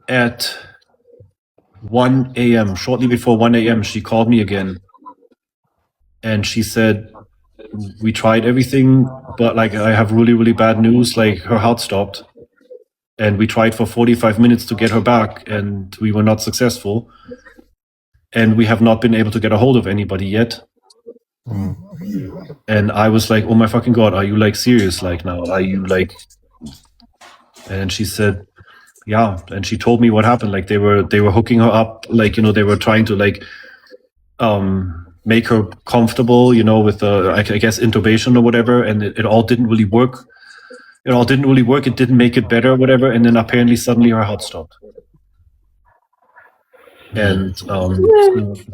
at 1 a.m., shortly before 1 a.m., she called me again, and she said, "We tried everything, but like I have really, really bad news. Like her heart stopped, and we tried for 45 minutes to get her back, and we were not successful, and we have not been able to get a hold of anybody yet." And I was like, "Oh my fucking God, are you like serious? Like now, are you like?" And she said, "Yeah." And she told me what happened. Like they were hooking her up. Like, you know, they were trying to like make her comfortable, you know, with I guess intubation or whatever. And it all didn't really work. It all didn't really work. It didn't make it better or whatever. And then apparently suddenly her heart stopped. And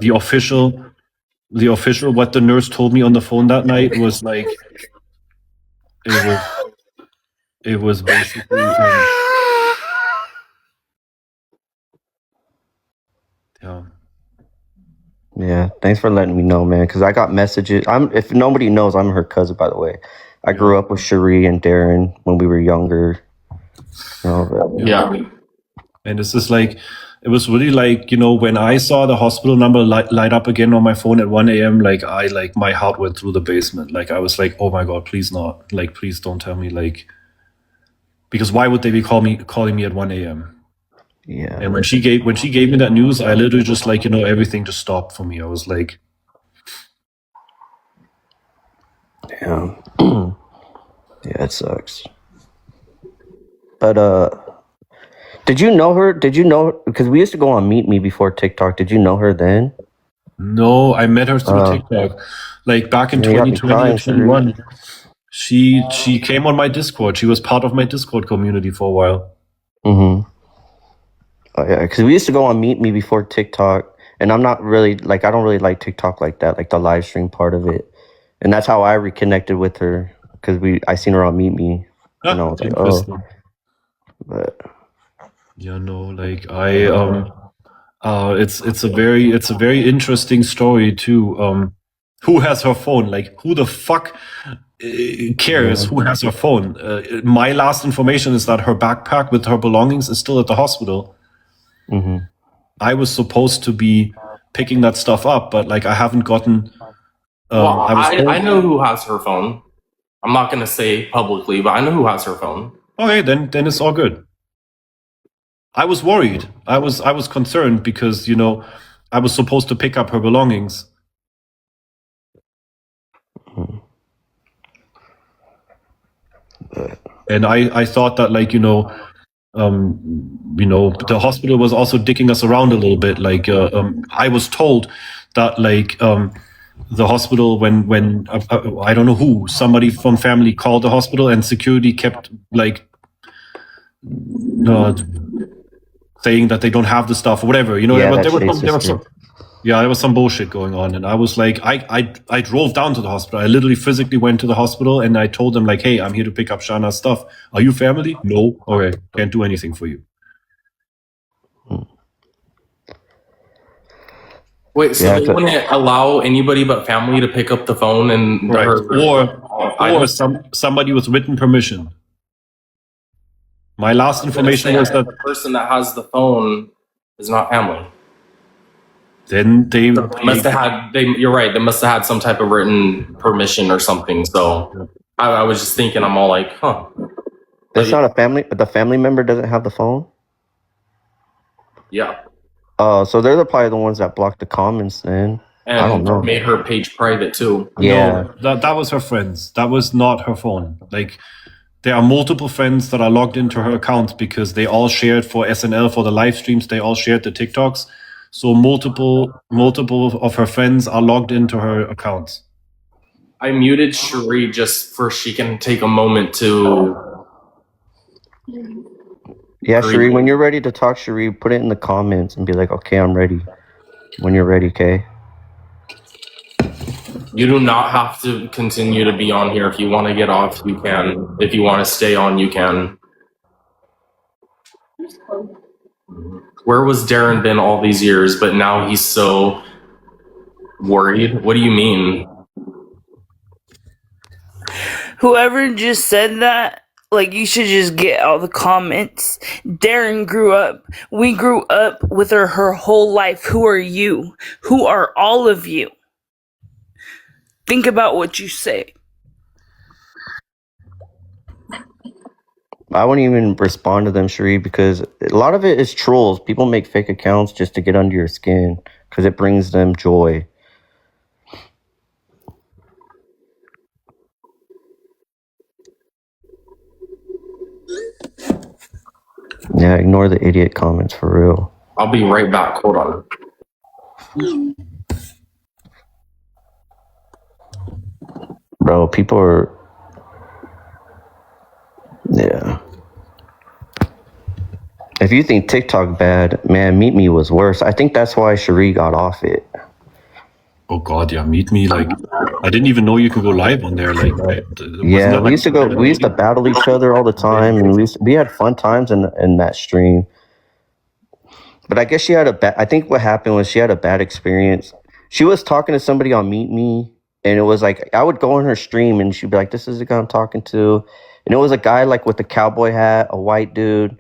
the official, what the nurse told me on the phone that night was like, it was basically, yeah. Yeah, thanks for letting me know, man. Because I got messages. If nobody knows, I'm her cousin, by the way. I grew up with Cherie and Darren when we were younger. Yeah. And this is like, it was really like, you know, when I saw the hospital number light up again on my phone at 1 a.m., like my heart went through the basement. Like I was like, oh my God, please not. Like, please don't tell me, like, because why would they be calling me at 1 a.m.? Yeah. And when she gave me that news, I literally just like, you know, everything just stopped for me. I was like, yeah. Yeah, it sucks. But did you know her? Because we used to go on Meet Me before TikTok. Did you know her then? no, I met her through TikTok. Like back in 2020 or 21. She came on my Discord. She was part of my Discord community for a while. Mm-hmm. Oh, yeah, because we used to go on Meet Me before TikTok, and I'm not really like I don't really like TikTok like that, like the live stream part of it, and that's how I reconnected with her because I seen her on Meet Me, and I was like, oh, but yeah, no, like it's a very interesting story too. Who has her phone? Like who the fuck cares who has her phone? My last information is that her backpack with her belongings is still at the hospital. I was supposed to be picking that stuff up, but like I haven't gotten. I know who has her phone. I'm not gonna say publicly, but I know who has her phone. Okay, then it's all good. I was worried. I was concerned because, you know, I was supposed to pick up her belongings. And I thought that, like, you know, the hospital was also dicking us around a little bit. Like, I was told that, like, the hospital, when I don't know who, somebody from family called the hospital and security kept, like, saying that they don't have the stuff or whatever, you know. Yeah, there was some bullshit going on, and I was like, I drove down to the hospital. I literally physically went to the hospital, and I told them like, hey, I'm here to pick up Shana's stuff. Are you family? No. Okay, can't do anything for you. Wait, so Yeah, they wouldn't allow anybody but family to pick up the phone and Right. I Or don't- somebody with written permission. My last I was gonna information say, was that the person that has the phone is not family. then they Must have had. You're right. They must have had some type of written permission or something. So I was just thinking. I'm all like, huh. That's not a family. The family member doesn't have the phone. Yeah. So they're probably the ones that blocked the comments. Then And I don't know. made her page private too. Yeah. No, that was her friends. That was not her phone. Like, there are multiple friends that are logged into her accounts because they all shared for SNL, for the live streams. They all shared the TikToks. So multiple of her friends are logged into her accounts. I muted Cherie just for she can take a moment to. Yeah, Cherie, when you're ready to talk, Cherie, put it in the comments and be like, okay, I'm ready. When you're ready, okay? You do not have to continue to be on here. If you want to get off, you can. If you want to stay on, you can. Where was Darren been all these years, but now he's so worried? What do you mean? Whoever just said that, like, you should just get all the comments. Darren grew up. We grew up with her whole life. Who are you? Who are all of you? Think about what you say. I wouldn't even respond to them, Cherie, because a lot of it is trolls. People make fake accounts just to get under your skin because it brings them joy. Yeah, ignore the idiot comments for real. I'll be right back. Hold on. Bro, people are... Yeah. If you think TikTok bad, man, Meet Me was worse. I think that's why Cherie got off it. Oh God, yeah, Meet Me. Like, I didn't even know you could go live on there. Like, yeah, we used to battle each other all the time, and we had fun times in that stream. But I guess she had I think what happened was she had a bad experience. She was talking to somebody on Meet Me, and it was like, I would go on her stream and she'd be like, this is the guy I'm talking to. And it was a guy like with a cowboy hat, a white dude,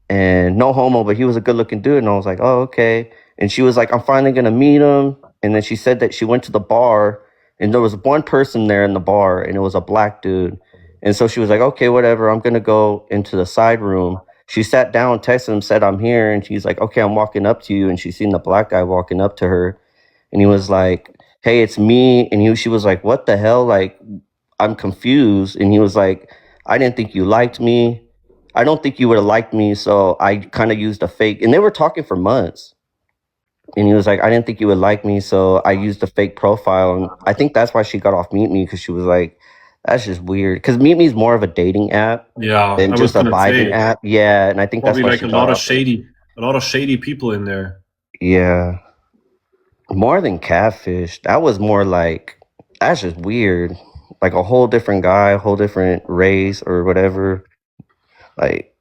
and no homo, but he was a good looking dude. And I was like, oh, okay. And she was like, I'm finally going to meet him. And then she said that she went to the bar and there was one person there in the bar and it was a black dude. And so she was like, okay, whatever. I'm going to go into the side room. She sat down, texted him, said, I'm here. And she's like, okay, I'm walking up to you. And she seen the black guy walking up to her. And he was like, hey, it's me. And she was like, what the hell? Like, I'm confused. And he was like, I didn't think you liked me. I don't think you would have liked me. So I kind of used a fake. And they were talking for months. And he was like, I didn't think you would like me. So I used a fake profile. And I think that's why she got off Meet Me, because she was like, that's just weird. Because Meet Me is more of a dating app than just a vibing app. Yeah. And I think that's why like a lot of shady people in there. Yeah. More than catfish. That was more like, that's just weird. Like a whole different guy, a whole different race or whatever. Like,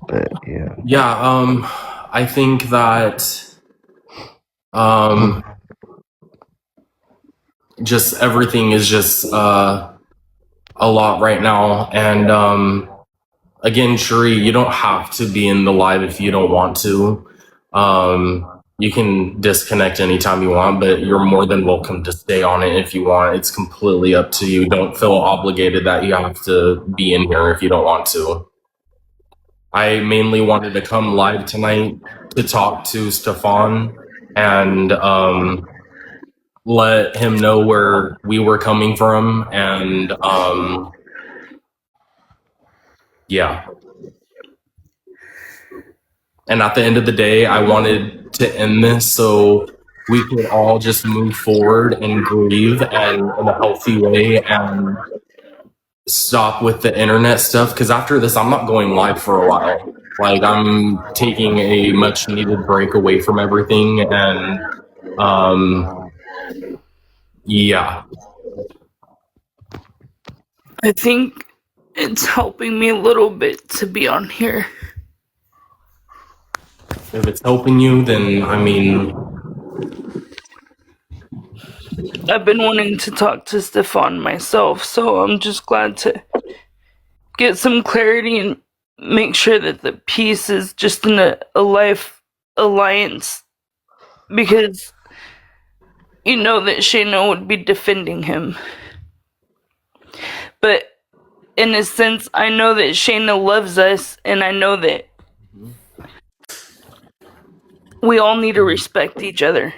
but yeah. Yeah, I think that just everything is just a lot right now. And again, Cherie, you don't have to be in the live if you don't want to. You can disconnect anytime you want, but you're more than welcome to stay on it if you want. It's completely up to you. Don't feel obligated that you have to be in here if you don't want to. I mainly wanted to come live tonight to talk to Stefan and let him know where we were coming from. And yeah. And at the end of the day, I wanted to end this so we could all just move forward and grieve and in a healthy way and stop with the internet stuff. Because after this, I'm not going live for a while. Like, I'm taking a much needed break away from everything. And yeah. I think it's helping me a little bit to be on here. If it's helping you, then I mean, I've been wanting to talk to Stefan myself, so I'm just glad to get some clarity and make sure that the peace is just in a life alliance, because you know that Shayna would be defending him. But in a sense, I know that Shayna loves us, and I know that we all need to respect each other.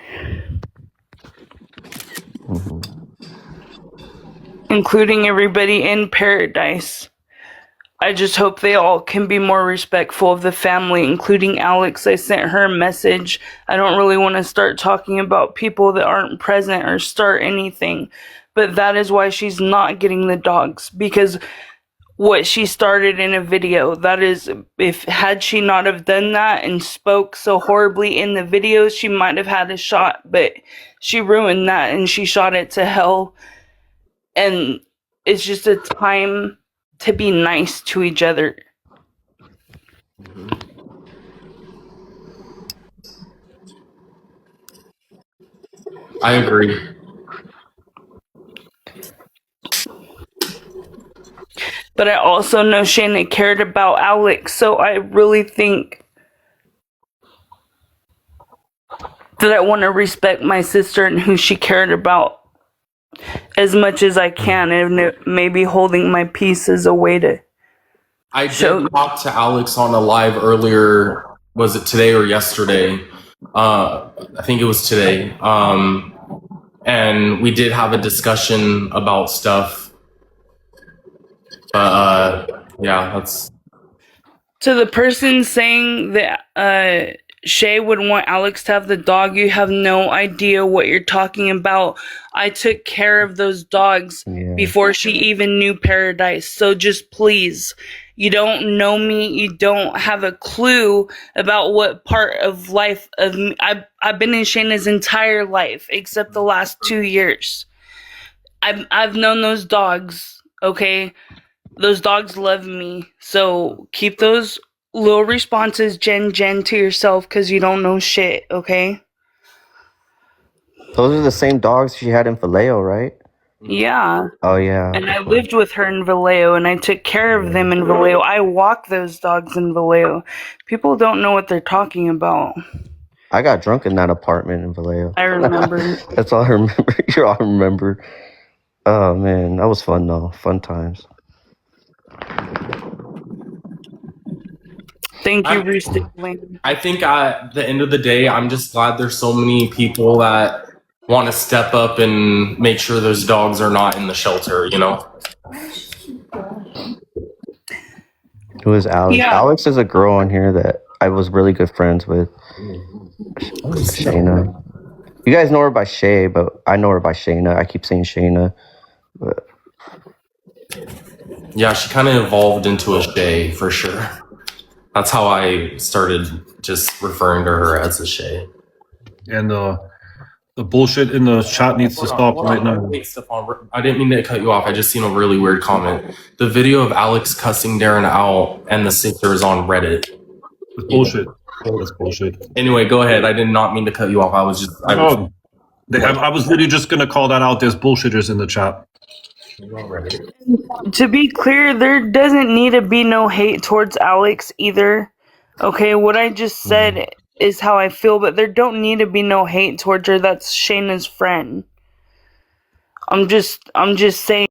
Including everybody in Pearadise. I just hope they all can be more respectful of the family, including Alex. I sent her a message. I don't really want to start talking about people that aren't present or start anything, but that is why she's not getting the dogs, because what she started in a video, that is, if had she not have done that and spoke so horribly in the video, she might have had a shot, but she ruined that and she shot it to hell. And it's just a time to be nice to each other. I agree. But I also know Shayna cared about Alex, so I really think that I want to respect my sister and who she cared about as much as I can, and maybe holding my peace is a way to I did talk to Alex on a live earlier. Was it today or yesterday? I think it was today. And we did have a discussion about stuff. Yeah, that's. To the person saying that Shay would want Alex to have the dog, you have no idea what you're talking about. I took care of those dogs before she even knew Pearadise. So just please, you don't know me. You don't have a clue about what part of life of me. I've been in Shayna's entire life except the last 2 years. I've known those dogs, okay? Those dogs love me, so keep those little responses, Jen, to yourself, because you don't know shit, okay? Those are the same dogs she had in Vallejo, right? Yeah. Oh, yeah. And I lived with her in Vallejo, and I took care of them in Vallejo. I walk those dogs in Vallejo. People don't know what they're talking about. I got drunk in that apartment in Vallejo. I remember. That's all I remember. You all remember. Oh, man. That was fun, though. Fun times. Thank you, Rooster. I think at the end of the day, I'm just glad there's so many people that want to step up and make sure those dogs are not in the shelter, you know? Who is Alex? Yeah. Alex is a girl on here that I was really good friends with. Shayna. You guys know her by Shay, but I know her by Shayna. I keep saying Shayna. But Yeah, she kind of evolved into a Shay for sure. That's how I started just referring to her as a Shay. And the bullshit in the chat needs to stop right now. Wait, Stefan, I didn't mean to cut you off. I just seen a really weird comment. The video of Alex cussing Darren out and the sister is on Reddit. It's bullshit. That's bullshit. Anyway, go ahead. I did not mean to cut you off. I was literally just gonna call that out. There's bullshitters in the chat. To be clear, there doesn't need to be no hate towards Alex either. Okay, what I just said is how I feel, but there don't need to be no hate towards her. That's Shayna's friend. I'm just saying.